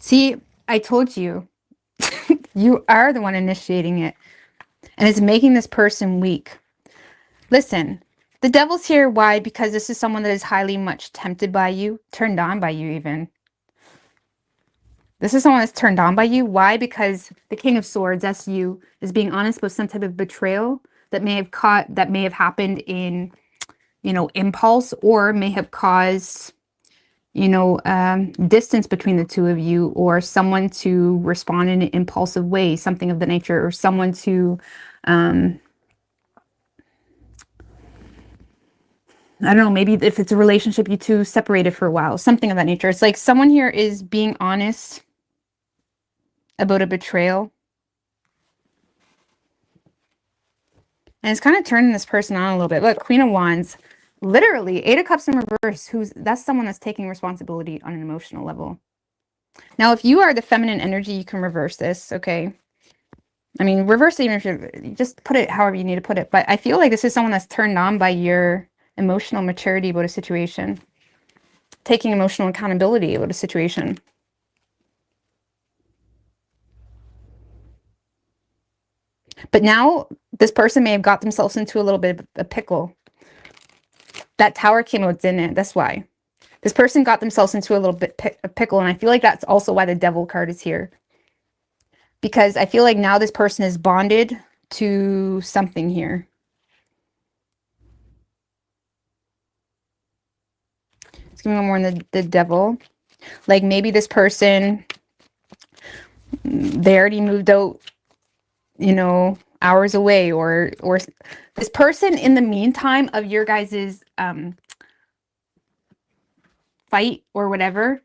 See, I told you. You are the one initiating it. And it's making this person weak. Listen, the Devil's here. Why? Because this is someone that is highly much tempted by you, turned on by you even. This is someone that's turned on by you. Why? Because the King of Swords, that's you, is being honest about some type of betrayal that may have happened in, impulse, or may have caused, distance between the two of you, or someone to respond in an impulsive way, something of the nature, or someone to, I don't know, maybe if it's a relationship, you two separated for a while, something of that nature. It's like someone here is being honest about a betrayal. And it's kind of turning this person on a little bit. Look, Queen of Wands, literally, Eight of Cups in reverse. That's someone that's taking responsibility on an emotional level. Now, if you are the feminine energy, you can reverse this, okay? I mean, reverse it even if you just put it however you need to put it. But I feel like this is someone that's turned on by your emotional maturity about a situation. Taking emotional accountability about a situation. But now this person may have got themselves into a little bit of a pickle. That Tower came out, didn't it? That's why. This person got themselves into a little bit of pickle. And I feel like that's also why the Devil card is here. Because I feel like now this person is bonded to something here. Let's give me one more on the Devil. Like maybe this person, they already moved out, hours away, or this person in the meantime of your guys's fight or whatever,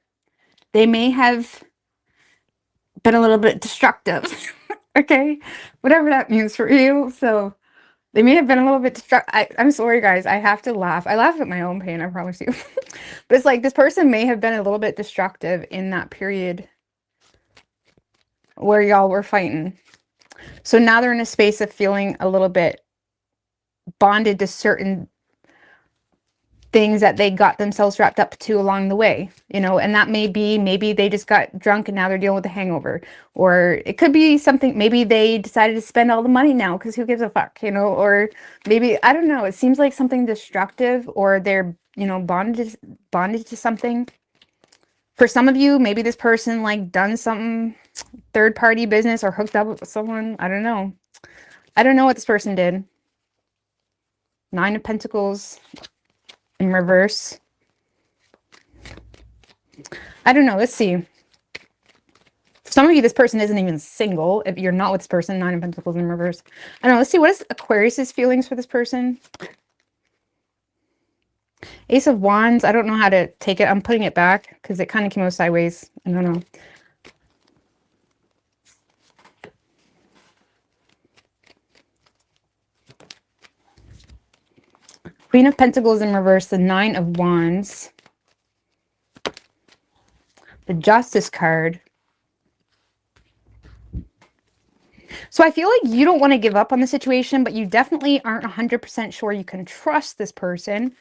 they may have been a little bit destructive. Okay, whatever that means for you. So they may have been a little bit destructive. I'm sorry, guys. I have to laugh. I laugh at my own pain, I promise you. But it's like this person may have been a little bit destructive in that period where y'all were fighting. So now they're in a space of feeling a little bit bonded to certain things that they got themselves wrapped up to along the way, you know, and that may be, maybe they just got drunk and now they're dealing with a hangover, or it could be something, maybe they decided to spend all the money now because who gives a fuck, you know, or maybe, I don't know, it seems like something destructive, or they're, you know, bondage to something. For some of you, maybe this person like done something third party business or hooked up with someone. I don't know. I don't know what this person did. Nine of Pentacles in reverse. I don't know. Let's see. For some of you, this person isn't even single. If you're not with this person, Nine of Pentacles in reverse. I don't know. Let's see. What is Aquarius's feelings for this person? Ace of Wands. I don't know how to take it. I'm putting it back because it kind of came out sideways. I don't know. Queen of Pentacles in reverse. The Nine of Wands. The Justice card. So I feel like you don't want to give up on the situation, but you definitely aren't 100% sure you can trust this person.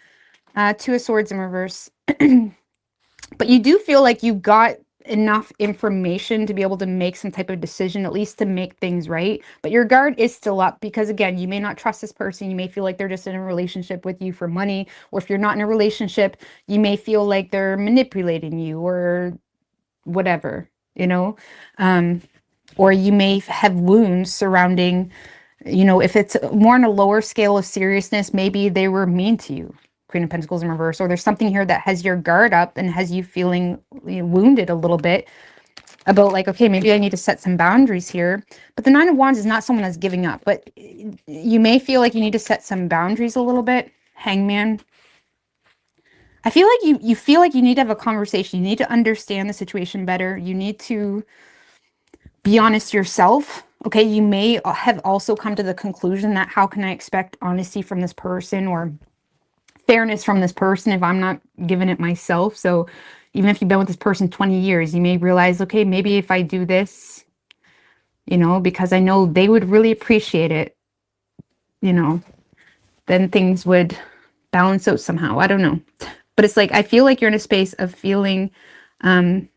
Two of Swords in reverse. But you do feel like you got enough information to be able to make some type of decision, at least to make things right. But your guard is still up because, again, you may not trust this person. You may feel like they're just in a relationship with you for money. Or if you're not in a relationship, you may feel like they're manipulating you or whatever, you know? Or you may have wounds surrounding, you know, if it's more on a lower scale of seriousness, maybe they were mean to you. Queen of Pentacles in reverse, or there's something here that has your guard up and has you feeling wounded a little bit about like, okay, maybe I need to set some boundaries here. But the Nine of Wands is not someone that's giving up, but you may feel like you need to set some boundaries a little bit. Hangman. I feel like you feel like you need to have a conversation. You need to understand the situation better. You need to be honest yourself. Okay, you may have also come to the conclusion that how can I expect honesty from this person or fairness from this person if I'm not giving it myself? So even if you've been with this person 20 years, you may realize, okay, maybe if I do this, you know, because I know they would really appreciate it, you know, then things would balance out somehow. I don't know. But it's like, I feel like you're in a space of feeling the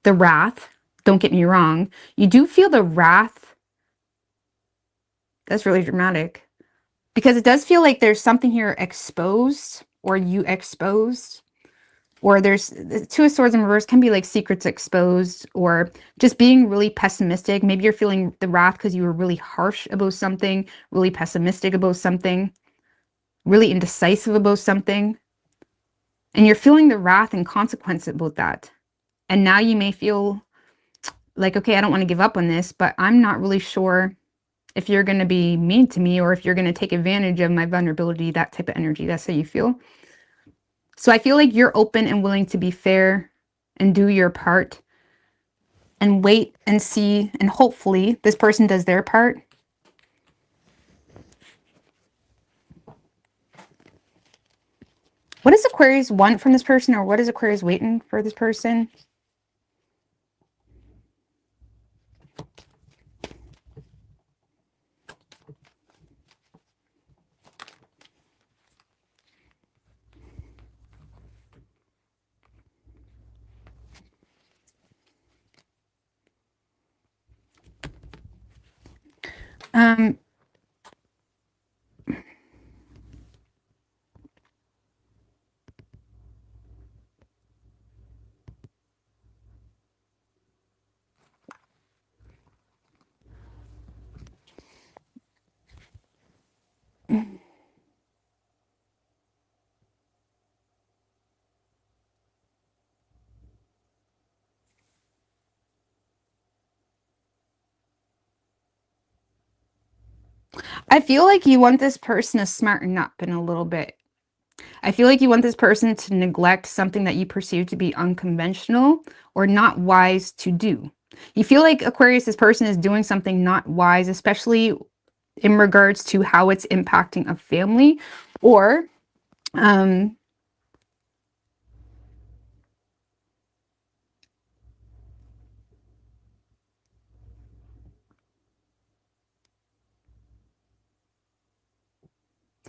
wrath. Don't get me wrong. You do feel the wrath. That's really dramatic. Because it does feel like there's something here exposed, or you exposed, or there's Two of Swords in reverse can be like secrets exposed, or just being really pessimistic. Maybe you're feeling the wrath because you were really harsh about something, really pessimistic about something, really indecisive about something. And you're feeling the wrath and consequence about that. And now you may feel like, okay, I don't want to give up on this, but I'm not really sure if you're going to be mean to me or if you're going to take advantage of my vulnerability, that type of energy. That's how you feel. So I feel like you're open and willing to be fair and do your part and wait and see. And hopefully this person does their part. What does Aquarius want from this person, or what is Aquarius waiting for this person? Um, I feel like you want this person to smarten up in a little bit. I feel like you want this person to neglect something that you perceive to be unconventional or not wise to do. You feel like Aquarius, this person is doing something not wise, especially in regards to how it's impacting a family, or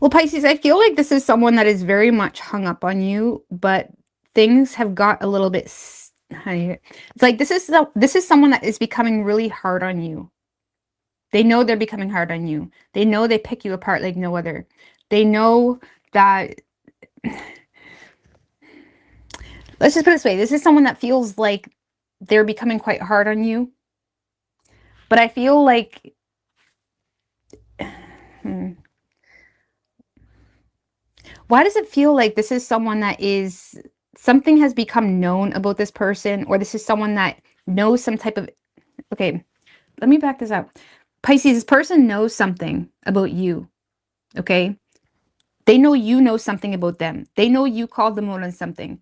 Well, Pisces, I feel like this is someone that is very much hung up on you, but things have got a little bit, it's like this is someone that is becoming really hard on you. They know they're becoming hard on you. They know they pick you apart like no other. They know that, let's just put it this way, this is someone that feels like they're becoming quite hard on you. But I feel like, why does it feel like this is someone that is, something has become known about this person, or this is someone that knows some type of, okay, let me back this up. Pisces, this person knows something about you, okay? They know you know something about them. They know you called them out on something.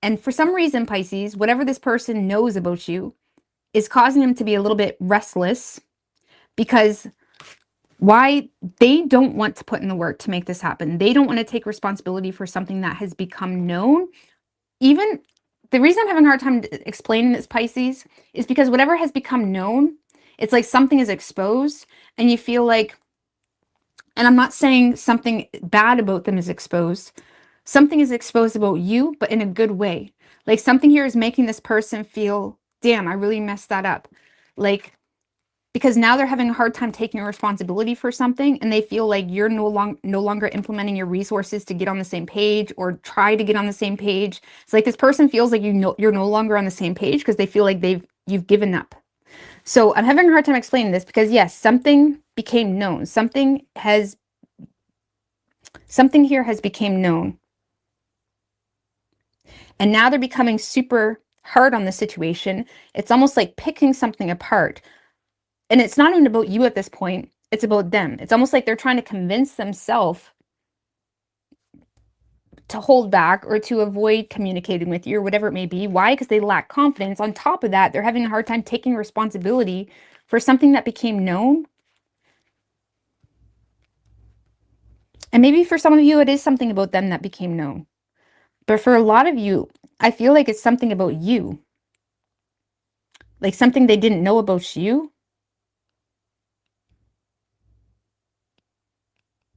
And for some reason, Pisces, whatever this person knows about you is causing them to be a little bit restless, because why? They don't want to put in the work to make this happen. They don't want to take responsibility for something that has become known. Even the reason I'm having a hard time explaining this, Pisces, is because whatever has become known, it's like something is exposed and you feel like, and I'm not saying something bad about them is exposed. Something is exposed about you, but in a good way. Like something here is making this person feel, damn, I really messed that up. Like, because now they're having a hard time taking responsibility for something, and they feel like you're no longer implementing your resources to get on the same page or try to get on the same page. It's like this person feels like you're no longer on the same page because they feel like you've given up. So I'm having a hard time explaining this because yes, something became known. Something here has become known. And now they're becoming super hard on the situation. It's almost like picking something apart. And it's not even about you at this point. It's about them. It's almost like they're trying to convince themselves to hold back or to avoid communicating with you or whatever it may be. Why? Because they lack confidence. On top of that, they're having a hard time taking responsibility for something that became known. And maybe for some of you, it is something about them that became known. But for a lot of you, I feel like it's something about you. Like something they didn't know about you,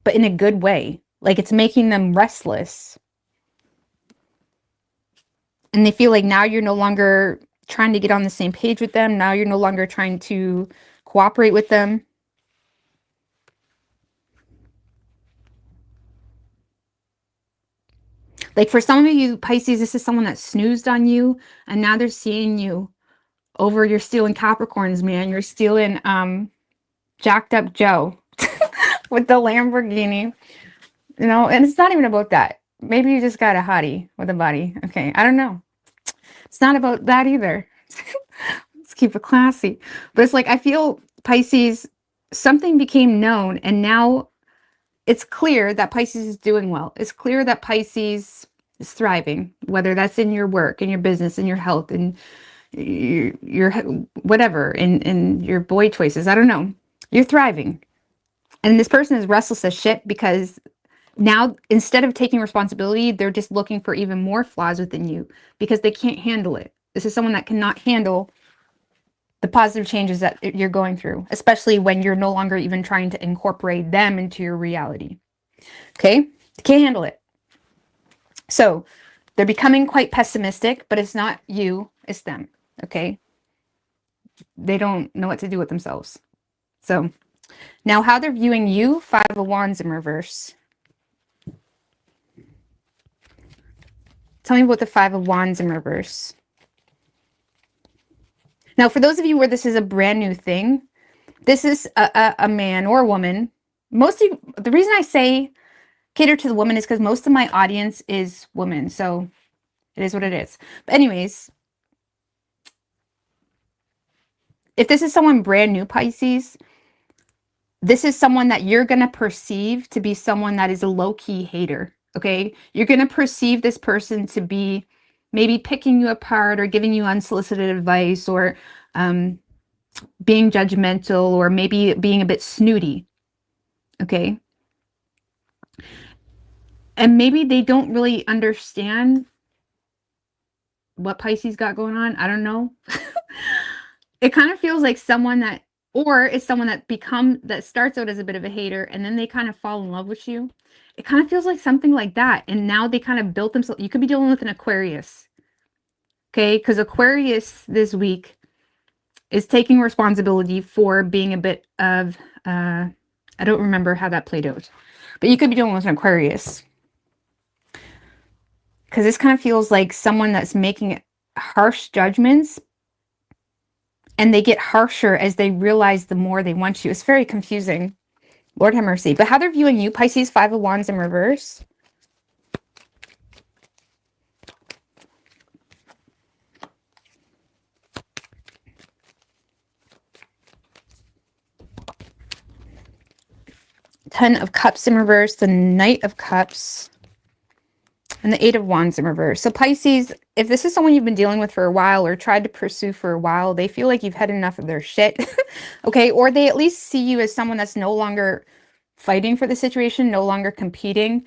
but in a good way. Like it's making them restless. And they feel like now you're no longer trying to get on the same page with them. Now you're no longer trying to cooperate with them. Like for some of you, Pisces, this is someone that snoozed on you, and now they're seeing you over. You're stealing Capricorns, man. You're stealing jacked up Joe with the Lamborghini. You know, and it's not even about that. Maybe you just got a hottie with a body. Okay, I don't know. It's not about that either. Let's keep it classy. But it's like, I feel, Pisces, something became known, and now it's clear that Pisces is doing well. It's clear that Pisces is thriving, whether that's in your work, in your business, in your health, in your whatever, in your boy choices. I don't know. You're thriving. And this person is restless as shit because now, instead of taking responsibility, they're just looking for even more flaws within you because they can't handle it. This is someone that cannot handle the positive changes that you're going through, especially when you're no longer even trying to incorporate them into your reality. Okay? They can't handle it. So they're becoming quite pessimistic, but it's not you, it's them. Okay? They don't know what to do with themselves. So now how they're viewing you, Five of Wands in reverse. Tell me about the Five of Wands in reverse. Now, for those of you where this is a brand new thing, this is a man or a woman. The reason I say cater to the woman is because most of my audience is women. So it is what it is. But anyways, if this is someone brand new, Pisces, this is someone that you're going to perceive to be someone that is a low-key hater. Okay? You're going to perceive this person to be maybe picking you apart or giving you unsolicited advice or being judgmental or maybe being a bit snooty. Okay? And maybe they don't really understand what Pisces got going on. I don't know. It kind of feels like someone that Or it's someone that starts out as a bit of a hater and then they kind of fall in love with you. It kind of feels like something like that. And now they kind of built themselves. You could be dealing with an Aquarius. Okay, because Aquarius this week is taking responsibility for being a bit of, I don't remember how that played out, but you could be dealing with an Aquarius. Because this kind of feels like someone that's making harsh judgments, and they get harsher as they realize the more they want you. It's very confusing. Lord have mercy. But how they're viewing you, Pisces, 5 of Wands in reverse. Ten of Cups in reverse, the Knight of Cups, and the 8 of Wands in reverse. So Pisces, if this is someone you've been dealing with for a while or tried to pursue for a while, they feel like you've had enough of their shit. Okay, or they at least see you as someone that's no longer fighting for the situation, no longer competing.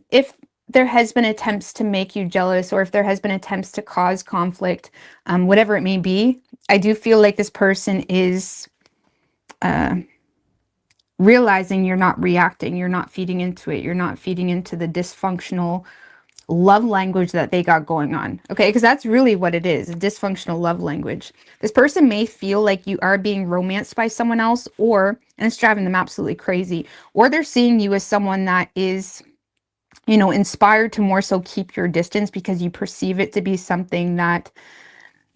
If there has been attempts to make you jealous, or if there has been attempts to cause conflict, whatever it may be, I do feel like this person is realizing you're not reacting, you're not feeding into it, you're not feeding into the dysfunctional love language that they got going on. Okay, because that's really what it is, a dysfunctional love language. This person may feel like you are being romanced by someone else, or, and it's driving them absolutely crazy, or they're seeing you as someone that is, you know, inspired to more so keep your distance because you perceive it to be something that,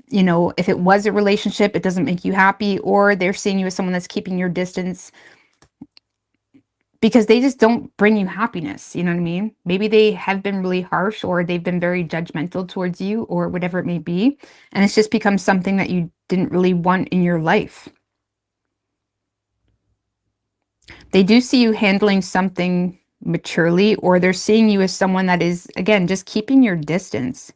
you know, if it was a relationship, it doesn't make you happy, or they're seeing you as someone that's keeping your distance because they just don't bring you happiness. You know what I mean? Maybe they have been really harsh, or they've been very judgmental towards you, or whatever it may be. And it's just become something that you didn't really want in your life. They do see you handling something maturely, or they're seeing you as someone that is, again, just keeping your distance.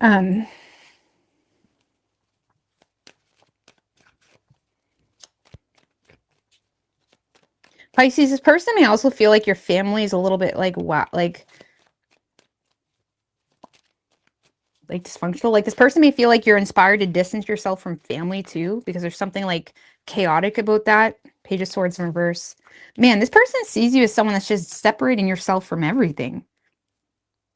Um, Pisces, this person may also feel like your family is a little bit like, wow, like dysfunctional. Like this person may feel like you're inspired to distance yourself from family too, because there's something like chaotic about that. Page of Swords in reverse. Man, this person sees you as someone that's just separating yourself from everything.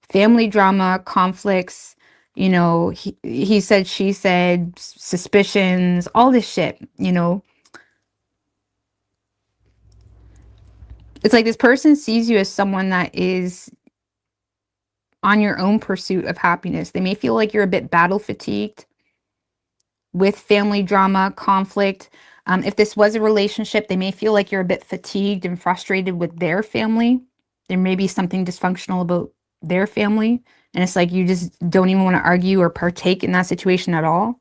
Family drama, conflicts, you know, he said, she said, suspicions, all this shit, you know. It's like this person sees you as someone that is on your own pursuit of happiness. They may feel like you're a bit battle fatigued with family drama, conflict. If this was a relationship, they may feel like you're a bit fatigued and frustrated with their family. There may be something dysfunctional about their family. And it's like you just don't even want to argue or partake in that situation at all.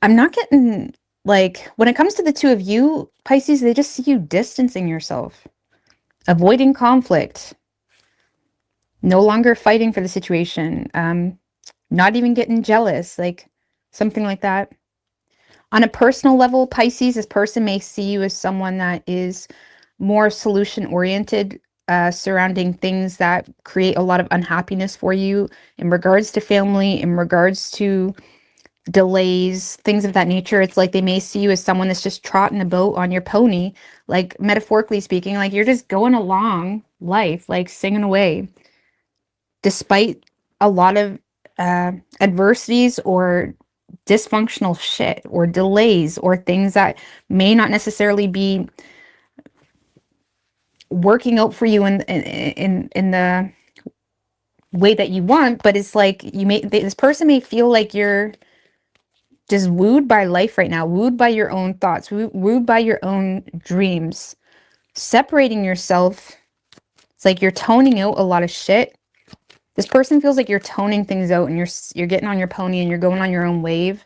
I'm not getting, like, when it comes to the two of you, Pisces, they just see you distancing yourself, avoiding conflict, no longer fighting for the situation, not even getting jealous, like something like that. On a personal level, Pisces, this person may see you as someone that is more solution oriented, surrounding things that create a lot of unhappiness for you in regards to family, in regards to delays, things of that nature. It's like they may see you as someone that's just trotting a boat on your pony, like metaphorically speaking, like you're just going along life, like singing away, despite a lot of adversities or dysfunctional shit or delays or things that may not necessarily be working out for you in the way that you want. But it's like you may, this person may feel like you're just wooed by life right now, wooed by your own thoughts, wooed by your own dreams, separating yourself. It's like you're toning out a lot of shit. This person feels like you're toning things out and you're getting on your pony and you're going on your own wave.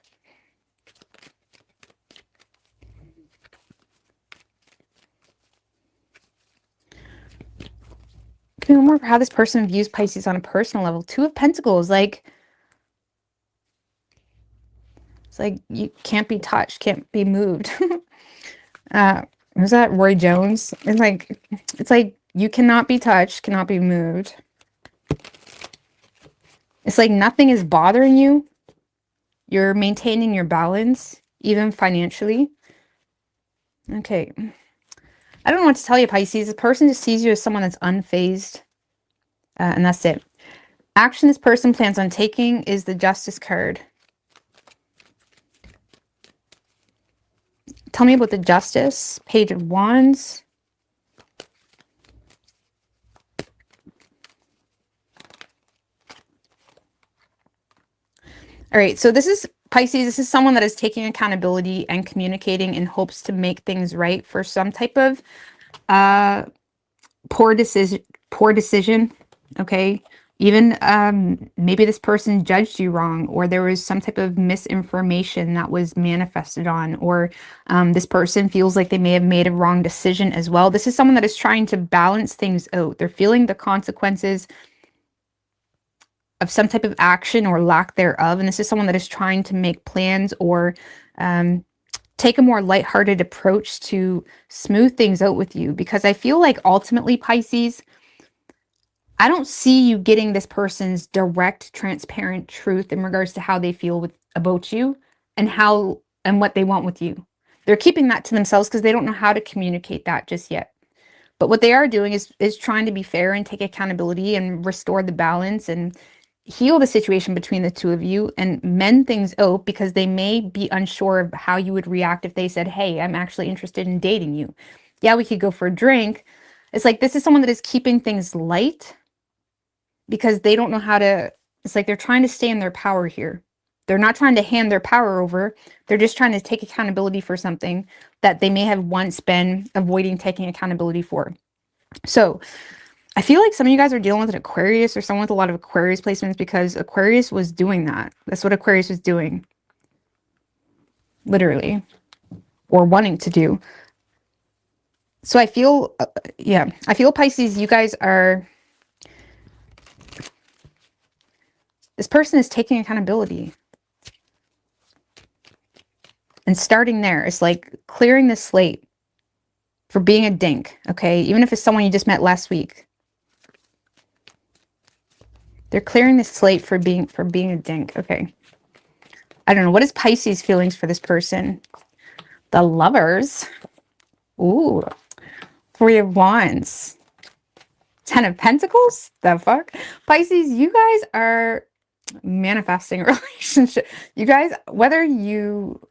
Give me more for how this person views Pisces on a personal level. Two of Pentacles, like, it's like you can't be touched, can't be moved. Who's that? Roy Jones. It's like you cannot be touched, cannot be moved. It's like nothing is bothering you. You're maintaining your balance, even financially. Okay. I don't know what to tell you, Pisces. The person just sees you as someone that's unfazed. And that's it. Action this person plans on taking is the Justice card. Tell me about the Justice. Page of Wands. All right, so this is Pisces. This is someone that is taking accountability and communicating in hopes to make things right for some type of poor decision. Okay, even maybe this person judged you wrong, or there was some type of misinformation that was manifested on, or this person feels like they may have made a wrong decision as well. This is someone that is trying to balance things out. They're feeling the consequences of some type of action or lack thereof. And this is someone that is trying to make plans or take a more lighthearted approach to smooth things out with you. Because I feel like ultimately, Pisces, I don't see you getting this person's direct, transparent truth in regards to how they feel about you and what they want with you. They're keeping that to themselves because they don't know how to communicate that just yet. But what they are doing is trying to be fair and take accountability and restore the balance and heal the situation between the two of you and mend things out, because they may be unsure of how you would react if they said, hey, I'm actually interested in dating you. Yeah, we could go for a drink. It's like this is someone that is keeping things light because they don't know how to, it's like they're trying to stay in their power here. They're not trying to hand their power over. They're just trying to take accountability for something that they may have once been avoiding taking accountability for. So I feel like some of you guys are dealing with an Aquarius or someone with a lot of Aquarius placements, because Aquarius was doing that. That's what Aquarius was doing. Literally. Or wanting to do. So I feel, I feel Pisces, you guys are, this person is taking accountability. And starting there, it's like clearing the slate for being a dink, okay? Even if it's someone you just met last week. They're clearing the slate for being a dink. Okay. I don't know. What is Pisces' feelings for this person? The Lovers. Ooh. Three of Wands. 10 of Pentacles? The fuck? Pisces, you guys are manifesting a relationship. You guys, whether you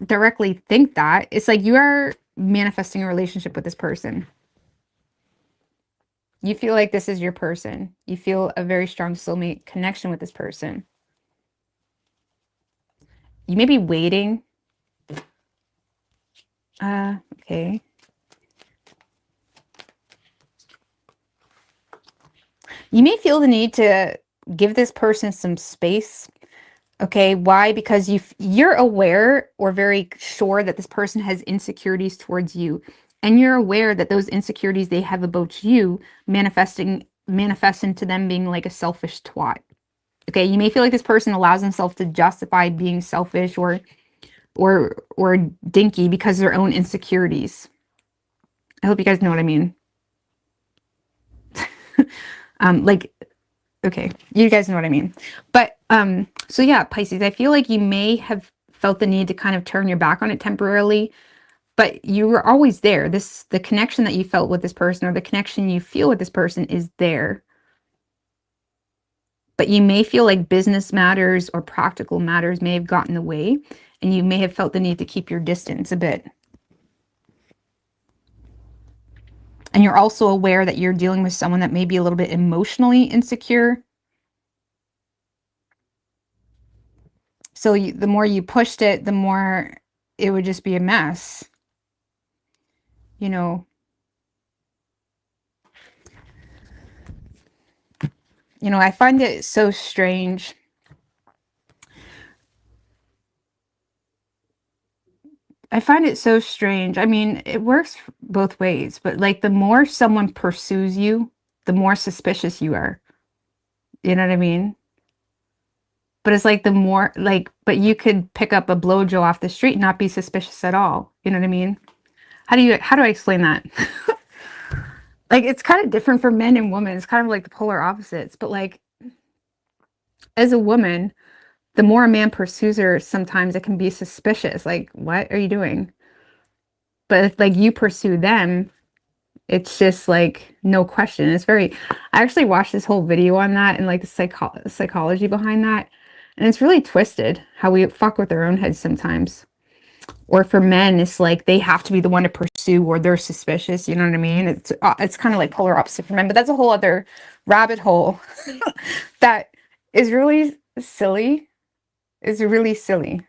directly think that, it's like you are manifesting a relationship with this person. You feel like this is your person. You feel a very strong soulmate connection with this person. You may be waiting. Okay. You may feel the need to give this person some space. Okay, why? Because you're aware or very sure that this person has insecurities towards you. And you're aware that those insecurities they have about you manifest into them being like a selfish twat. Okay, you may feel like this person allows themselves to justify being selfish or dinky because of their own insecurities. I hope you guys know what I mean. Okay, you guys know what I mean. But so yeah, Pisces, I feel like you may have felt the need to kind of turn your back on it temporarily, but you were always there. The connection that you felt with this person, or the connection you feel with this person, is there. But you may feel like business matters or practical matters may have gotten in the way, and you may have felt the need to keep your distance a bit. And you're also aware that you're dealing with someone that may be a little bit emotionally insecure. So the more you pushed it, the more it would just be a mess. You know, I find it so strange. I find it so strange. I mean, it works both ways, but like the more someone pursues you, the more suspicious you are. You know what I mean? But it's like the more like, but you could pick up a blowjo off the street and not be suspicious at all. You know what I mean? How do I explain that? Like it's kind of different for men and women. It's kind of like the polar opposites. But like as a woman, the more a man pursues her, sometimes it can be suspicious. Like, what are you doing? But if like you pursue them, it's just like no question. It's very, I actually watched this whole video on that and like the psychology behind that. And it's really twisted how we fuck with our own heads sometimes. Or for men, it's like they have to be the one to pursue or they're suspicious. You know what I mean? It's kind of like polar opposite for men, but that's a whole other rabbit hole that is really silly. Is really silly.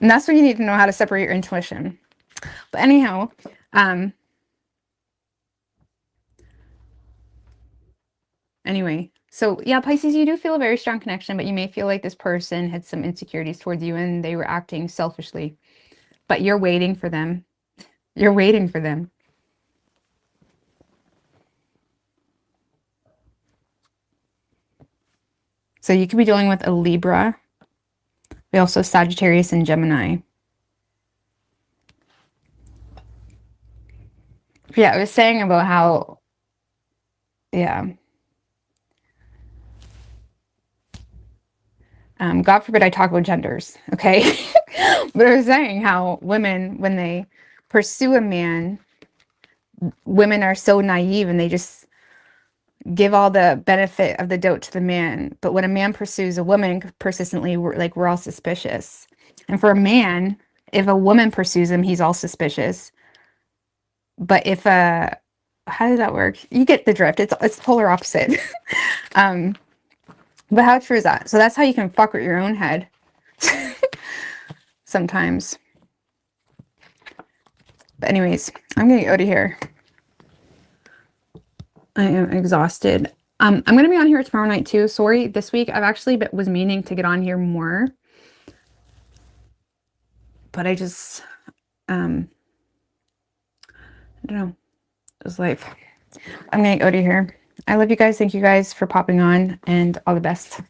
And that's where you need to know how to separate your intuition. But anyhow, anyway, so yeah, Pisces, you do feel a very strong connection, but you may feel like this person had some insecurities towards you and they were acting selfishly. But you're waiting for them. You're waiting for them. So you could be dealing with a Libra. We also Sagittarius and Gemini. Yeah, I was saying about how, yeah. God forbid I talk about genders, okay? But I was saying how women, when they pursue a man, women are so naive and they just give all the benefit of the doubt to the man. But when a man pursues a woman persistently, we're all suspicious. And for a man, if a woman pursues him, he's all suspicious. But if how does that work? You get the drift. It's polar opposite. But how true is that? So that's how you can fuck with your own head sometimes. But anyways, I'm gonna get out of here. I am exhausted. I'm gonna be on here tomorrow night too. Sorry, this week I've actually was meaning to get on here more, but I just I don't know. It's life. I'm gonna get out of here. I love you guys. Thank you guys for popping on, and all the best.